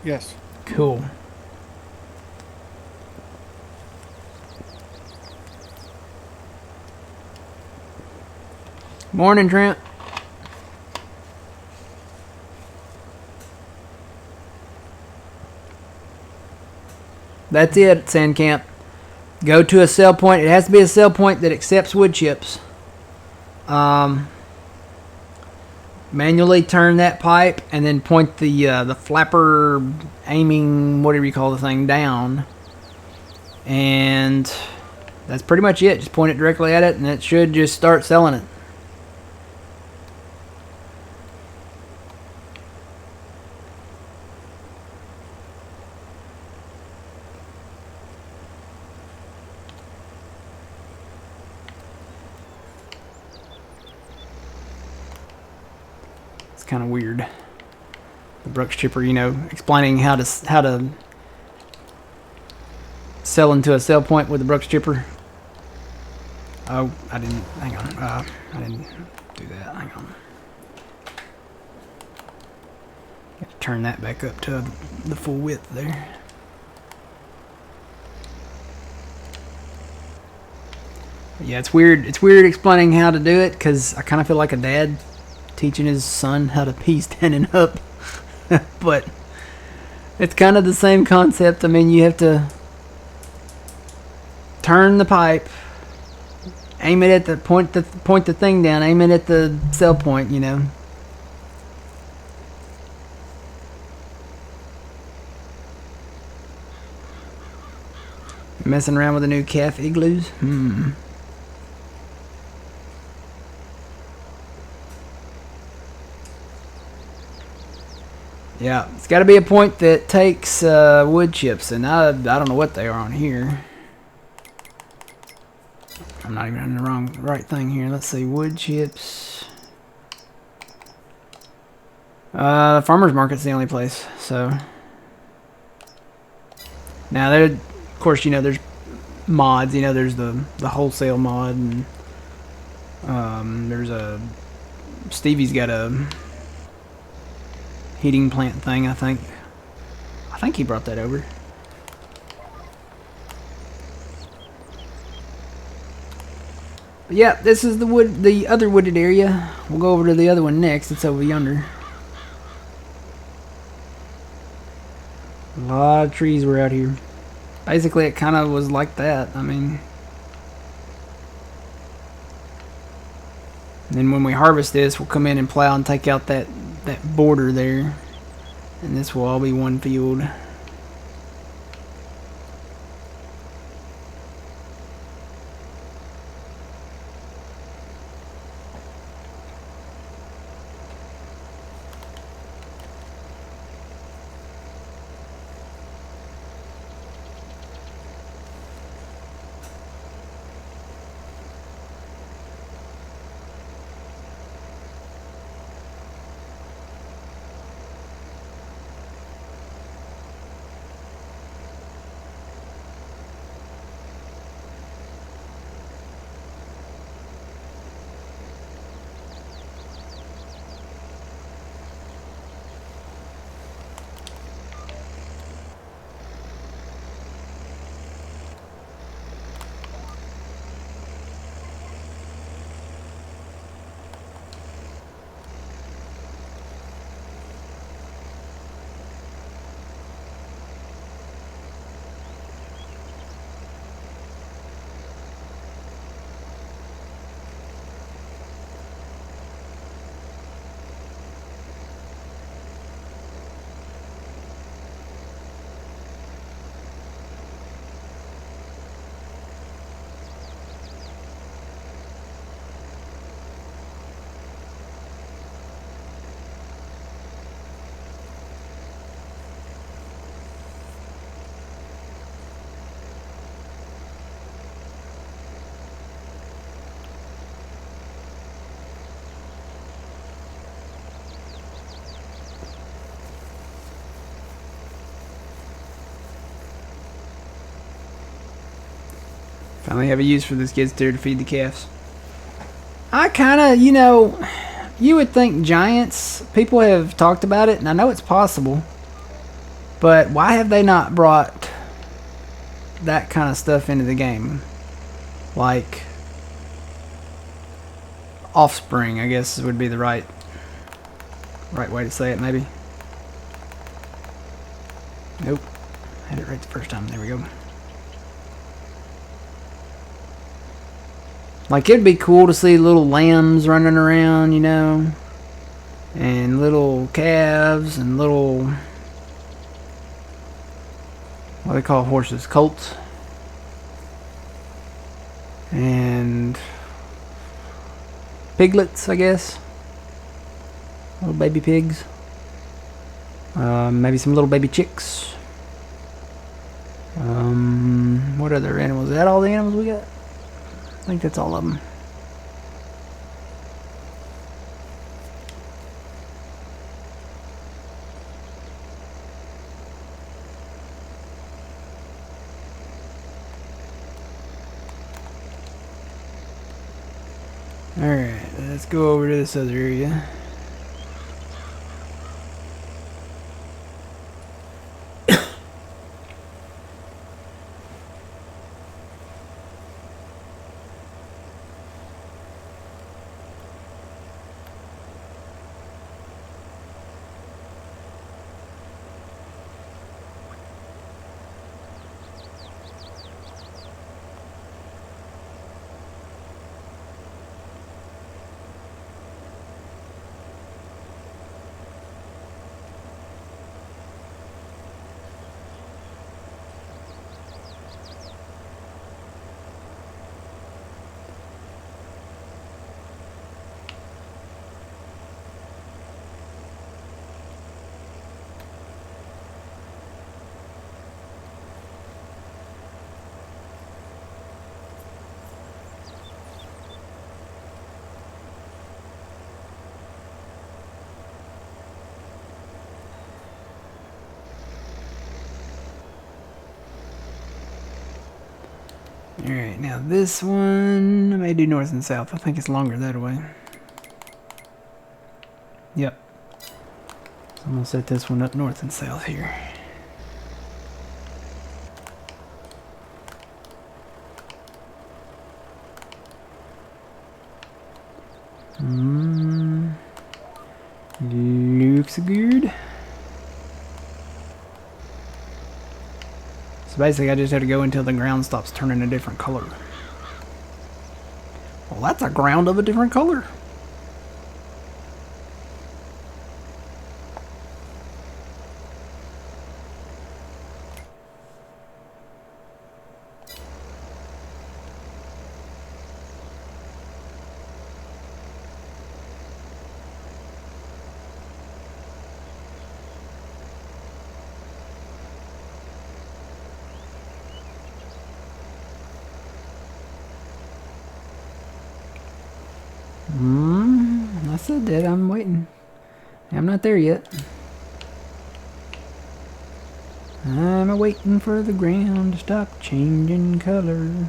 Yes. Cool. Morning, Trent. That's it, Sand Camp. Go to a sell point. It has to be a sell point that accepts wood chips. Manually turn that pipe and then point the flapper aiming, whatever you call the thing, down. And that's pretty much it. Just point it directly at it and it should just start selling it. Kind of weird. The Brooks chipper, you know, explaining how to selling to a sell point with the Brooks chipper. Oh, I didn't. Hang on. I didn't do that. Hang on. Got to turn that back up to the full width there. Yeah, it's weird. It's weird explaining how to do it because I kind of feel like a dad teaching his son how to pee standing up. But it's kind of the same concept. I mean, you have to turn the pipe, aim it at the point the thing down, aim it at the cell point, you know. Messing around with the new calf igloos? Yeah, it's got to be a point that takes wood chips, and I don't know what they are on here. I'm not even on the right thing here. Let's see, wood chips. The farmer's market's the only place. So now there, of course, you know, there's mods. You know, there's the wholesale mod, and there's a Stevie's got a heating plant thing. I think he brought that over. But yeah, this is the other wooded area. We'll go over to the other one next. It's over yonder. A lot of trees were out here. Basically, it kind of was like that. I mean, and then when we harvest this, we'll come in and plow and take out that border there, and this will all be one field. Finally have a use for this skid steer to feed the calves. I kind of, you know, you would think giants, people have talked about it, and I know it's possible, but why have they not brought that kind of stuff into the game? Like offspring, I guess would be the right way to say it, maybe. Nope. Had it right the first time. There we go. Like, it'd be cool to see little lambs running around, you know, and little calves and little, what do they call horses? Colts. And piglets, I guess. Little baby pigs. Maybe some little baby chicks. What other animals? Is that all the animals we got? I think that's all of them. Alright, let's go over to this other area. Alright, now this one I may do north and south. I think it's longer that way. Yep. So I'm going to set this one up north and south here. Looks good. So basically I just have to go until the ground stops turning a different color. Well, that's a ground of a different color. I said that. I'm waiting. I'm not there yet. I'm waiting for the ground to stop changing color.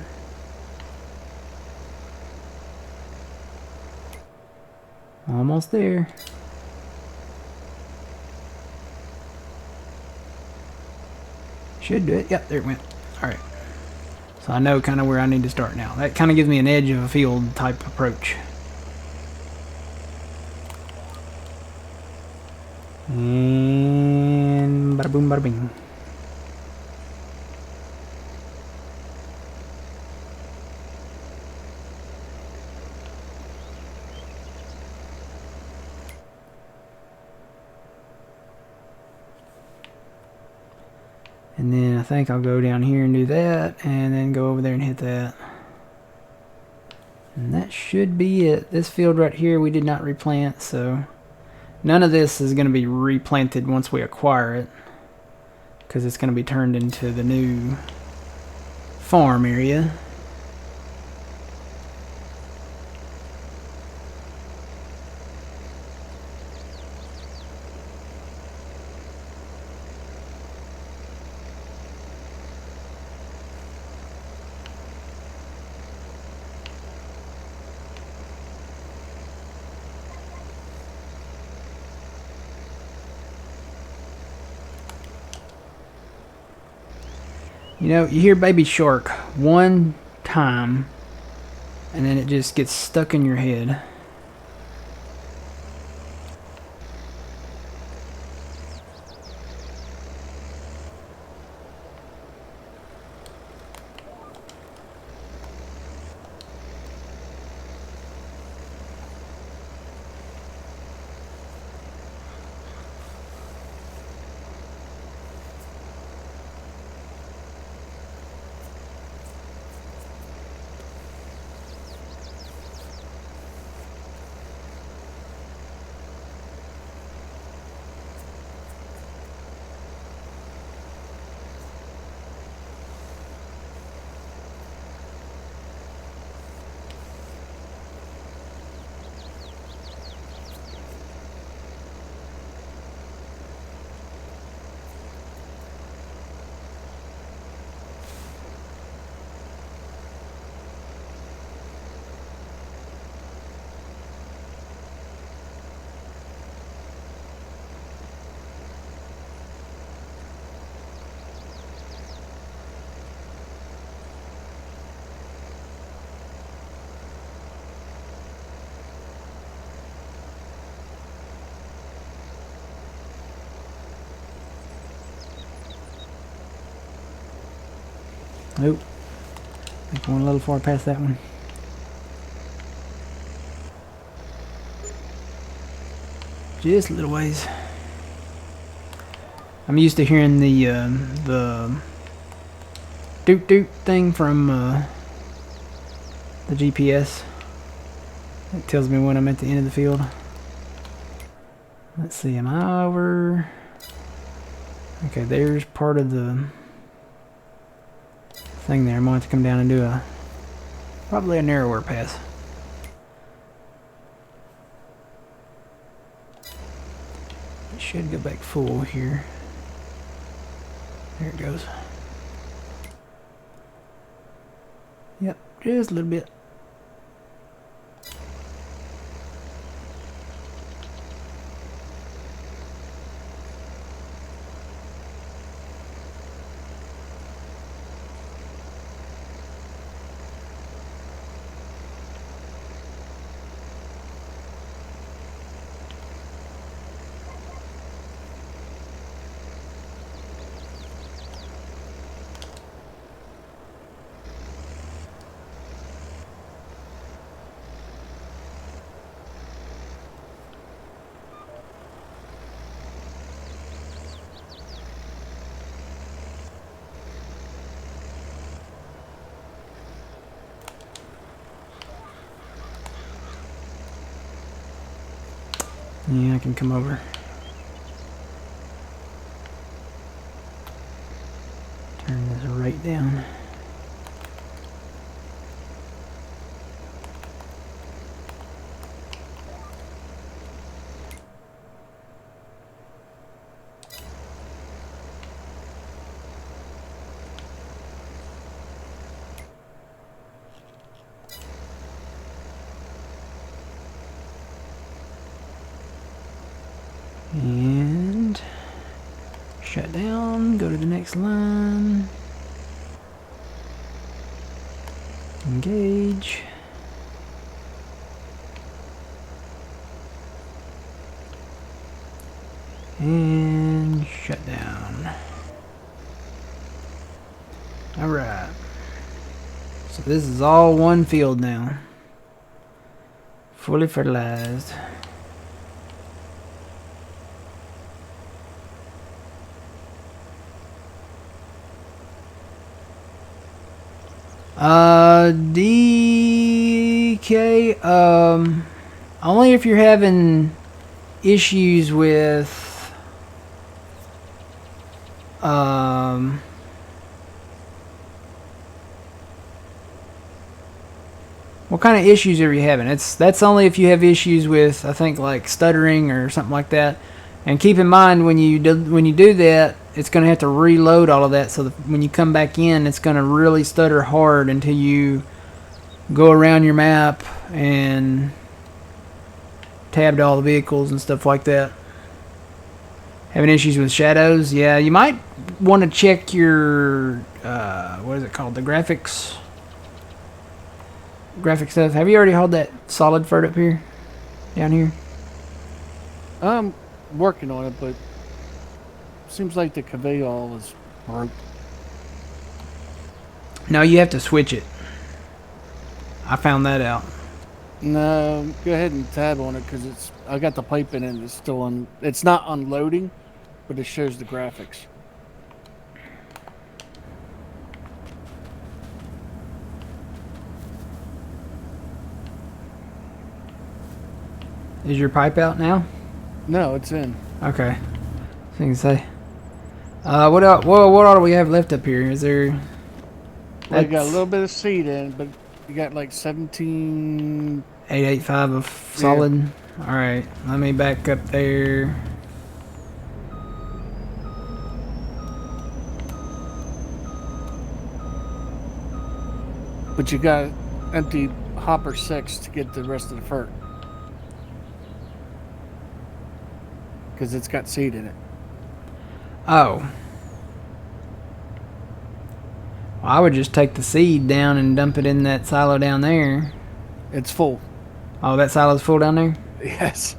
Almost there. Should do it. Yep, there it went. Alright. So I know kind of where I need to start now. That kind of gives me an edge of a field type approach. And bada boom, bada bing. And then I think I'll go down here and do that, and then go over there and hit that. And that should be it. This field right here we did not replant, so none of this is going to be replanted once we acquire it, because it's going to be turned into the new farm area. You know, you hear Baby Shark one time, and then it just gets stuck in your head. Nope. I think I went a little far past that one. Just a little ways. I'm used to hearing the doot doot thing from the GPS. It tells me when I'm at the end of the field. Let's see, am I over? Okay, there's part of the thing there. I'm going to have to come down and do probably a narrower pass. It should go back full here. There it goes. Yep, just a little bit. Yeah, I can come over. Turn this right down. And shut down, go to the next line. Engage. And shut down. Alright. So this is all one field now. Fully fertilized. DK, only if you're having issues with, what kind of issues are you having? That's only if you have issues with, I think, like stuttering or something like that. And keep in mind when you do that, it's going to have to reload all of that, so that when you come back in, it's going to really stutter hard until you go around your map and tab to all the vehicles and stuff like that. Having issues with shadows? Yeah, you might want to check your, what is it called? The graphics stuff. Have you already hauled that solid fert up here? Down here? I'm working on it, but seems like the Cavall is broke. No, you have to switch it. I found that out. No, go ahead and tab on it because I got the pipe in it and it's still on. It's not unloading, but it shows the graphics. Is your pipe out now? No, it's in. Okay. So you can say. What else? What all do we have left up here? Is there? Well, you got a little bit of seed in, but you got like 17.885 of solid. Yeah. All right, let me back up there. But you got empty hopper 6 to get the rest of the fert. Because it's got seed in it. Oh. Well, I would just take the seed down and dump it in that silo down there. It's full. Oh, that silo's full down there? Yes.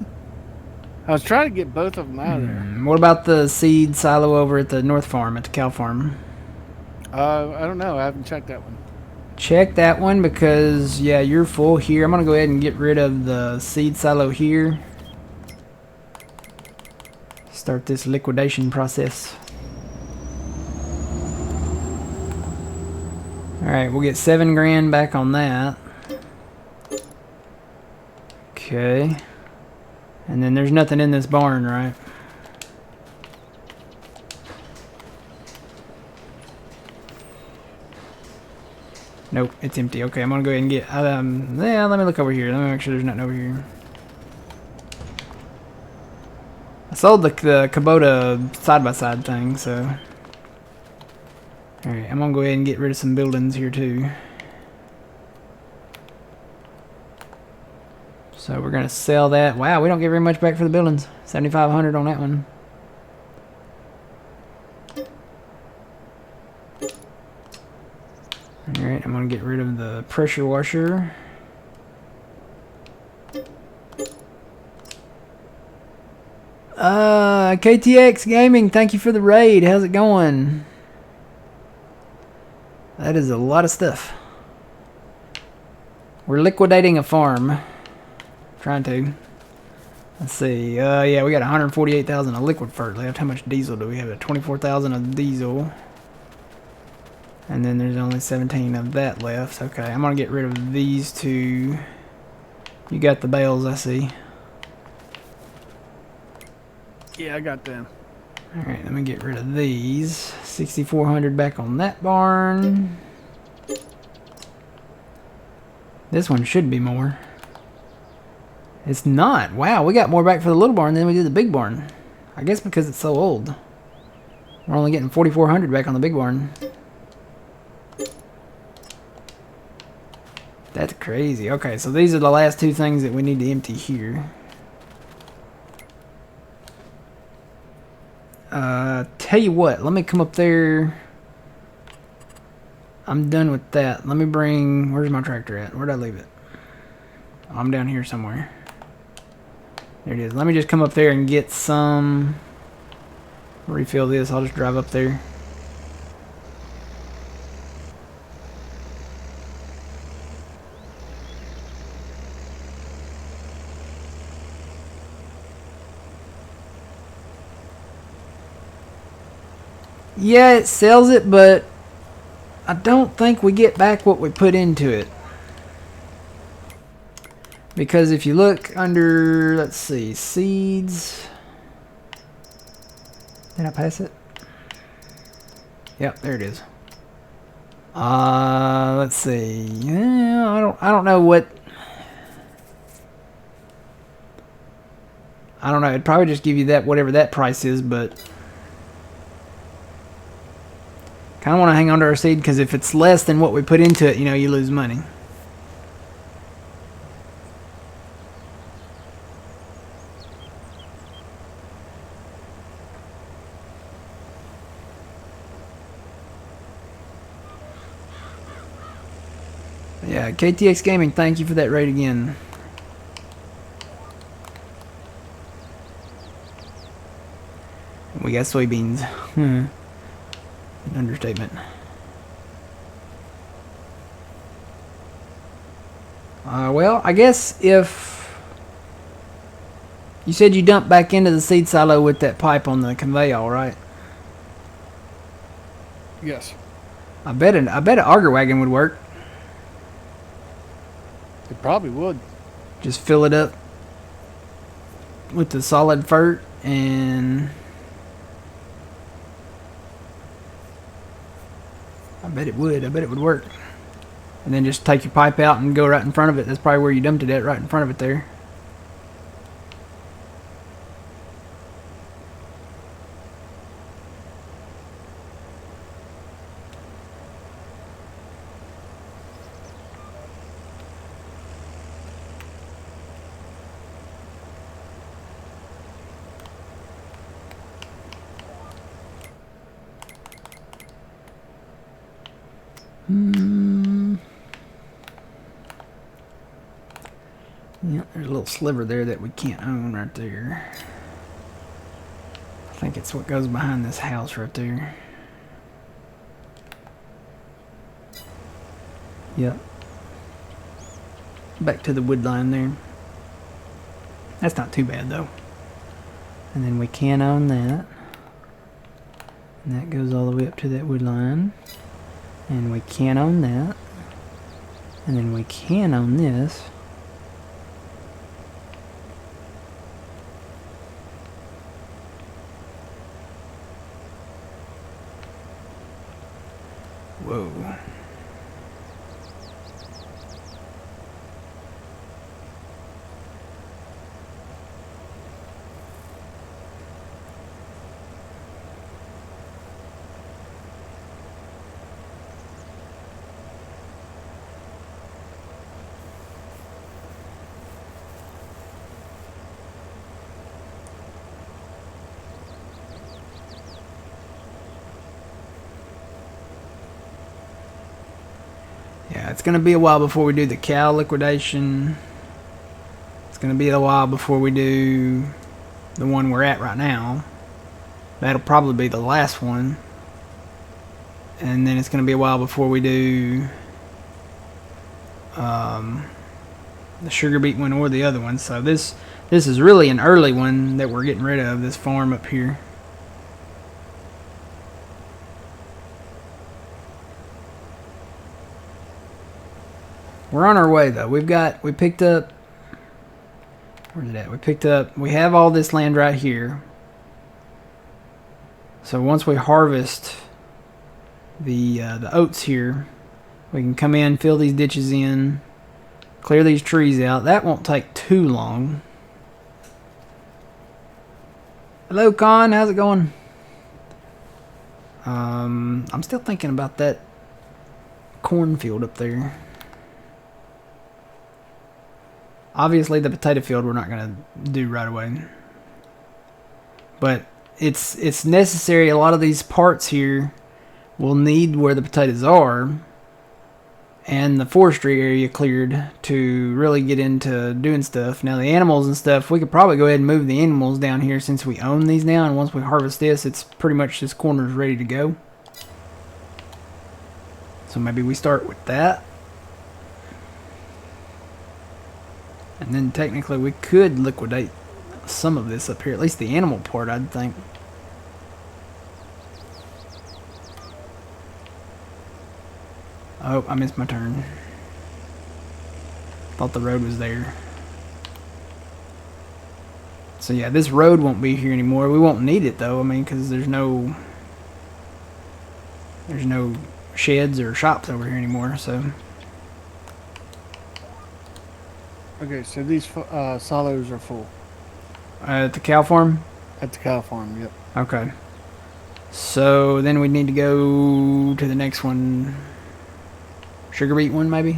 I was trying to get both of them out of there. What about the seed silo over at the North Farm, at the cow farm? I don't know. I haven't checked that one. Check that one because, yeah, you're full here. I'm going to go ahead and get rid of the seed silo here. Start this liquidation process. Alright, we'll get 7 grand back on that. Okay. And then there's nothing in this barn, right? Nope, it's empty. Okay, I'm gonna go ahead and get, yeah, let me look over here. Let me make sure there's nothing over here. I sold the Kubota side-by-side thing, so. Alright, I'm gonna go ahead and get rid of some buildings here too. So we're gonna sell that. Wow, we don't get very much back for the buildings. 7,500 on that one. Alright, I'm gonna get rid of the pressure washer. KTX Gaming, thank you for the raid. How's it going? That is a lot of stuff. We're liquidating a farm. Trying to. Let's see. Yeah, we got 148,000 of liquid fert left. How much diesel do we have? 24,000 of diesel. And then there's only 17 of that left. Okay, I'm gonna get rid of these two. You got the bales, I see. Yeah, I got them. Alright, let me get rid of these. 6,400 back on that barn. This one should be more. It's not. Wow, we got more back for the little barn than we did the big barn. I guess because it's so old. We're only getting 4,400 back on the big barn. That's crazy. Okay, so these are the last two things that we need to empty here. Tell you what, let me come up there. I'm done with that. Let me bring, where's my tractor at? Where'd I leave it? Oh, I'm down here somewhere. There it is. Let me just come up there and get some. Refill this. I'll just drive up there. Yeah, it sells it, but I don't think we get back what we put into it. Because if you look under, let's see, seeds. Did I pass it? Yep, there it is. Let's see. Yeah, I don't know what. I don't know. It'd probably just give you that whatever that price is, but kind of want to hang on to our seed because if it's less than what we put into it, you know, you lose money. Yeah, KTX Gaming, thank you for that raid again. We got soybeans. An understatement. Well, I guess if you said you dumped back into the seed silo with that pipe on the conveyor, right? Yes. I bet an auger wagon would work. It probably would. Just fill it up with the solid fert and I bet it would. I bet it would work. And then just take your pipe out and go right in front of it. That's probably where you dumped it at, right in front of it there. Yeah, there's a little sliver there that we can't own right there. I think it's what goes behind this house right there. Yep. Back to the wood line there. That's not too bad though. And then we can on that. And that goes all the way up to that wood line. And we can on that. And then we can on this. Whoa. Yeah, it's going to be a while before we do the cow liquidation. It's going to be a while before we do the one we're at right now. That'll probably be the last one. And then it's going to be a while before we do the sugar beet one or the other one. So this is really an early one that we're getting rid of, this farm up here. We're on our way though. We picked up, where's it at? We have all this land right here. So once we harvest the oats here, we can come in, fill these ditches in, clear these trees out. That won't take too long. Hello, Con. How's it going? I'm still thinking about that cornfield up there. Obviously, the potato field we're not going to do right away. But it's necessary. A lot of these parts here will need where the potatoes are and the forestry area cleared to really get into doing stuff. Now, the animals and stuff, we could probably go ahead and move the animals down here since we own these now. And once we harvest this, it's pretty much this corner is ready to go. So maybe we start with that. And then technically we could liquidate some of this up here. At least the animal part, I'd think. Oh, I missed my turn. Thought the road was there. So yeah, this road won't be here anymore. We won't need it though. I mean, because there's no sheds or shops over here anymore. So. Okay, so these silos are full. At the cow farm? At the cow farm, yep. Okay. So then we need to go to the next one. Sugar beet one, maybe?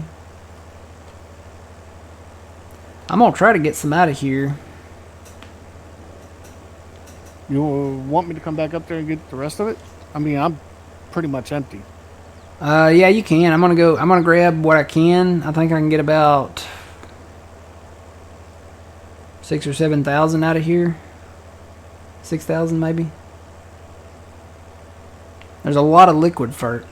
I'm going to try to get some out of here. You want me to come back up there and get the rest of it? I mean, I'm pretty much empty. Yeah, you can. I'm gonna grab what I can. I think I can get about 6,000 or 7,000 out of here. 6,000 maybe. There's a lot of liquid fert.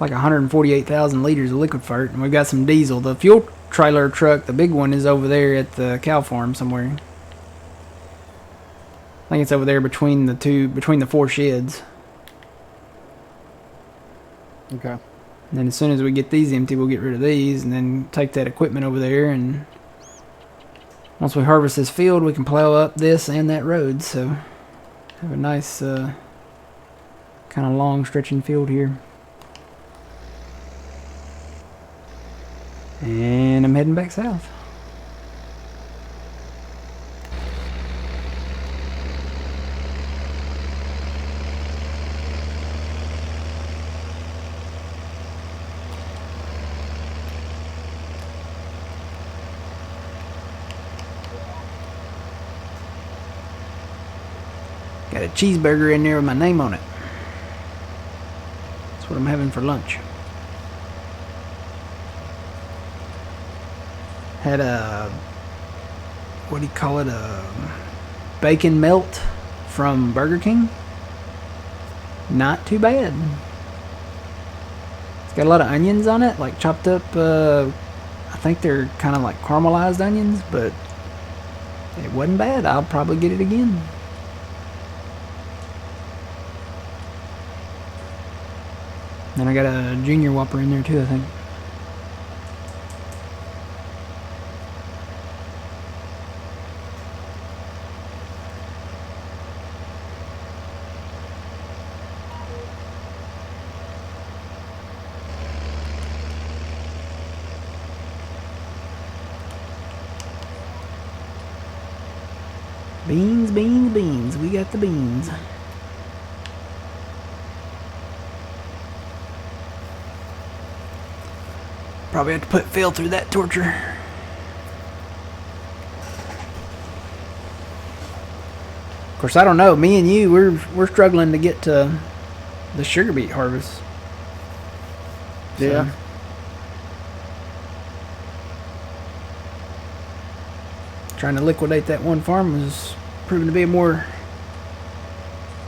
Like 148,000 liters of liquid fert, and we've got some diesel. The fuel trailer truck, the big one, is over there at the cow farm somewhere. I think it's over there between the four sheds. Okay. And then as soon as we get these empty, we'll get rid of these and then take that equipment over there. And once we harvest this field, we can plow up this and that road. So have a nice kind of long stretching field here. And I'm heading back south. Got a cheeseburger in there with my name on it. That's what I'm having for lunch. Had a, what do you call it, a bacon melt from Burger King. Not too bad. got a lot of onions on it, like chopped up. I think they're kind of like caramelized onions, but it wasn't bad. I'll probably get it again. Then I got a junior Whopper in there too, I think. Beans, beans, beans. We got the beans. Probably have to put Phil through that torture. Of course, I don't know. Me and you, we're struggling to get to the sugar beet harvest. Yeah. So, trying to liquidate that one farm was proving to be a more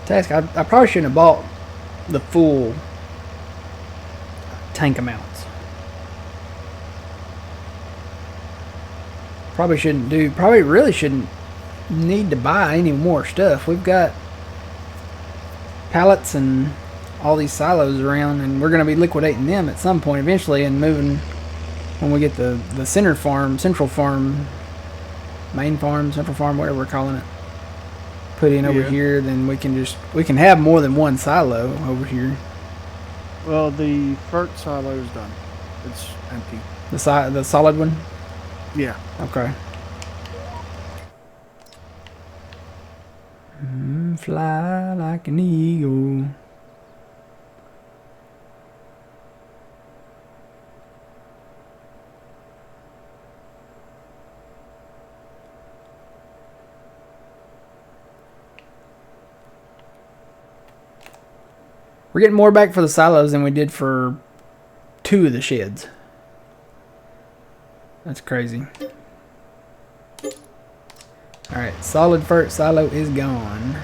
task. I probably shouldn't have bought the full tank amounts. Probably really shouldn't need to buy any more stuff. We've got pallets and all these silos around, and we're going to be liquidating them at some point eventually and moving when we get the central farm, main farm, central farm, whatever we're calling it, put in over here. Then we can have more than one silo over here. Well, the FERT silo is done. It's empty. The solid one. Yeah. Okay. Fly like an eagle. We're getting more back for the silos than we did for 2 of the sheds. That's crazy. Alright, solid FERT silo is gone.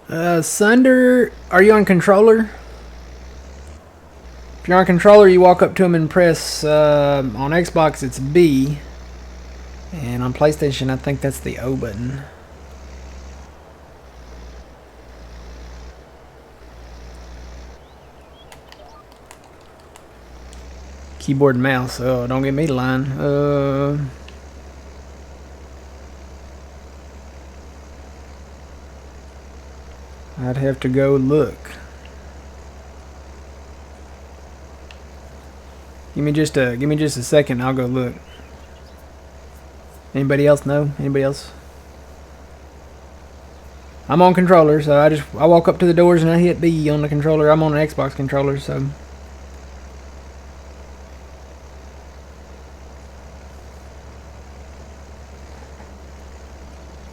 Sunder, are you on controller? If you're on controller, you walk up to him and press, on Xbox it's B. And on PlayStation, I think that's the O button. Keyboard and mouse. Oh, don't get me to line. I'd have to go look. Give me just a second. I'll go look. Anybody else know? Anybody else? I'm on controller, so I walk up to the doors and I hit B on the controller. I'm on an Xbox controller, so.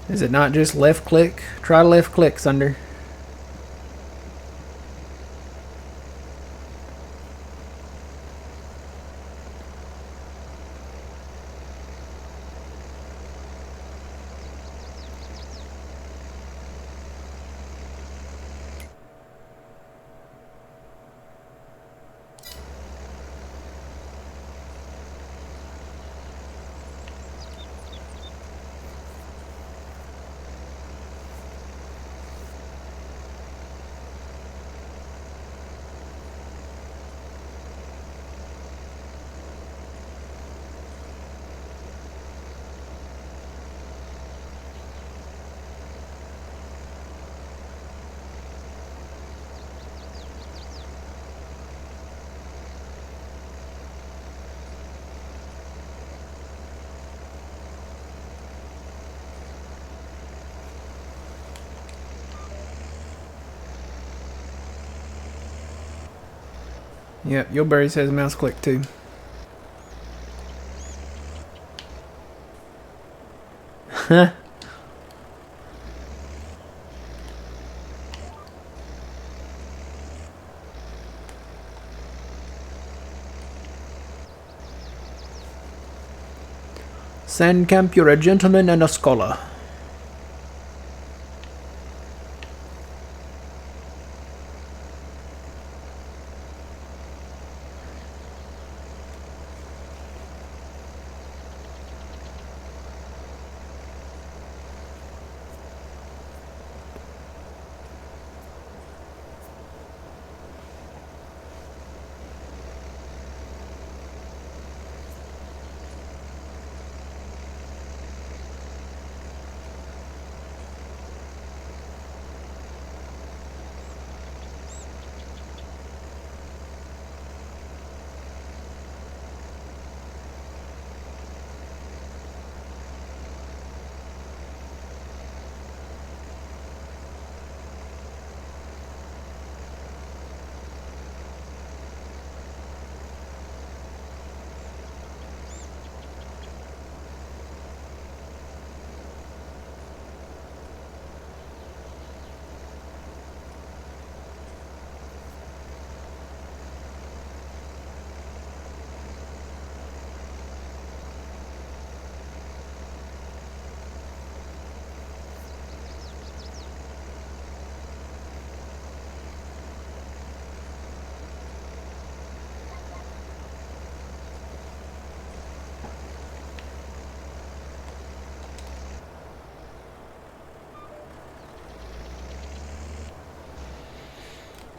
Is it not just left click? Try left click, Sunder. Yep, Yoberry says mouse click too. Huh? Sandcamp, you're a gentleman and a scholar.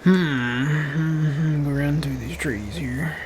Go around through these trees here.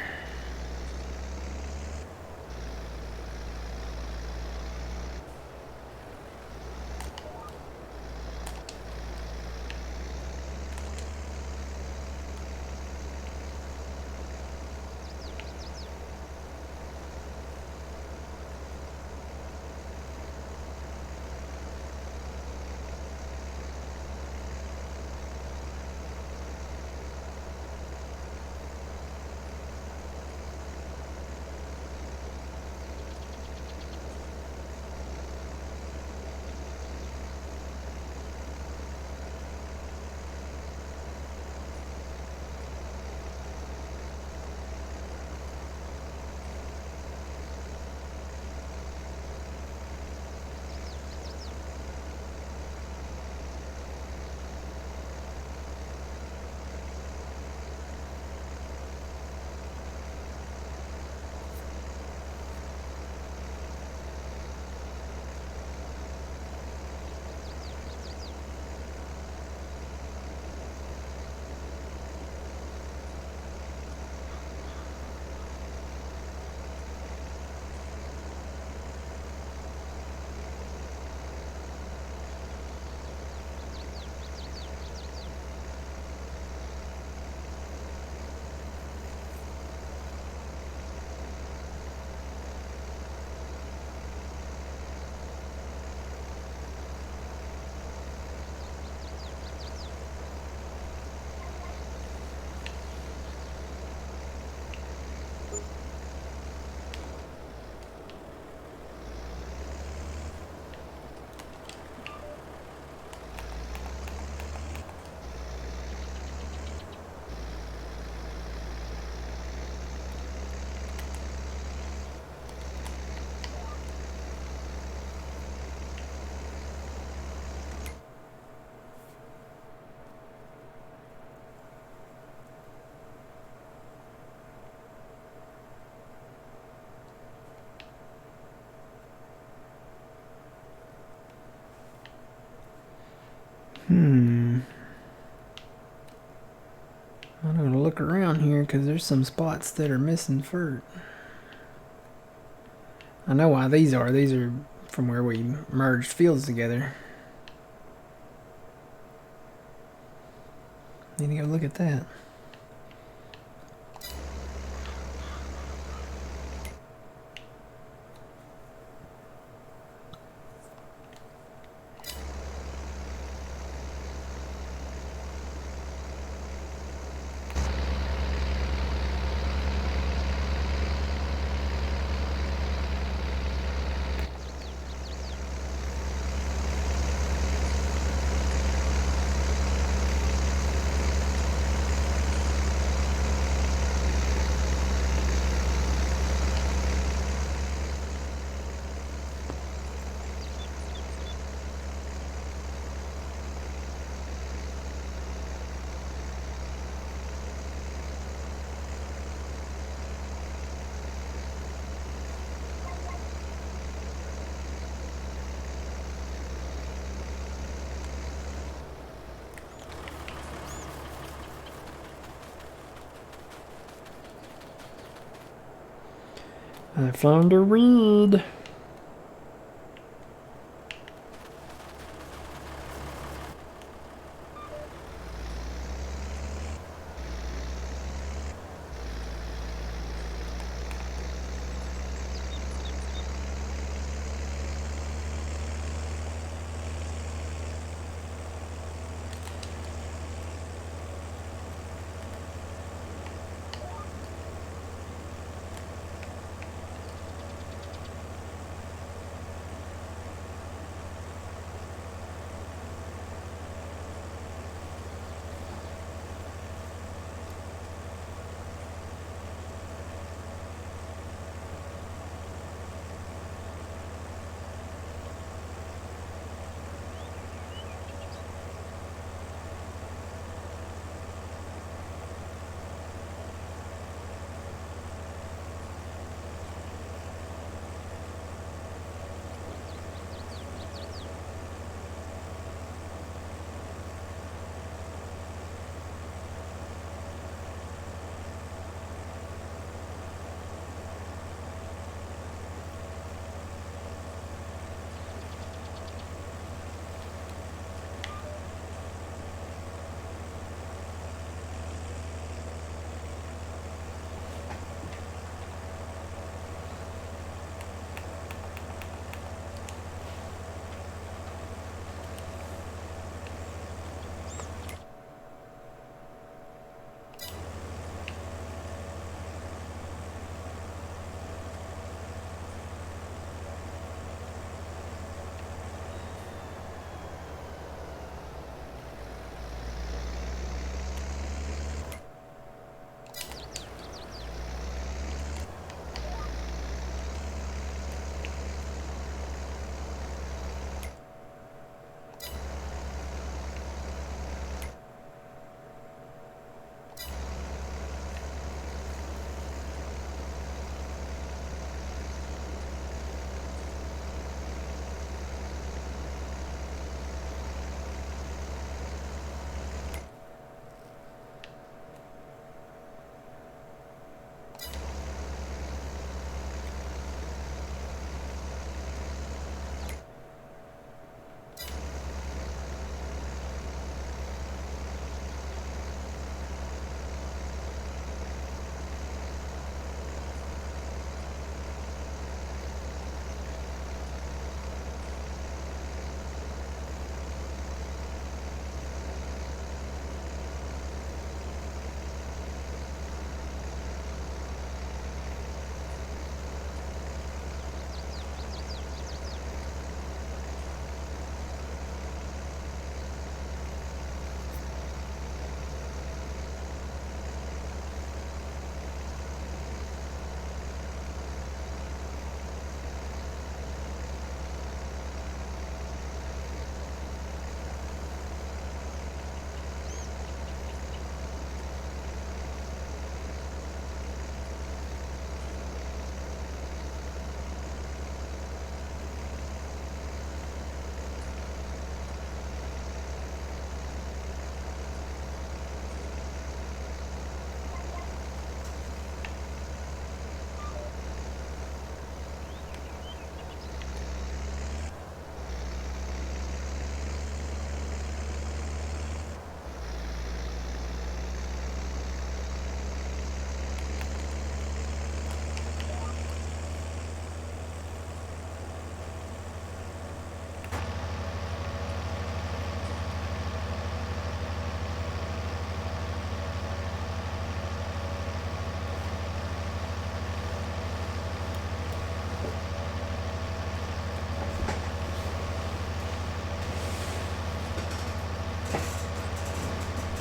I'm gonna look around here because there's some spots that are missing fur. I know why these are. These are from where we merged fields together. Need to go look at that. I found a reed.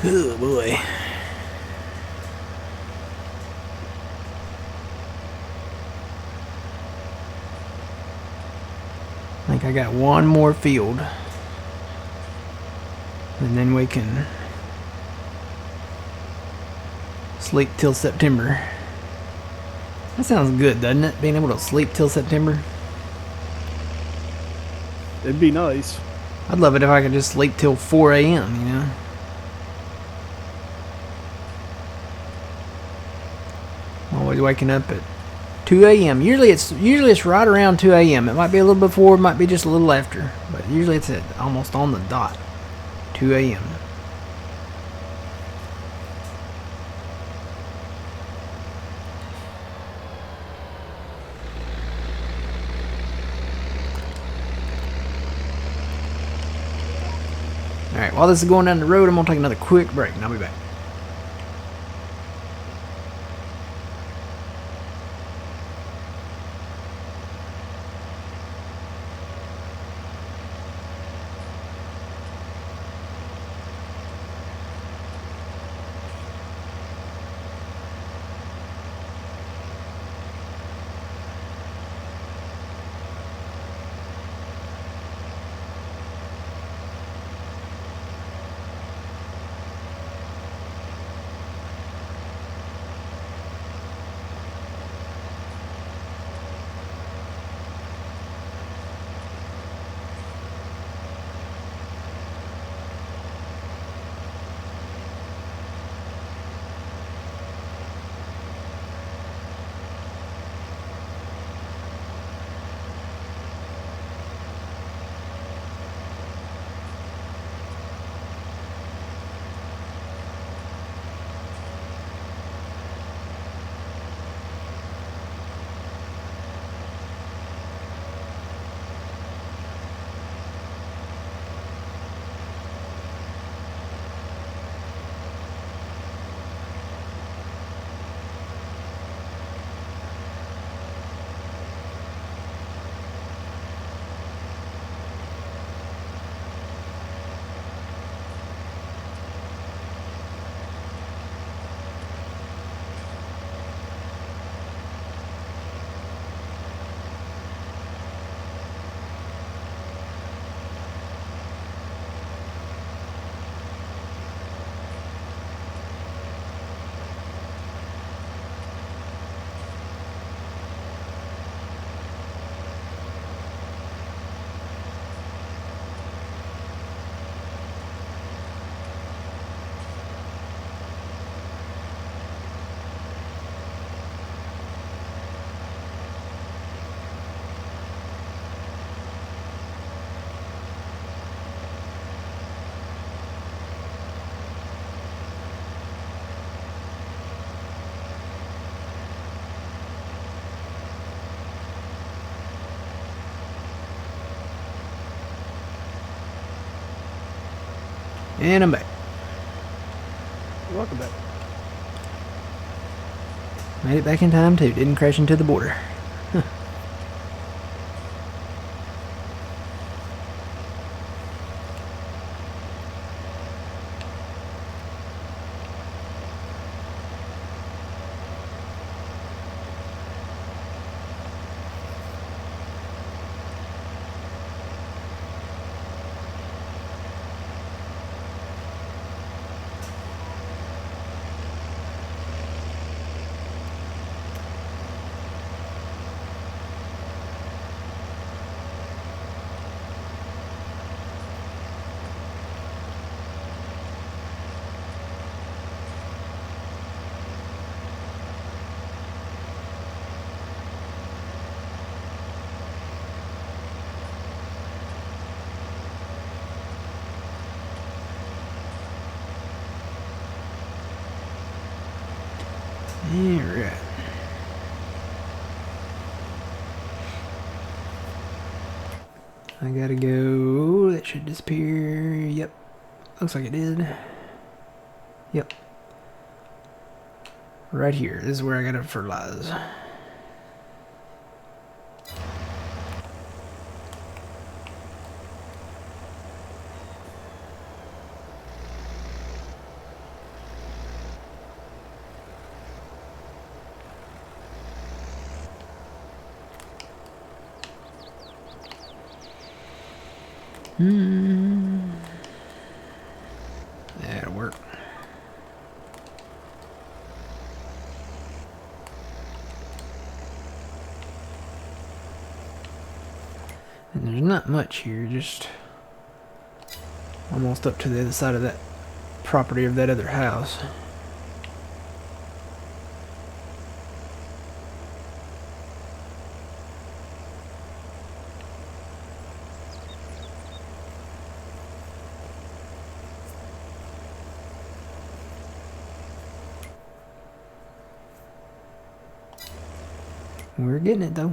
Oh boy. I think I got one more field. And then we can sleep till September. That sounds good, doesn't it? Being able to sleep till September. It'd be nice. I'd love it if I could just sleep till 4 a.m., you know? Always waking up at 2 a.m. Usually it's right around 2 a.m. It might be a little before, it might be just a little after. But usually it's at almost on the dot. 2 a.m. Alright, while this is going down the road, I'm going to take another quick break and I'll be back. And I'm back. Welcome back. Made it back in time too. Didn't crash into the border. Alright. I gotta go. That should disappear. Yep. Looks like it did. Yep. Right here. This is where I gotta fertilize. That'll work. And there's not much here, just almost up to the other side of that property of that other house. We're getting it though.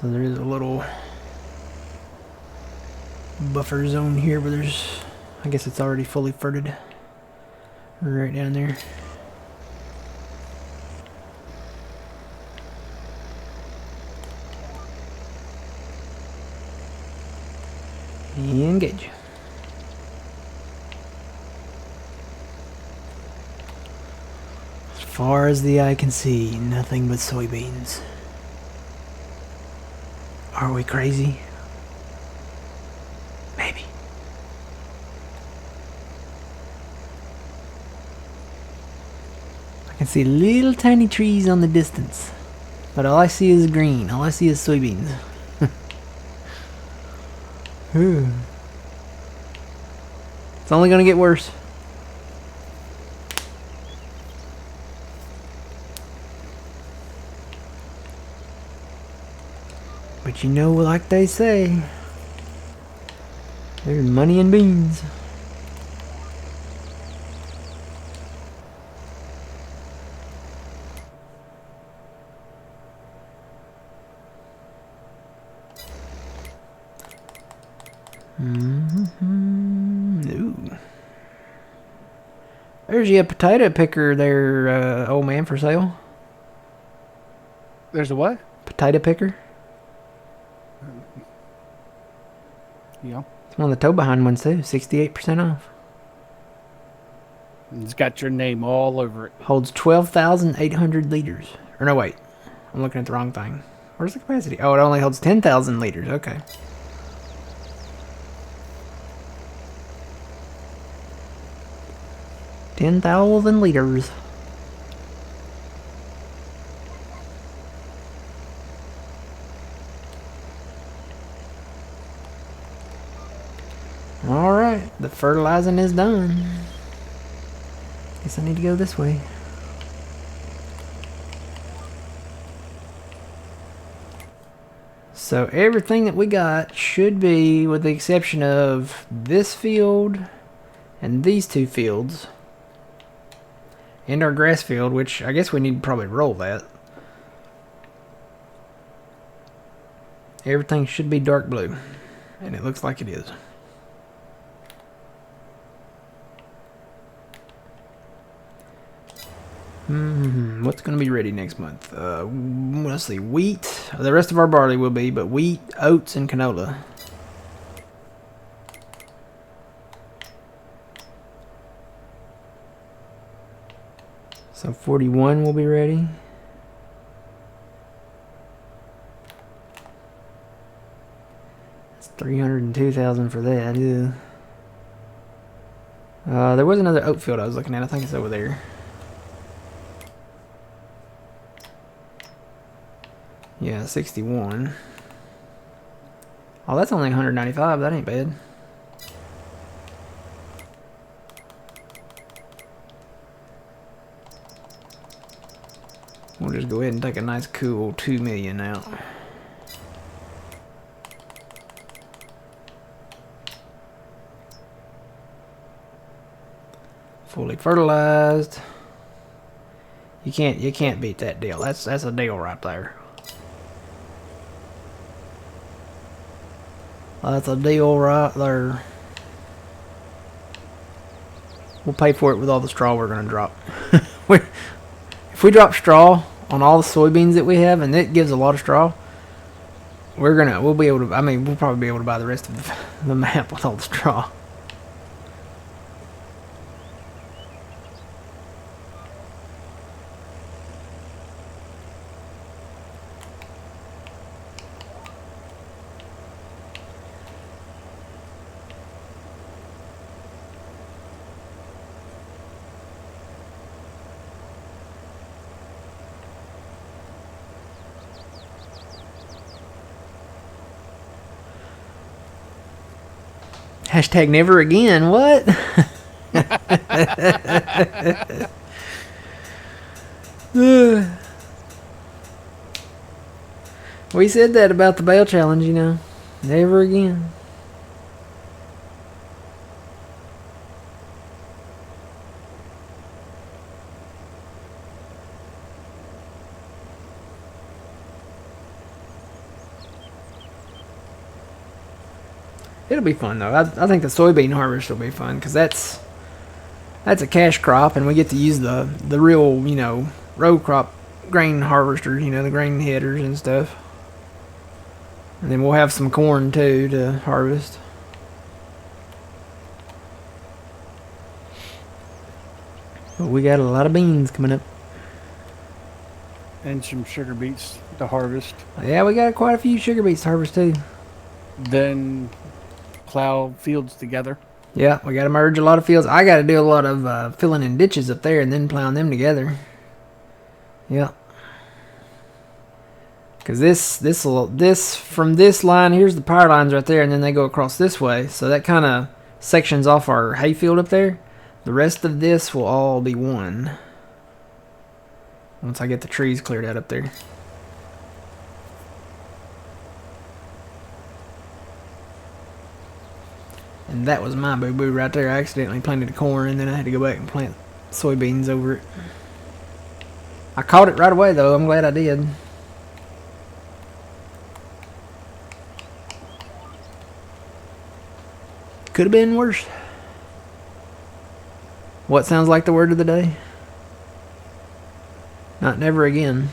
So there is a little buffer zone here where there's, I guess it's already fully ferted. Right down there. Engage. As far as the eye can see, nothing but soybeans. Are we crazy? Maybe. I can see little tiny trees on the distance, but all I see is green. All I see is soybeans. It's only gonna get worse. But you know, like they say, there's money in beans. Ooh. There's you a potato picker there, old man, for sale. There's a what? Potato picker. Yeah. It's one of the tow behind ones too. 68% off. It's got your name all over it. Holds 12,800 liters. Or no, wait. I'm looking at the wrong thing. Where's the capacity? Oh, it only holds 10,000 liters. Okay. $10,000 liters. Alright, the fertilizing is done. Guess I need to go this way. So everything that we got should be, with the exception of this field and these two fields. And our grass field, which I guess we need to probably roll that. Everything should be dark blue. And it looks like it is. What's going to be ready next month? Let's see. Wheat. The rest of our barley will be, but wheat, oats, and canola. So 41 will be ready. That's 302,000 for that. Yeah. There was another oat field I was looking at. I think it's over there. Yeah, 61. Oh, that's only 195. That ain't bad. We'll just go ahead and take a nice cool 2 million out. Fully fertilized. You can't beat that deal. That's a deal right there. That's a deal right there. We'll pay for it with all the straw we're gonna drop. If we drop straw on all the soybeans that we have, and it gives a lot of straw, we'll be able to. I mean, we'll probably be able to buy the rest of the map with all the straw. Hashtag never again. What? We said that about the bale challenge, you know. Never again. It'll be fun though. I think the soybean harvest will be fun because that's a cash crop, and we get to use the real, you know, row crop grain harvesters, you know, the grain headers and stuff. And then we'll have some corn too to harvest. But we got a lot of beans coming up. And some sugar beets to harvest. Yeah, we got quite a few sugar beets to harvest too. Then plow fields together. Yeah, we got to merge a lot of fields. I got to do a lot of filling in ditches up there and then plowing them together. Yeah. Because this from this line, here's the power lines right there, and then they go across this way. So that kind of sections off our hayfield up there. The rest of this will all be one. Once I get the trees cleared out up there. And that was my boo-boo right there. I accidentally planted corn, and then I had to go back and plant soybeans over it. I caught it right away, though. I'm glad I did. Could have been worse. What sounds like the word of the day? Not never again.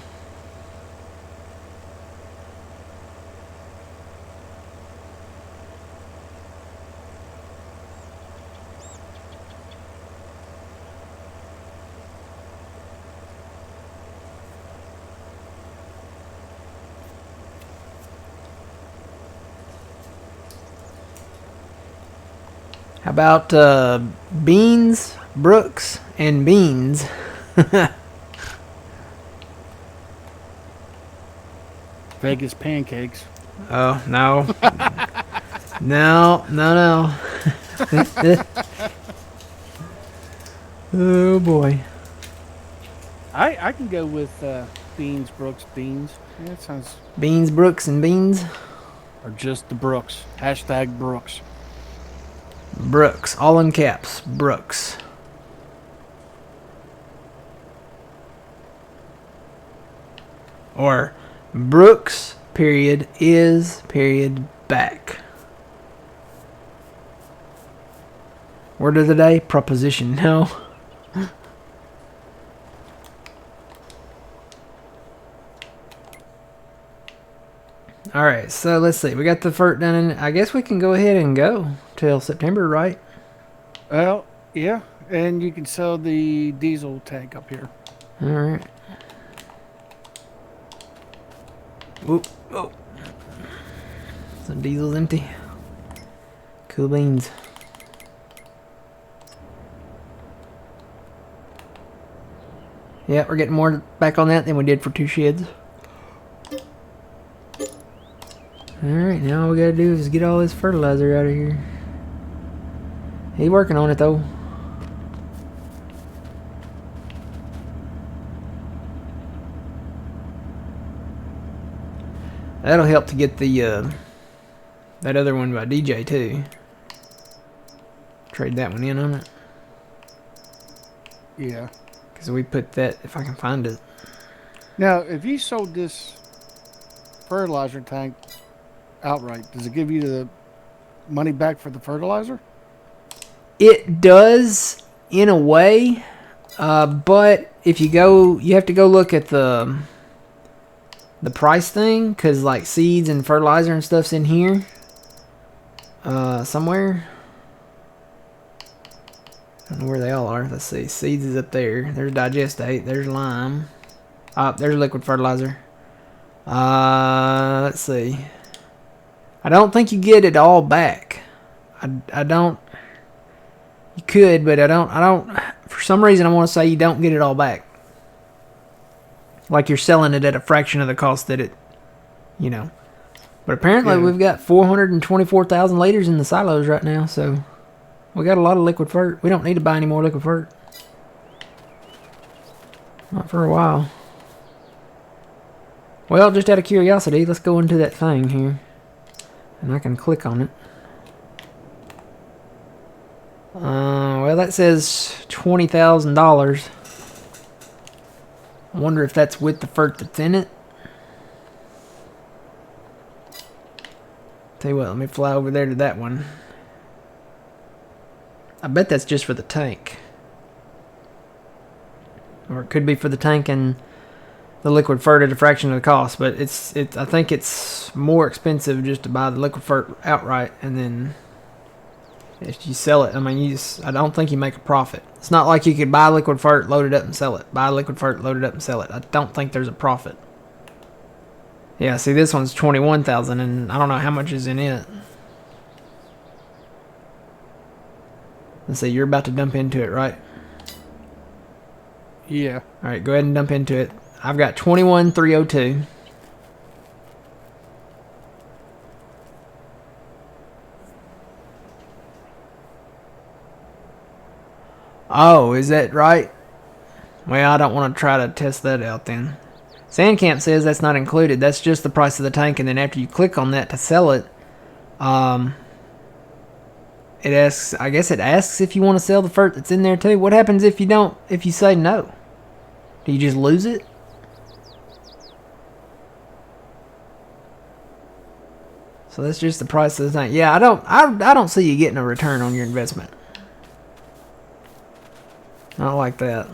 How about beans, Brooks, and beans? Vegas pancakes. Oh, no. No. Oh boy. I can go with Beans, Brooks, Beans. Yeah, that sounds. Beans, Brooks, and beans. Or just the Brooks. Hashtag Brooks. Brooks, all in caps. Brooks. Or Brooks, period, is, period, back. Word of the day, proposition. No. Alright, so let's see. We got the FERT done, and I guess we can go ahead and go till September, right? Well, yeah. And you can sell the diesel tank up here. Alright. Whoop. Oh. Some diesel's empty. Cool beans. Yeah, we're getting more back on that than we did for 2 sheds. Alright, now all we gotta do is get all this fertilizer out of here. He's working on it though. That'll help to get the that other one by DJ too. Trade that one in on it. Yeah. Because we put that, if I can find it. Now, if you sold this fertilizer tank outright, does it give you the money back for the fertilizer? It does in a way, but if you go, you have to go look at the price thing, because like seeds and fertilizer and stuff's in here somewhere. I don't know where they all are. Let's see. Seeds is up there. There's digestate. There's lime. There's liquid fertilizer. Let's see. I don't think you get it all back. I don't. You could, but I don't. For some reason, I want to say you don't get it all back. Like you're selling it at a fraction of the cost that it, you know. But apparently, we've got 424,000 liters in the silos right now, so we got a lot of liquid fert. We don't need to buy any more liquid fert. Not for a while. Well, just out of curiosity, let's go into that thing here. And I can click on it. Well, that says $20,000. I wonder if that's with the fert that's in it. Tell you what, let me fly over there to that one. I bet that's just for the tank. Or it could be for the tank and the liquid fert at a fraction of the cost, but I think it's more expensive just to buy the liquid fert outright, and then if you sell it, I mean, I don't think you make a profit. It's not like you could buy liquid fert, load it up, and sell it. Buy liquid fert, load it up, and sell it. I don't think there's a profit. Yeah, see, this one's 21,000, and I don't know how much is in it. Let's see, you're about to dump into it, right? Yeah. All right, go ahead and dump into it. I've got 21,302. Oh, is that right? Well, I don't want to try to test that out then. Sandcamp says that's not included. That's just the price of the tank, and then after you click on that to sell it, it asks. I guess it asks if you want to sell the fert that's in there too. What happens if you don't? If you say no? Do you just lose it? So that's just the price of the tank. Yeah, I don't see you getting a return on your investment. Not like that.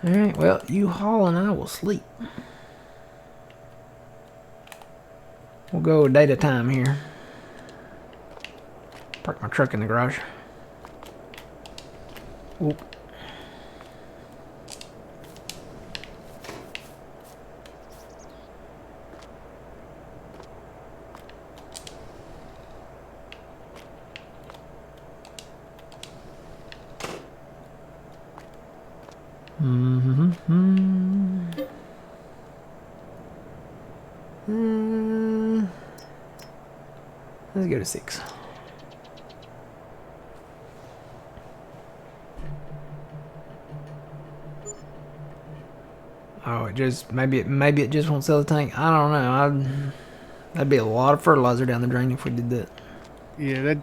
Alright, well, you haul and I will sleep. We'll go a day at a time here. Park my truck in the garage. Oop. Let's go to 6. Oh, it just maybe it just won't sell the tank. I don't know. That'd be a lot of fertilizer down the drain if we did that. Yeah, that'd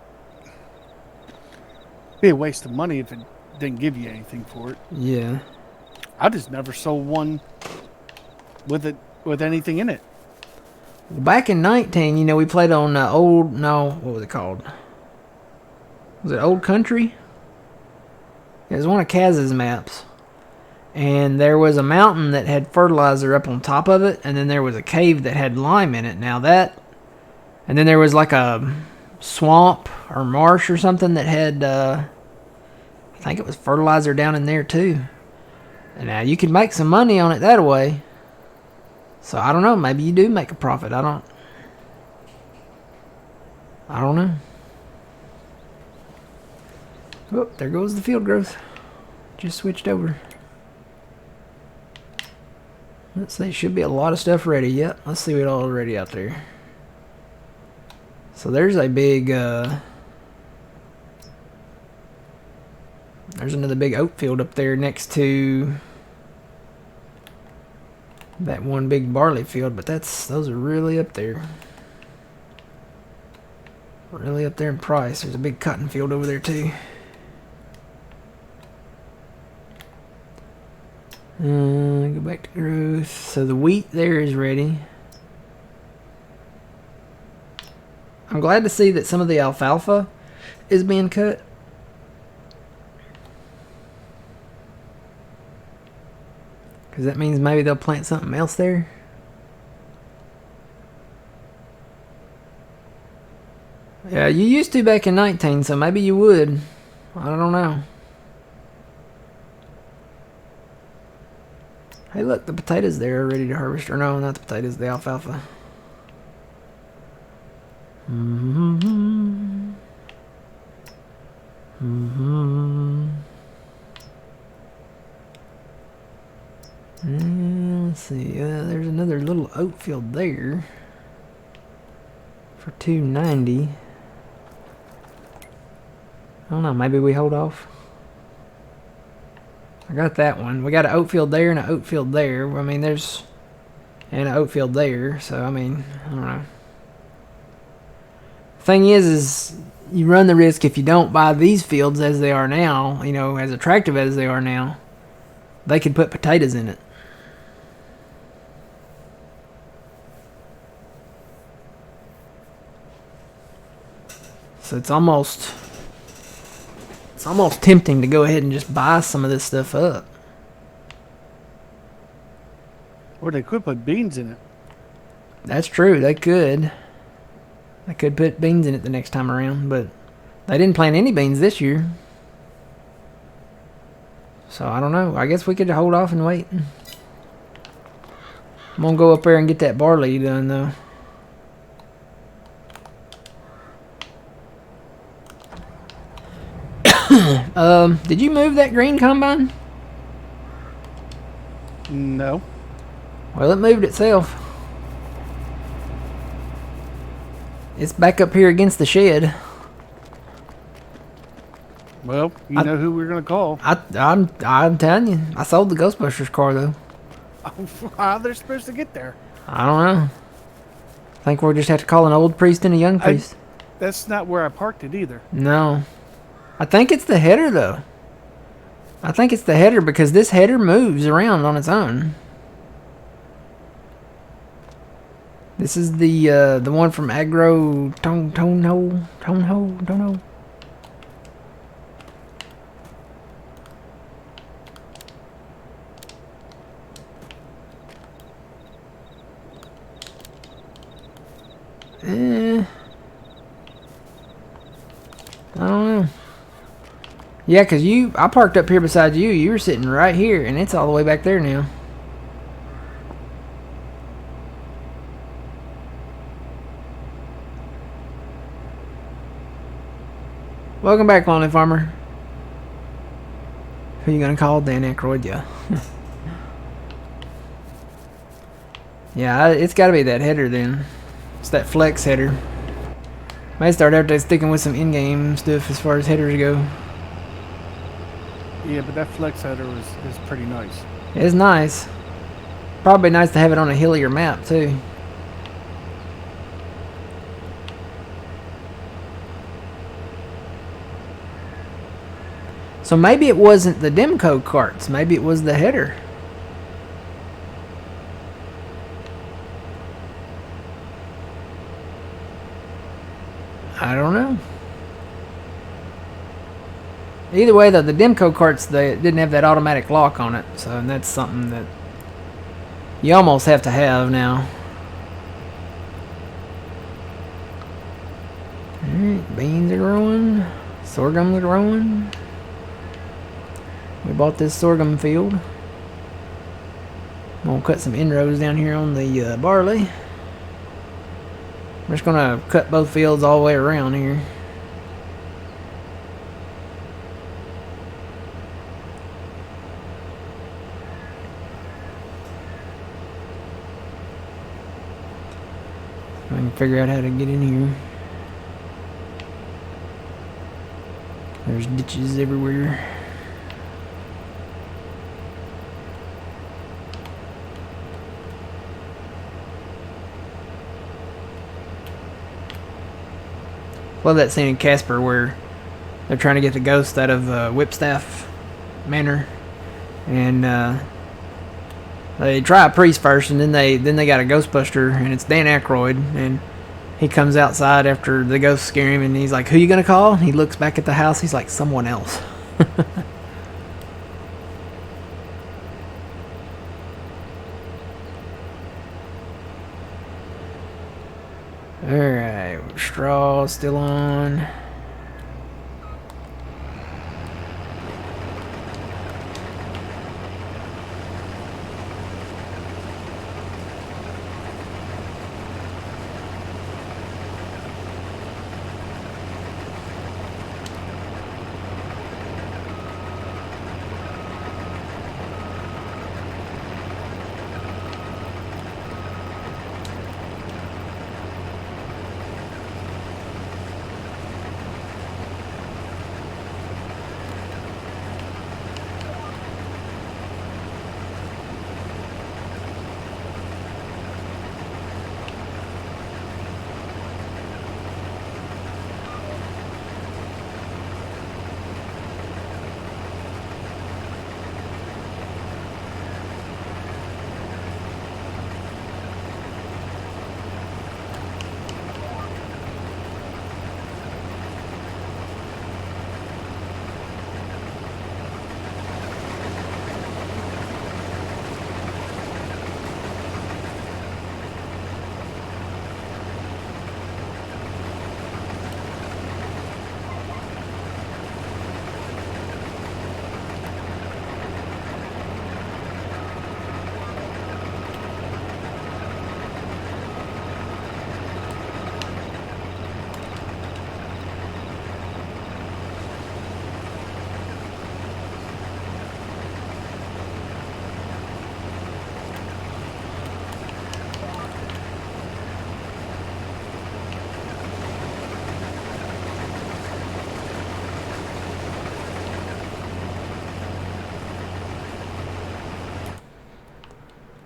be a waste of money if it didn't give you anything for it. Yeah. I just never sold one with anything in it. Back in 19, you know, we played on what was it called? Was it Old Country? It was one of Kaz's maps. And there was a mountain that had fertilizer up on top of it, and then there was a cave that had lime in it. Now that, and then there was like a swamp or marsh or something that had, I think it was fertilizer down in there too. And now you could make some money on it that way. So I don't know, maybe you do make a profit. I don't know. Oh, there goes the field growth. Just switched over. Let's see, should be a lot of stuff ready. Yep, let's see what all is ready out there. So there's a big, there's another big oat field up there next to that one big barley field, but those are really up there. Really up there in price. There's a big cotton field over there too. Go back to growth. So the wheat there is ready. I'm glad to see that some of the alfalfa is being cut. Because that means maybe they'll plant something else there. Yeah, you used to back in 19, so maybe you would. I don't know. Hey, look, the potatoes there are ready to harvest. Or no, not the potatoes, the alfalfa. Let's see. There's another little oat field there for $2.90. I don't know. Maybe we hold off. I got that one. We got an oat field there and an oat field there. I mean, there's and an oat field there. So I mean, I don't know. Thing is you run the risk if you don't buy these fields as they are now. You know, as attractive as they are now, they could put potatoes in it. So it's almost tempting to go ahead and just buy some of this stuff up. Or they could put beans in it. That's true. They could. They could put beans in it the next time around, but they didn't plant any beans this year. So I don't know. I guess we could hold off and wait. I'm gonna go up there and get that barley done though. Did you move that green combine? No. Well, it moved itself. It's back up here against the shed. Well, you know who we're gonna call. I'm telling you, I sold the Ghostbusters car though. How they're supposed to get there? I don't know. I think we'll just have to call an old priest and a young priest. That's not where I parked it either. No. I think it's the header though. I think it's the header because this header moves around on its own. This is the one from Agro Toneho. I don't know. Yeah, because I parked up here beside you. You were sitting right here, and it's all the way back there now. Welcome back, Lonely Farmer. Who you gonna call? Dan Aykroyd, yeah. Yeah, it's gotta be that header then. It's that flex header. Might start out there sticking with some in-game stuff as far as headers go. Yeah, but that flex header is pretty nice. It's nice. Probably nice to have it on a hillier map too. So maybe it wasn't the Demco carts. Maybe it was the header. I don't know. Either way, though, the Demco carts, they didn't have that automatic lock on it. So that's something that you almost have to have now. Alright, beans are growing. Sorghum's growing. We bought this sorghum field. I'm going to cut some inroads down here on the barley. We're just going to cut both fields all the way around here. I can figure out how to get in here. There's ditches everywhere. Love that scene in Casper where they're trying to get the ghost out of Whipstaff Manor, and they try a priest first, and then they got a Ghostbuster, and it's Dan Aykroyd, and he comes outside after the ghost scare him, and he's like, "Who you gonna call?" And he looks back at the house. He's like, "Someone else." Alright, straw still on.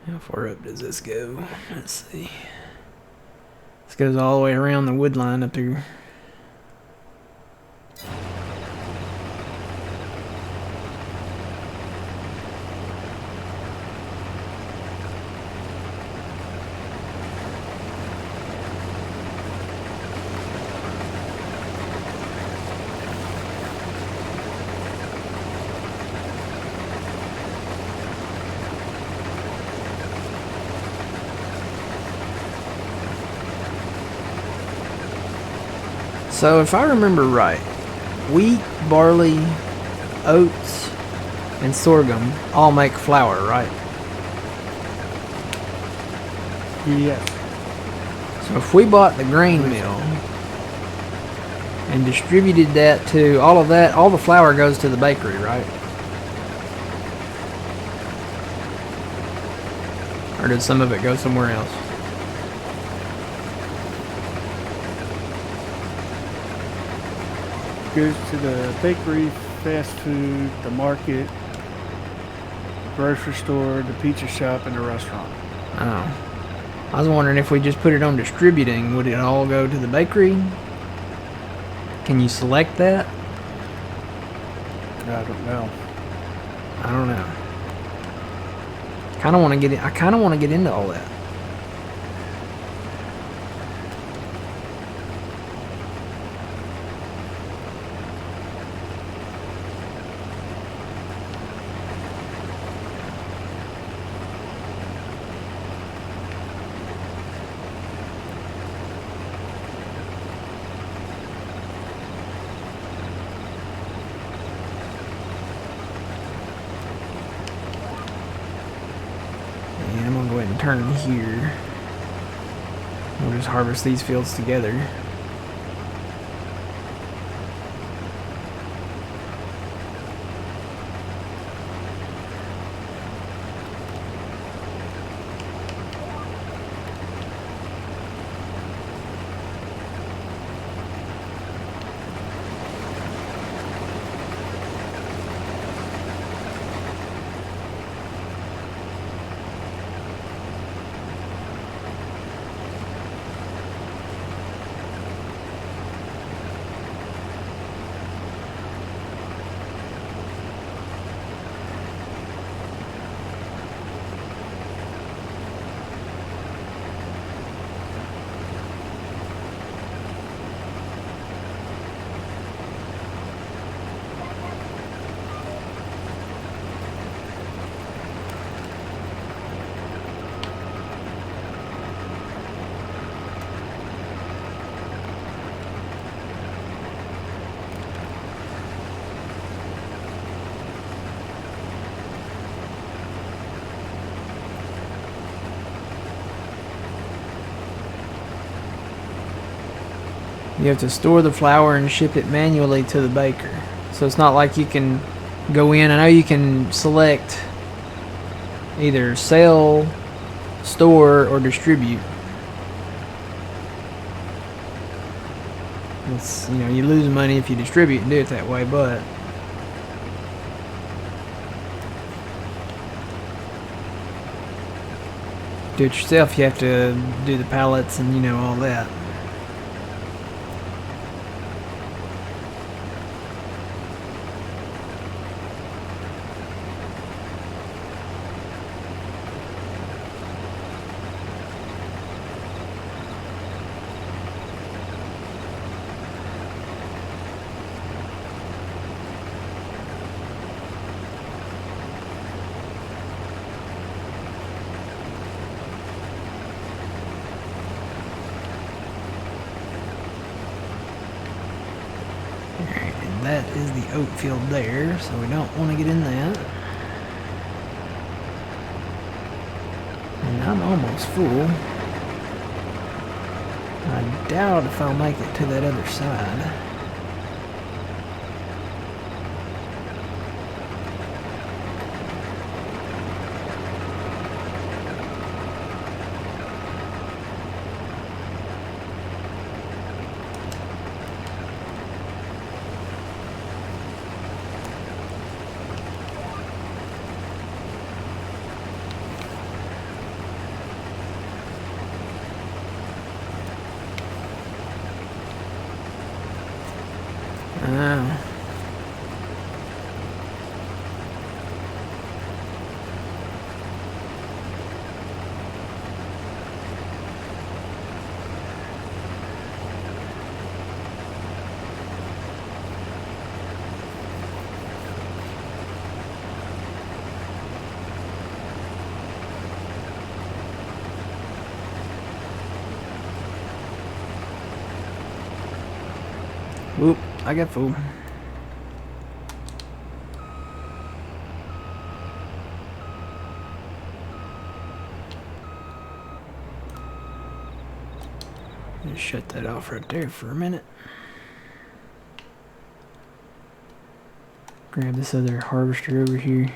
How far up does this go? Let's see. This goes all the way around the wood line up here. So if I remember right, wheat, barley, oats, and sorghum all make flour, right? Yes. So if we bought the grain mill and distributed that to all of that, all the flour goes to the bakery, right? Or did some of it go somewhere else? Goes to the bakery, fast food, the market, grocery store, the pizza shop, and the restaurant. Oh. I was wondering if we just put it on distributing, would it all go to the bakery? Can you select that? I don't know. I don't know. I kind of want to get into all that. And I'm going to go ahead and turn here. We'll just harvest these fields together. You have to store the flour and ship it manually to the baker. So it's not like you can go in. I know you can select either sell, store, or distribute. It's, you know, you lose money if you distribute and do it that way, but do it yourself, you have to do the pallets and, you know, all that. That is the oat field there, so we don't want to get in that. And I'm almost full. I doubt if I'll make it to that other side. Oh. Whoop, I got full. Just shut that off right there for a minute. Grab this other harvester over here.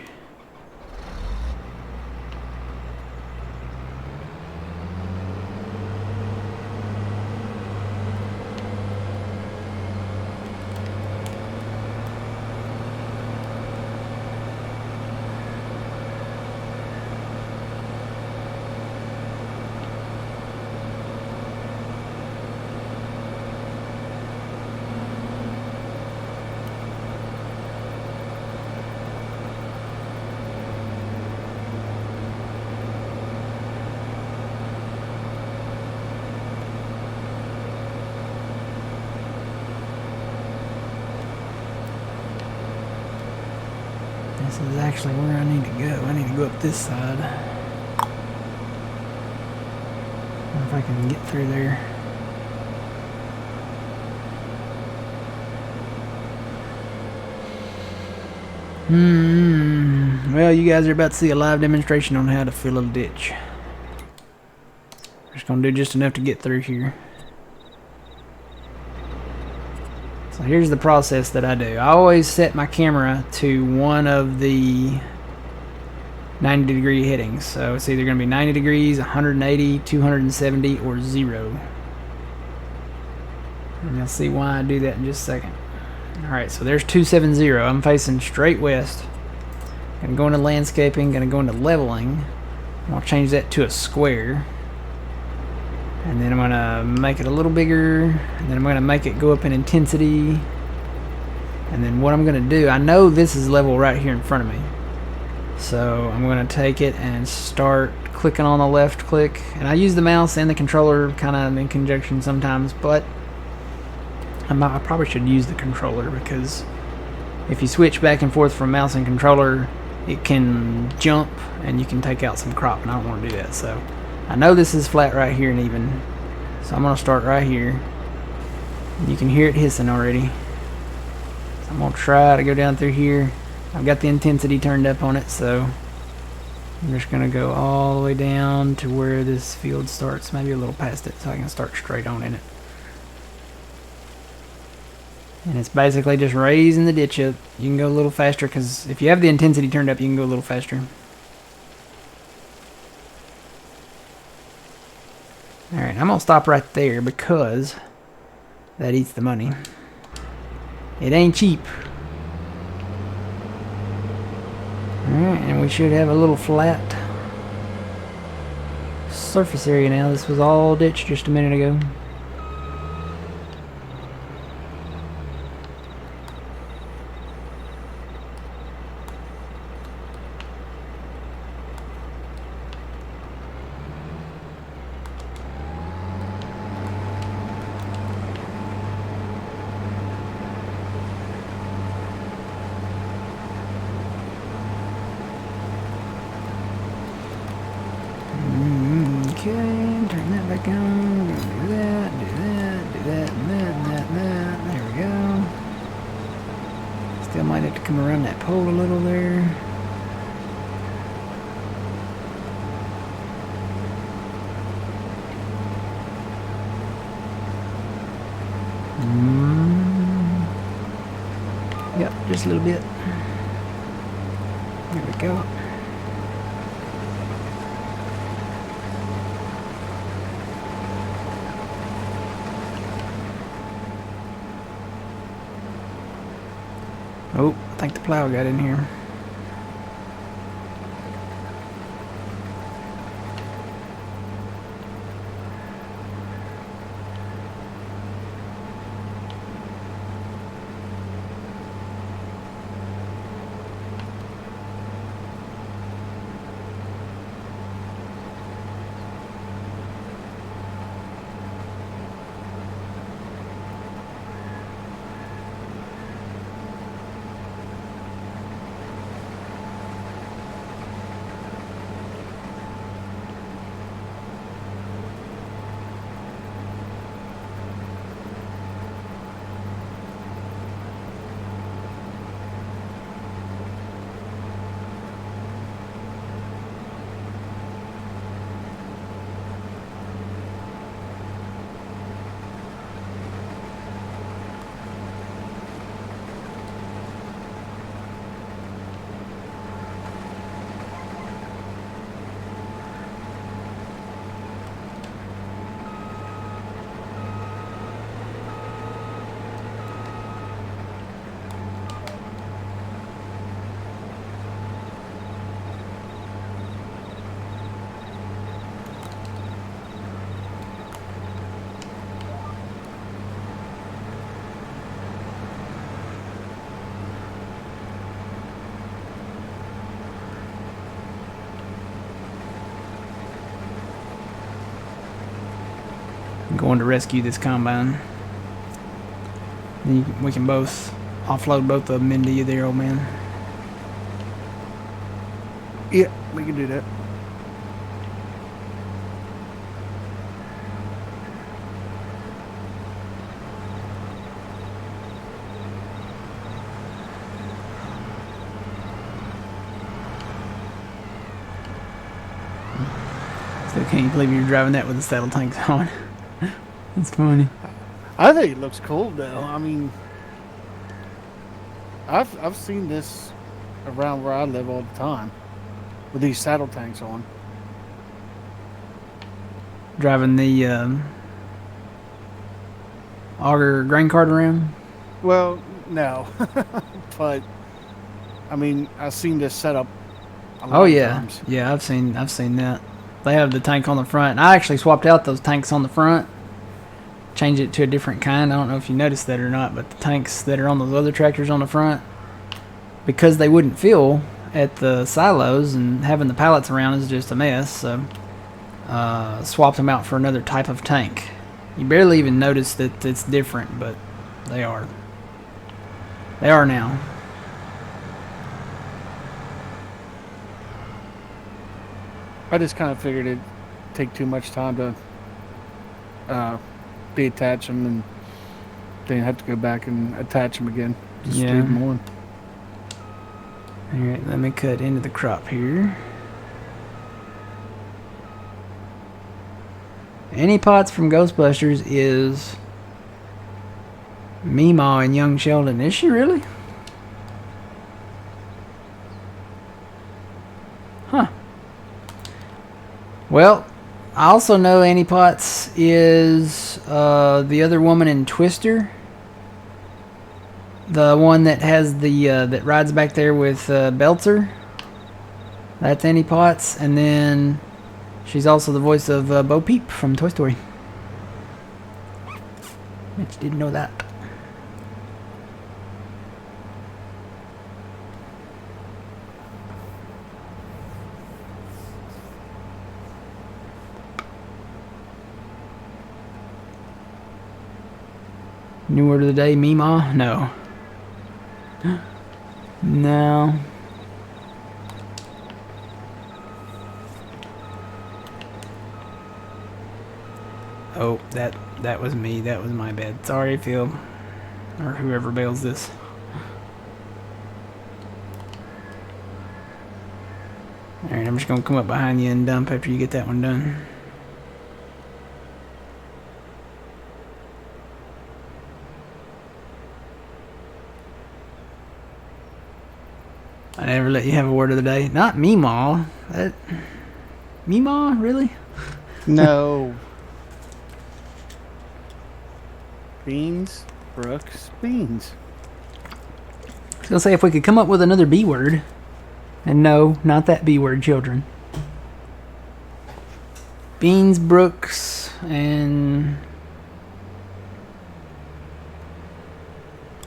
This is actually where I need to go. I need to go up this side. I wonder if I can get through there. Well, you guys are about to see a live demonstration on how to fill a ditch. I'm just gonna do just enough to get through here. So here's the process that I do. I always set my camera to one of the 90-degree headings. So it's either gonna be 90 degrees, 180, 270, or 0. And you'll see why I do that in just a second. Alright, so there's 270. I'm facing straight west. Gonna go into landscaping, gonna go into leveling. I'll change that to a square. And then I'm gonna make it a little bigger. And then I'm gonna make it go up in intensity. And then what I'm gonna do, I know this is level right here in front of me. So I'm gonna take it and start clicking on the left click. And I use the mouse and the controller kind of in conjunction sometimes, but I probably should use the controller, because if you switch back and forth from mouse and controller, it can jump and you can take out some crop, and I don't want to do that. So I know this is flat right here and even, so I'm going to start right here. You can hear it hissing already. So I'm going to try to go down through here. I've got the intensity turned up on it, so I'm just going to go all the way down to where this field starts, maybe a little past it, so I can start straight on in it. And it's basically just raising the ditch up. You can go a little faster, because if you have the intensity turned up, you can go a little faster. Alright, I'm going to stop right there because that eats the money. It ain't cheap. Alright, and we should have a little flat surface area now. This was all ditch just a minute ago. Okay, turn that back on. Do that, do that, do that, and that, and that, and that. There we go. Still might have to come around that pole a little there. Yep, just a little bit. There we go. Oh, I think the plow got in here. I'm going to rescue this combine. We can both offload both of them into you there, old man. Yeah, we can do that. Still can't believe you're driving that with the saddle tanks on. That's funny. I think it looks cool though. I mean, I've seen this around where I live all the time with these saddle tanks on. Driving the auger grain cart around. Well, no, but I mean, I've seen this setup a lot Oh of yeah, times. yeah. I've seen that. They have the tank on the front. I actually swapped out those tanks on the front, changed it to a different kind. I don't know if you noticed that or not, but the tanks that are on those other tractors on the front, because they wouldn't fill at the silos and having the pallets around is just a mess. So swapped them out for another type of tank. You barely even notice that it's different, but they are. They are now. I just kind of figured it'd take too much time to detach them and then have to go back and attach them again. Just Yeah. leave them on. Alright, let me cut into the crop here. Annie Potts from Ghostbusters is Meemaw and Young Sheldon. Is she really? Huh. Well, I also know Annie Potts is the other woman in Twister. The one that has the that rides back there with Belter. That's Annie Potts, and then she's also the voice of Bo Peep from Toy Story. Mitch didn't know that. New word of the day, Meemaw? No. No. Oh, that was me. That was my bad. Sorry, Phil. Or whoever bails this. Alright, I'm just gonna come up behind you and dump after you get that one done. I never let you have a word of the day. Not Meemaw. That Meemaw, really? No. Beans, Brooks, beans. I was gonna say if we could come up with another B word. And no, not that B word, children. Beans, Brooks, and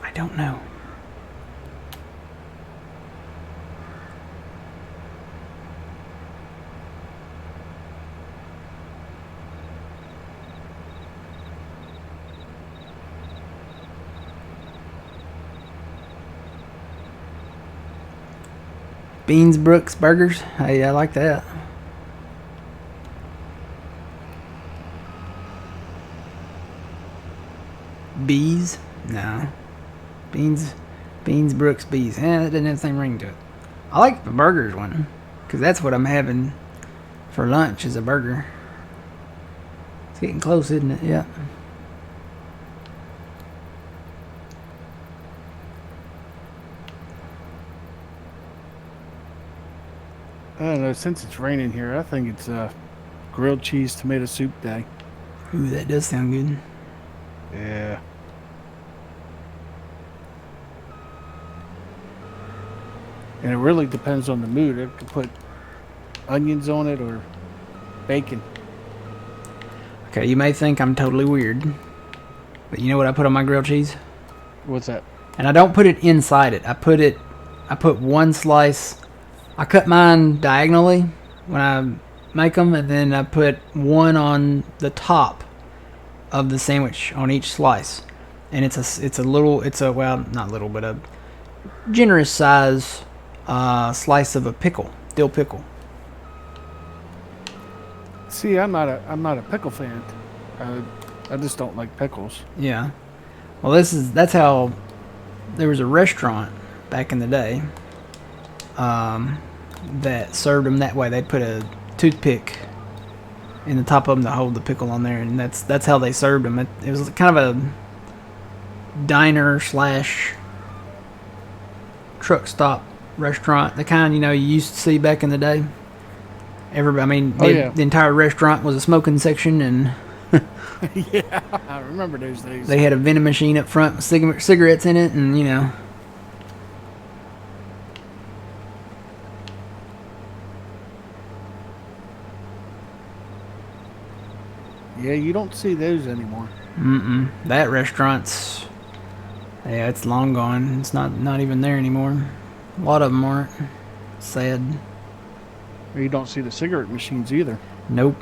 I don't know. Beans, Brooks, burgers. Hey, I like that. Bees? No. Beans, Brooks, bees. That doesn't have the same ring to it. I like the burgers one, because that's what I'm having for lunch is a burger. It's getting close, isn't it? Yeah. I don't know. Since it's raining here, I think it's grilled cheese tomato soup day. Ooh, that does sound good. Yeah. And it really depends on the mood. I could put onions on it or bacon. Okay, you may think I'm totally weird, but you know what I put on my grilled cheese? What's that? And I don't put it inside it. I put one slice. I cut mine diagonally when I make them, and then I put one on the top of the sandwich on each slice. And it's a well, not little, but a generous size slice of a pickle. dill pickle. See, I'm not a pickle fan. I just don't like pickles. Yeah. Well, that's how there was a restaurant back in the day that served them that way. They'd put a toothpick in the top of them to hold the pickle on there, and that's how they served them. It was kind of a diner slash truck stop restaurant, the kind you used to see back in the day. The entire restaurant was a smoking section, and Yeah, I remember those days. they had a vending machine up front with cigarettes in it, and Yeah, you don't see those anymore. That restaurant's, yeah, it's long gone. It's not even there anymore. A lot of them aren't. Sad. Or you don't see the cigarette machines either. Nope.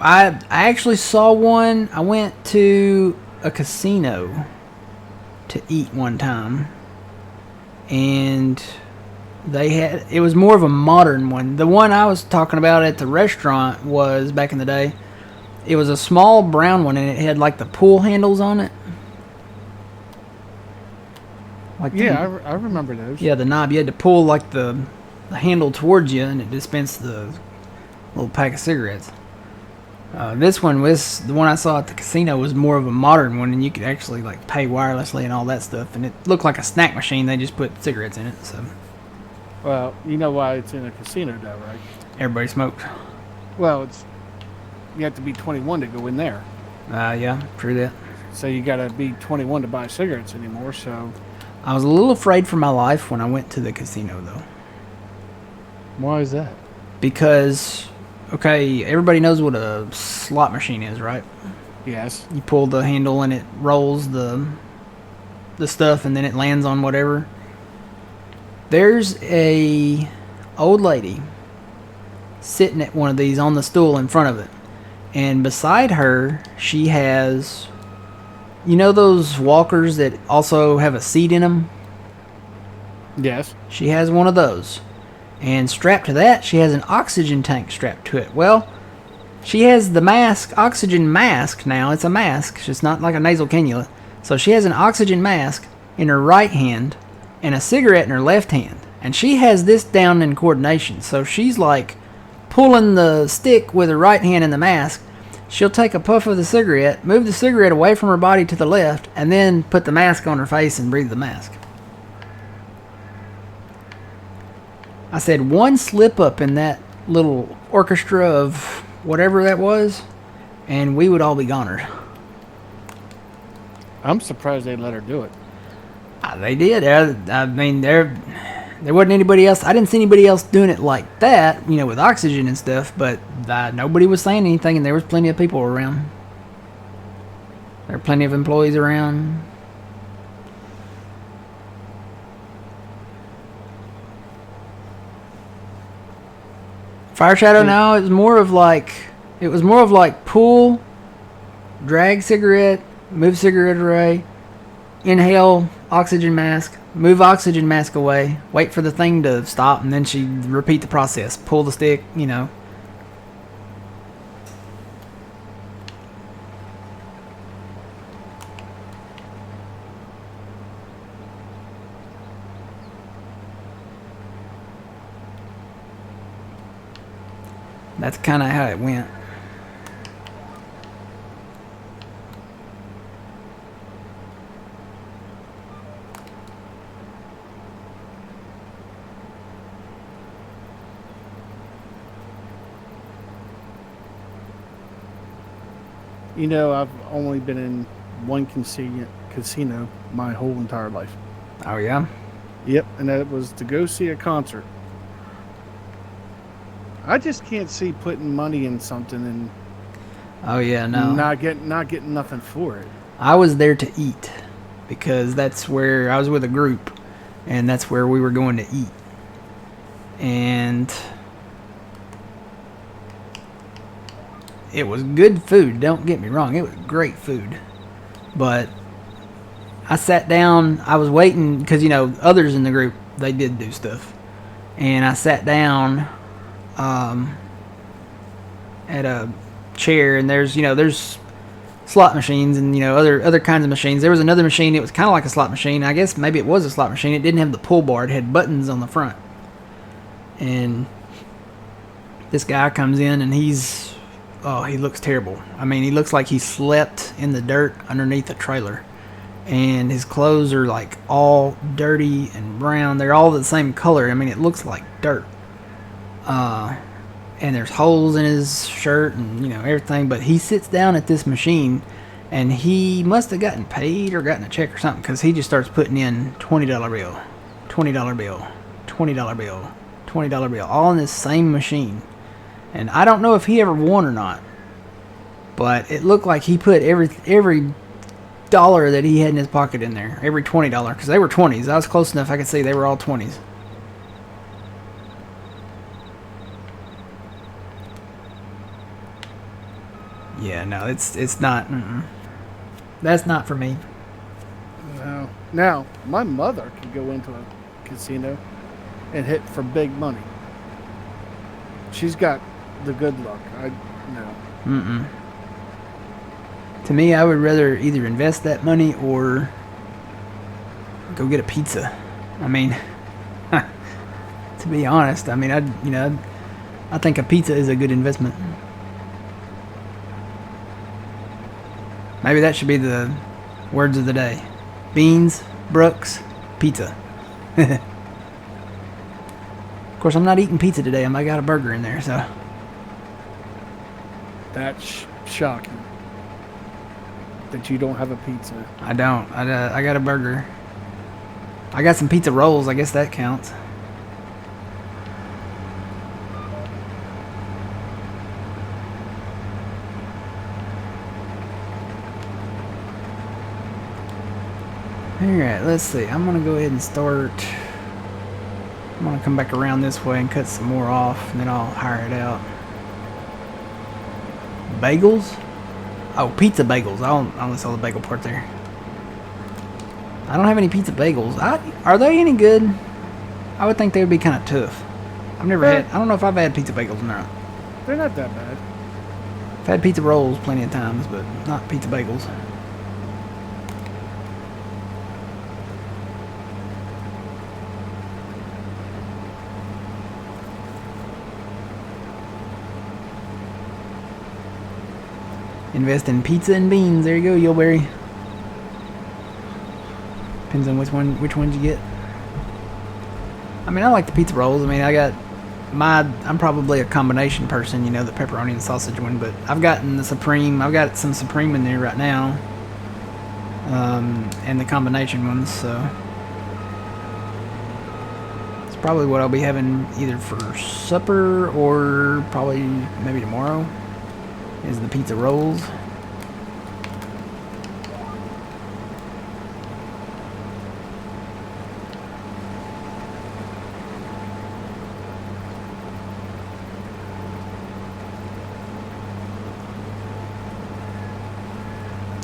I actually saw one. I went to a casino to eat one time, and it was more of a modern one. The one I was talking about at the restaurant was back in the day. It was a small brown one, and it had like the pull handles on it. I remember those. Yeah, the knob. You had to pull like the handle towards you, and it dispensed the little pack of cigarettes. This one was the one I saw at the casino was more of a modern one, and you could actually like pay wirelessly and all that stuff. And it looked like a snack machine. They just put cigarettes in it, so. Well, you know why it's in a casino, though, right? Everybody smoked. Well, you have to be 21 to go in there. Yeah, true that. So you got to be 21 to buy cigarettes anymore. So. I was a little afraid for my life when I went to the casino, though. Why is that? Because, okay, everybody knows what a slot machine is, right? Yes. You pull the handle and it rolls the stuff, and then it lands on whatever. There's a old lady sitting at one of these on the stool in front of it, and beside her she has, those walkers that also have a seat in them? Yes. She has one of those, and strapped to that she has an oxygen tank strapped to it. Well, she has the oxygen mask now. It's a mask. It's not like a nasal cannula. So she has an oxygen mask in her right hand and a cigarette in her left hand. And she has this down in coordination. So she's like pulling the stick with her right hand in the mask. She'll take a puff of the cigarette, move the cigarette away from her body to the left, and then put the mask on her face and breathe the mask. I said one slip up in that little orchestra of whatever that was, and we would all be gonered. I'm surprised they let her do it. They did. I mean, there wasn't anybody else. I didn't see anybody else doing it like that, with oxygen and stuff, but nobody was saying anything, and there was plenty of people around. There were plenty of employees around. Fire Shadow now it was more of like pull, drag cigarette, move cigarette away, inhale oxygen mask, move oxygen mask away, wait for the thing to stop, and then she'd repeat the process. Pull the stick, That's kind of how it went. I've only been in one casino my whole entire life. Oh, yeah? Yep, and that was to go see a concert. I just can't see putting money in something and Oh, yeah, no. not getting nothing for it. I was there to eat because that's where I was with a group, and that's where we were going to eat. And it was good food, don't get me wrong. It was great food. But I sat down, I was waiting because, others in the group they did do stuff. And I sat down at a chair, and there's slot machines and other kinds of machines. There was another machine. It was kind of like a slot machine. I guess maybe it was a slot machine. It didn't have the pull bar. It had buttons on the front. And this guy comes in, and he looks terrible. I mean, he looks like he slept in the dirt underneath a trailer. And his clothes are like all dirty and brown. They're all the same color. I mean, it looks like dirt. And there's holes in his shirt and everything. But he sits down at this machine, and he must have gotten paid or gotten a check or something, because he just starts putting in $20 bill, $20 bill, $20 bill, $20 bill, all in this same machine. And I don't know if he ever won or not, but it looked like he put every dollar that he had in his pocket in there, every $20, because they were 20s. I was close enough I could see they were all 20s. Yeah, no, it's not. That's not for me. No. Now, my mother could go into a casino and hit for big money. She's got the good luck. No. To me, I would rather either invest that money or go get a pizza. I mean, to be honest, I mean, I think a pizza is a good investment. Maybe that should be the words of the day. Beans, Brooks, pizza. Of course, I'm not eating pizza today. I got a burger in there, so. That's shocking that you don't have a pizza. I don't. I got a burger. I got some pizza rolls. I guess that counts. Alright, let's see. I'm going to go ahead and start. I'm going to come back around this way and cut some more off, and then I'll hire it out. Bagels? Oh, pizza bagels. I only saw the bagel part there. I don't have any pizza bagels. Are they any good? I would think they would be kind of tough. I've never had. I don't know if I've had pizza bagels or not. They're not that bad. I've had pizza rolls plenty of times, but not pizza bagels. Invest in pizza and beans. There you go, Yulberry. Depends on which ones you get. I mean, I like the pizza rolls. I mean, I'm probably a combination person, the pepperoni and sausage one, but I've gotten the Supreme. I've got some Supreme in there right now. And the combination ones, so. It's probably what I'll be having either for supper or probably maybe tomorrow. Is the pizza rolls.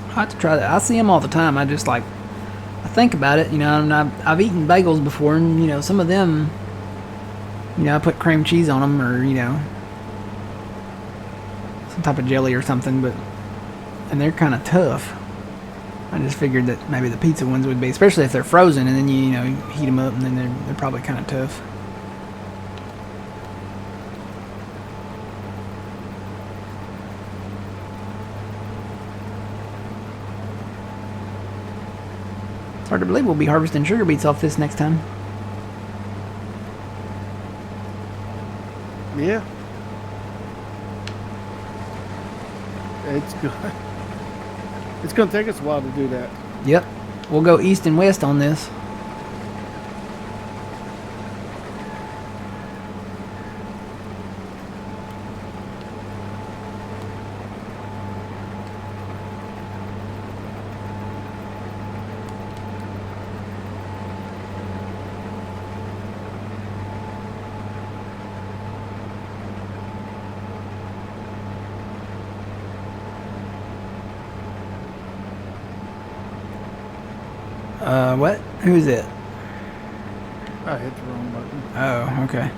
I have to try that. I see them all the time. I think about it, and I've eaten bagels before, and some of them, I put cream cheese on them, or some type of jelly or something, and they're kind of tough. I just figured that maybe the pizza ones would be, especially if they're frozen, and then you heat them up, and then they're probably kind of tough. It's hard to believe we'll be harvesting sugar beets off this next time. Yeah. It's good. It's going to take us a while to do that. Yep. We'll go east and west on this. What? Who is it? I hit the wrong button. Oh, okay.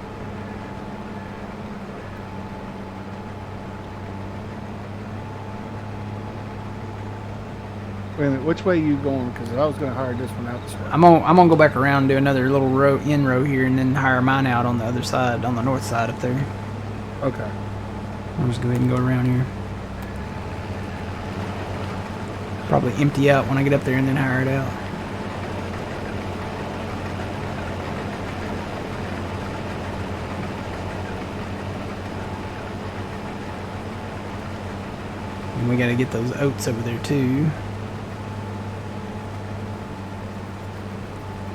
Wait a minute, which way are you going? Because I was going to hire this one out this way. I'm gonna go back around and do another little in row here, and then hire mine out on the other side, on the north side up there. Okay. I'll just go ahead and go around here. Probably empty out when I get up there and then hire it out. And we gotta get those oats over there too.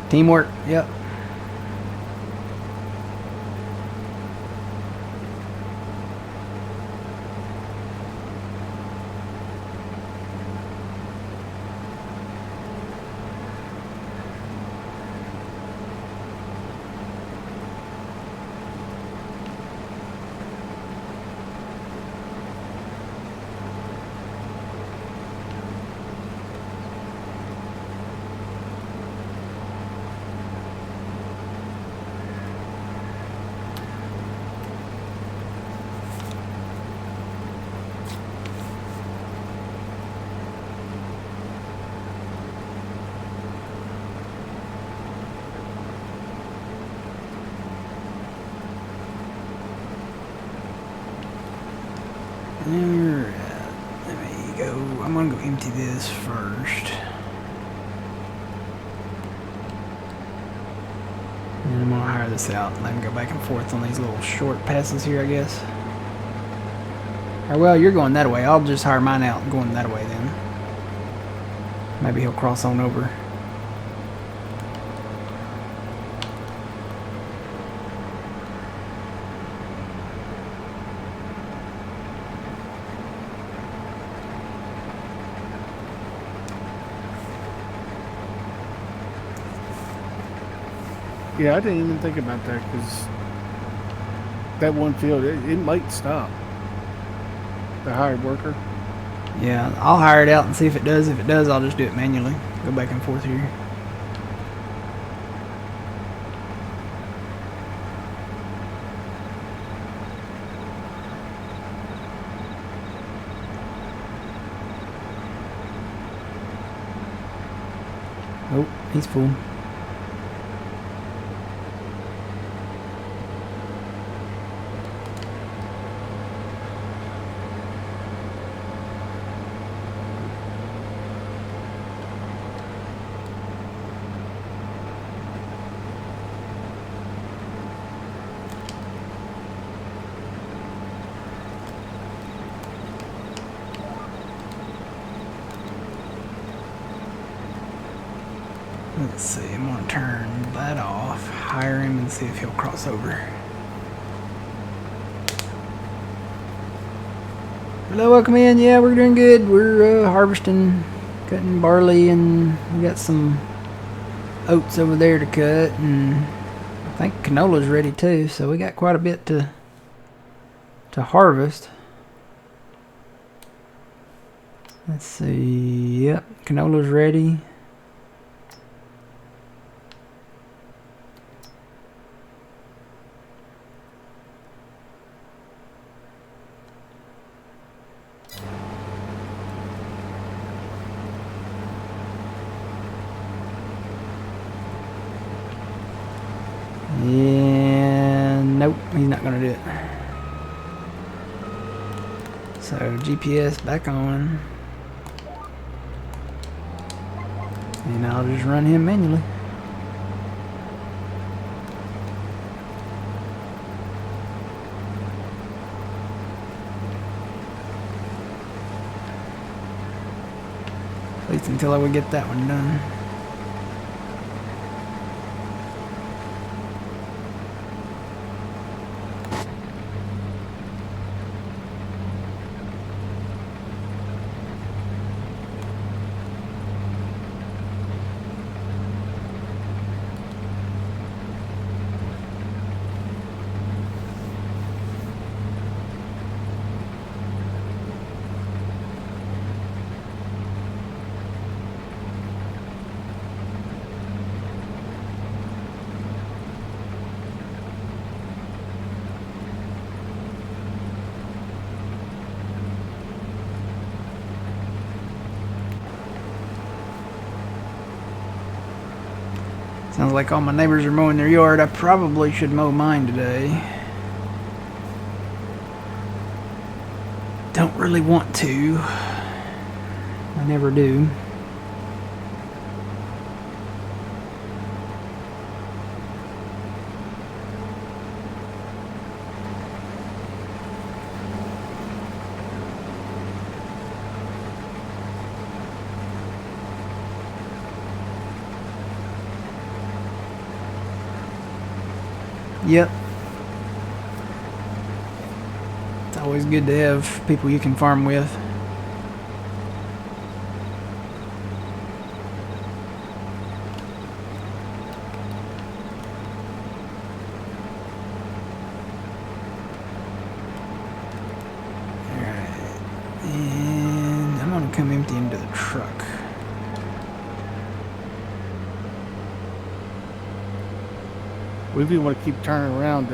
Teamwork, yep. Alright, there we go. I'm gonna go empty this first. And I'm gonna hire this out and let him go back and forth on these little short passes here, I guess. Or, well, you're going that way. I'll just hire mine out and going that way then. Maybe he'll cross on over. Yeah, I didn't even think about that because that one field, it might stop. The hired worker. Yeah, I'll hire it out and see if it does. If it does, I'll just do it manually. Go back and forth here. Oh, he's full. Let's see, I'm going to turn that off, hire him, and see if he'll cross over. Hello, welcome in. Yeah, we're doing good. We're harvesting, cutting barley, and we got some oats over there to cut, and I think canola's ready too, so we got quite a bit to harvest. Let's see, yep, canola's ready. Yeah, nope, he's not gonna do it. So GPS back on, and I'll just run him manually. At least until I would get that one done. Sounds like all my neighbors are mowing their yard. I probably should mow mine today. Don't really want to. I never do. Yep. It's always good to have people you can farm with. Alright. And I'm gonna come empty into the truck. If you want to keep turning around,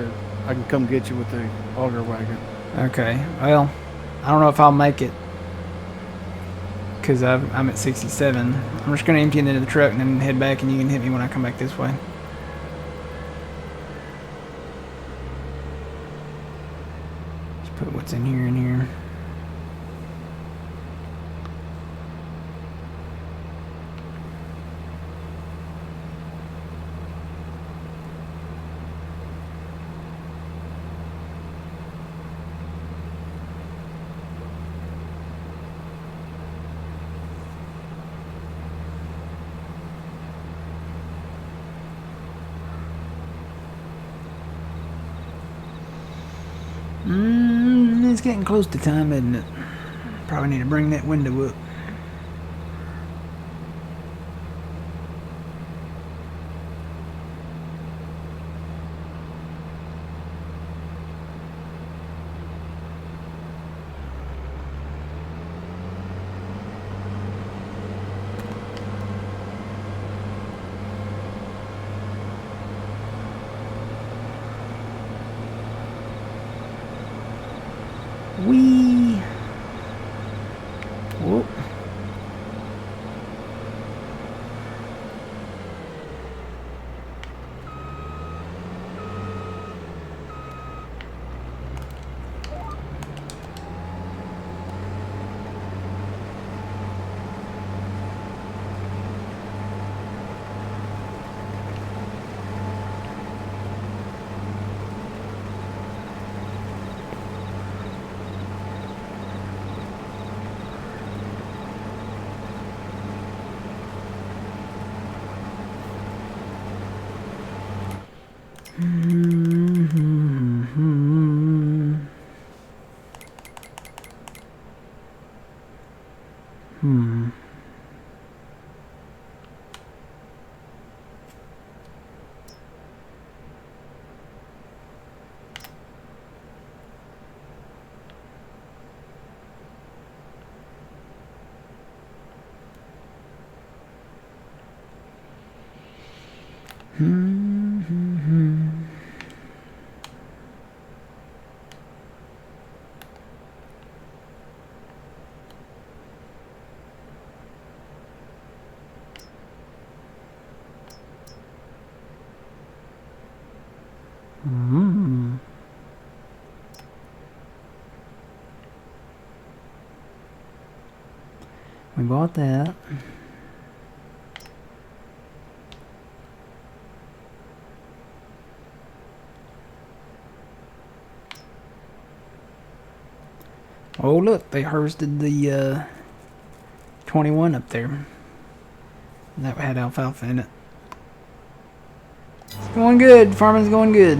I can come get you with the auger wagon. Okay, well, I don't know if I'll make it because I'm at 67. I'm just going to empty it into the truck and then head back, and you can hit me when I come back this way. Just put what's in here in here. It's getting close to time, isn't it? Probably need to bring that window up. Wee. Whoop. We bought that. Oh look, they harvested the 21 up there. That had alfalfa in it. It's going good. Farming's going good.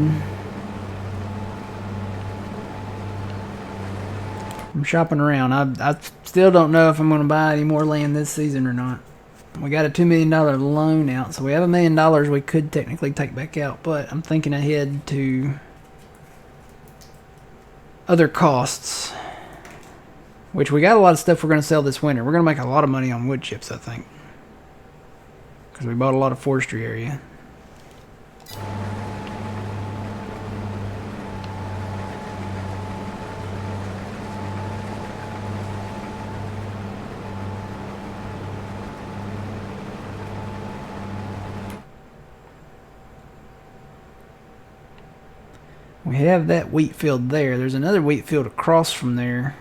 I'm shopping around. I still don't know if I'm going to buy any more land this season or not. We got a $2 million loan out, so we have $1 million we could technically take back out, but I'm thinking ahead to other costs, which we got a lot of stuff we're going to sell this winter. We're going to make a lot of money on wood chips, I think, because we bought a lot of forestry area. We have that wheat field there. There's another wheat field across from there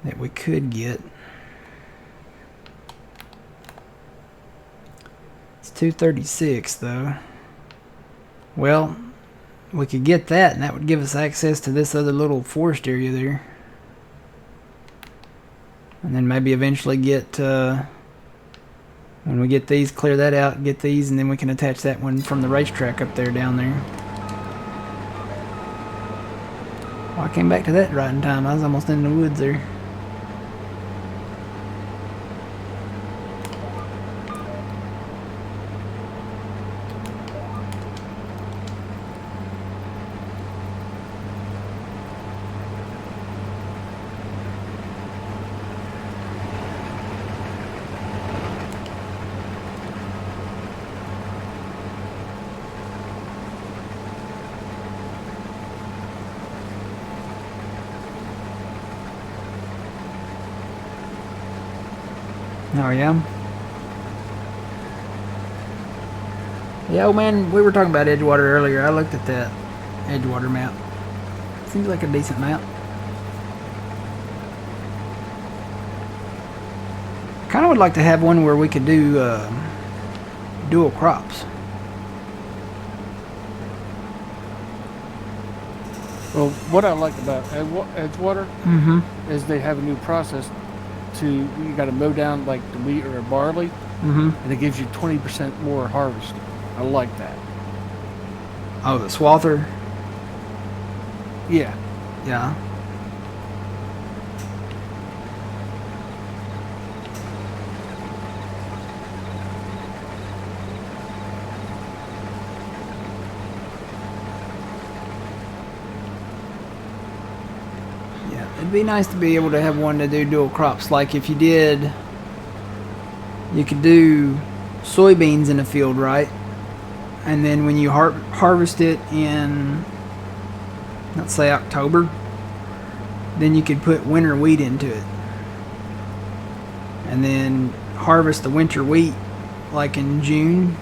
that we could get. It's 236 though. Well, we could get that, and that would give us access to this other little forest area there. And then maybe eventually get, when we get these, clear that out, get these, and then we can attach that one from the racetrack up there down there. Well, I came back to that right in time. I was almost in the woods there. Oh, yeah? Yeah, oh man, we were talking about Edgewater earlier. I looked at that Edgewater map. Seems like a decent map. Kind of would like to have one where we could do dual crops. Well, what I like about Edgewater is they have a new process you got to mow down like the wheat or barley, and it gives you 20% more harvest. I like that. Oh, the swather? Yeah. Yeah. It'd be nice to be able to have one to do dual crops. Like if you did, you could do soybeans in a field, right? And then when you harvest it in, let's say October, then you could put winter wheat into it. And then harvest the winter wheat like in June.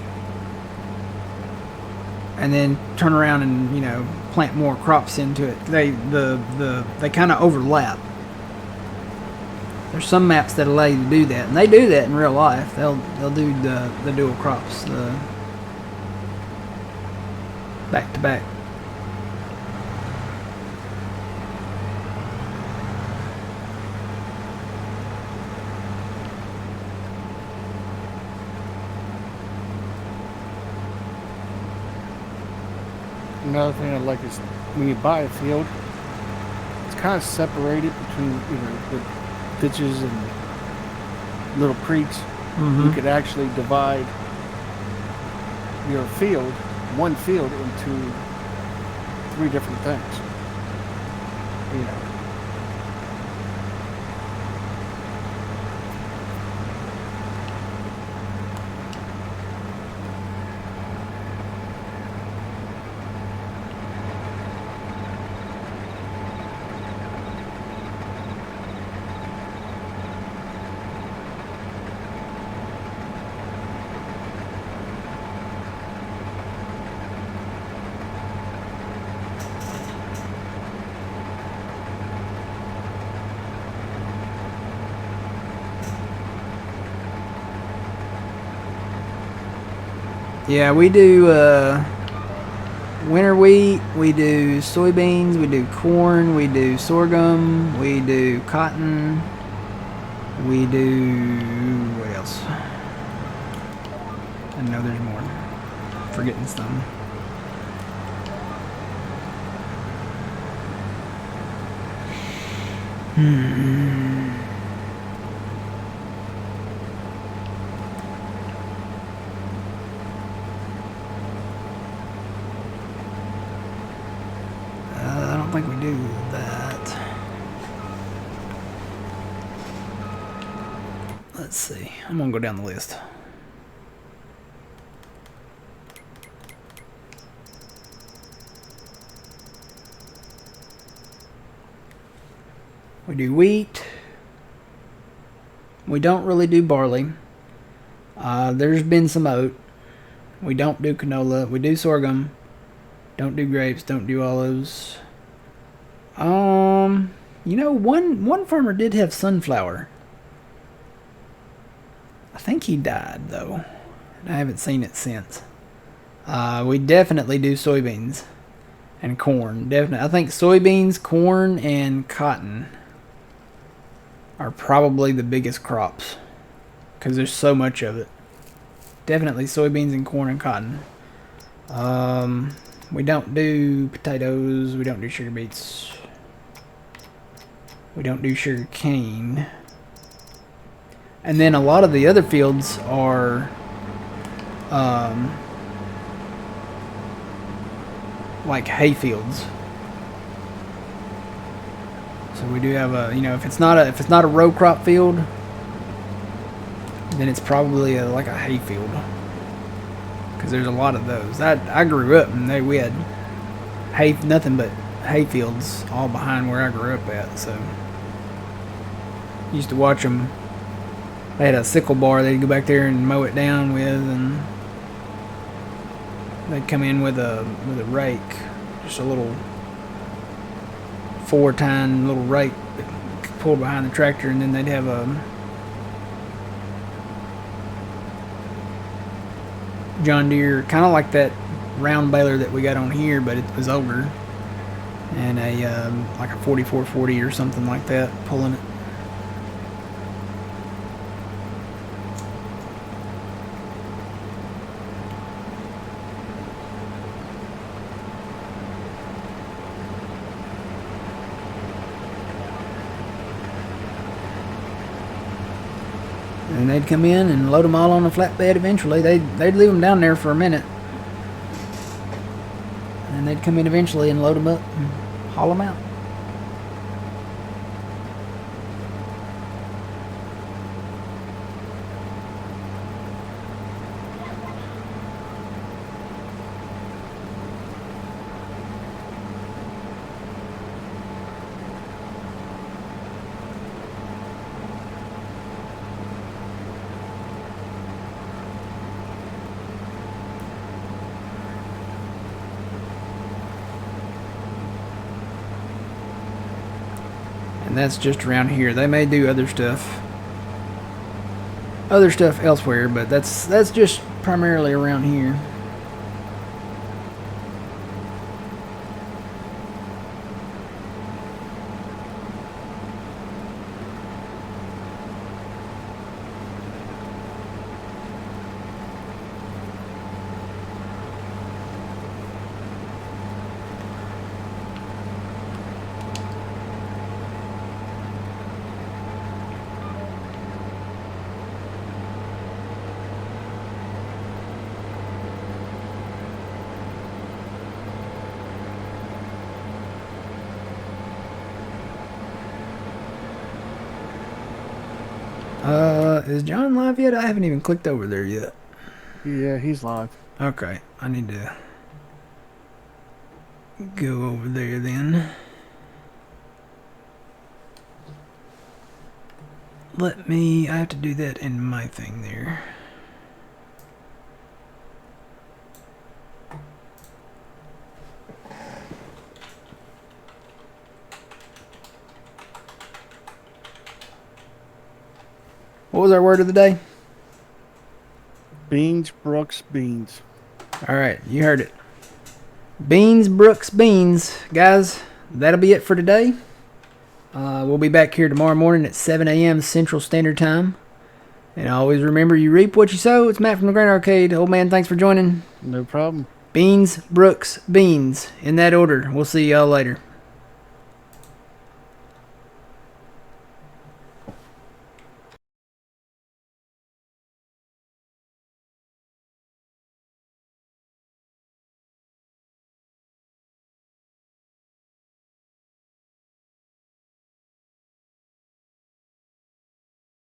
And then turn around and, you know, plant more crops into it. They kind of overlap. There's some maps that allow you to do that, and they do that in real life. They'll do the dual crops back to back. Another thing I like is when you buy a field, it's kind of separated between the ditches and little creeks. You could actually divide your field, one field, into 3 different things. You know. Yeah, we do winter wheat, we do soybeans, we do corn, we do sorghum, we do cotton, we do... what else? I know there's more. I'm forgetting some. I don't think we do that. Let's see. I'm gonna go down the list. We do wheat. We don't really do barley. There's been some oat. We don't do canola. We do sorghum. Don't do grapes. Don't do olives. You know, one farmer did have sunflower. I think he died, though. I haven't seen it since. We definitely do soybeans and corn. Definitely. I think soybeans, corn, and cotton are probably the biggest crops because there's so much of it. Definitely soybeans and corn and cotton. We don't do potatoes. We don't do sugar beets. We don't do sugar cane. And then a lot of the other fields are like hay fields. So we do have a, you know, if it's not a row crop field, then it's probably like a hay field. Because there's a lot of those. I grew up and we had hay, nothing but hay fields all behind where I grew up at. So used to watch them. They had a sickle bar they'd go back there and mow it down with, and they'd come in with a rake, just a little 4-tine little rake that pulled behind the tractor, and then they'd have a John Deere, kind of like that round baler that we got on here, but it was older, and a like a 4440 or something like that, pulling it. And they'd come in and load them all on a flatbed eventually. They'd leave them down there for a minute. And they'd come in eventually and load them up and haul them out. And that's just around here. They may do other stuff elsewhere, but that's just primarily around here. Is John live yet? I haven't even clicked over there yet. Yeah, he's live. Okay, I need to go over there then. I have to do that in my thing there. What was our word of the day? Beans, Brooks, beans. All right, you heard it. Beans, Brooks, beans. Guys, that'll be it for today. We'll be back here tomorrow morning at 7 a.m. Central Standard Time. And always remember, you reap what you sow. It's Matt from the Grand Arcade. Old man, thanks for joining. No problem. Beans, Brooks, beans. In that order. We'll see y'all later.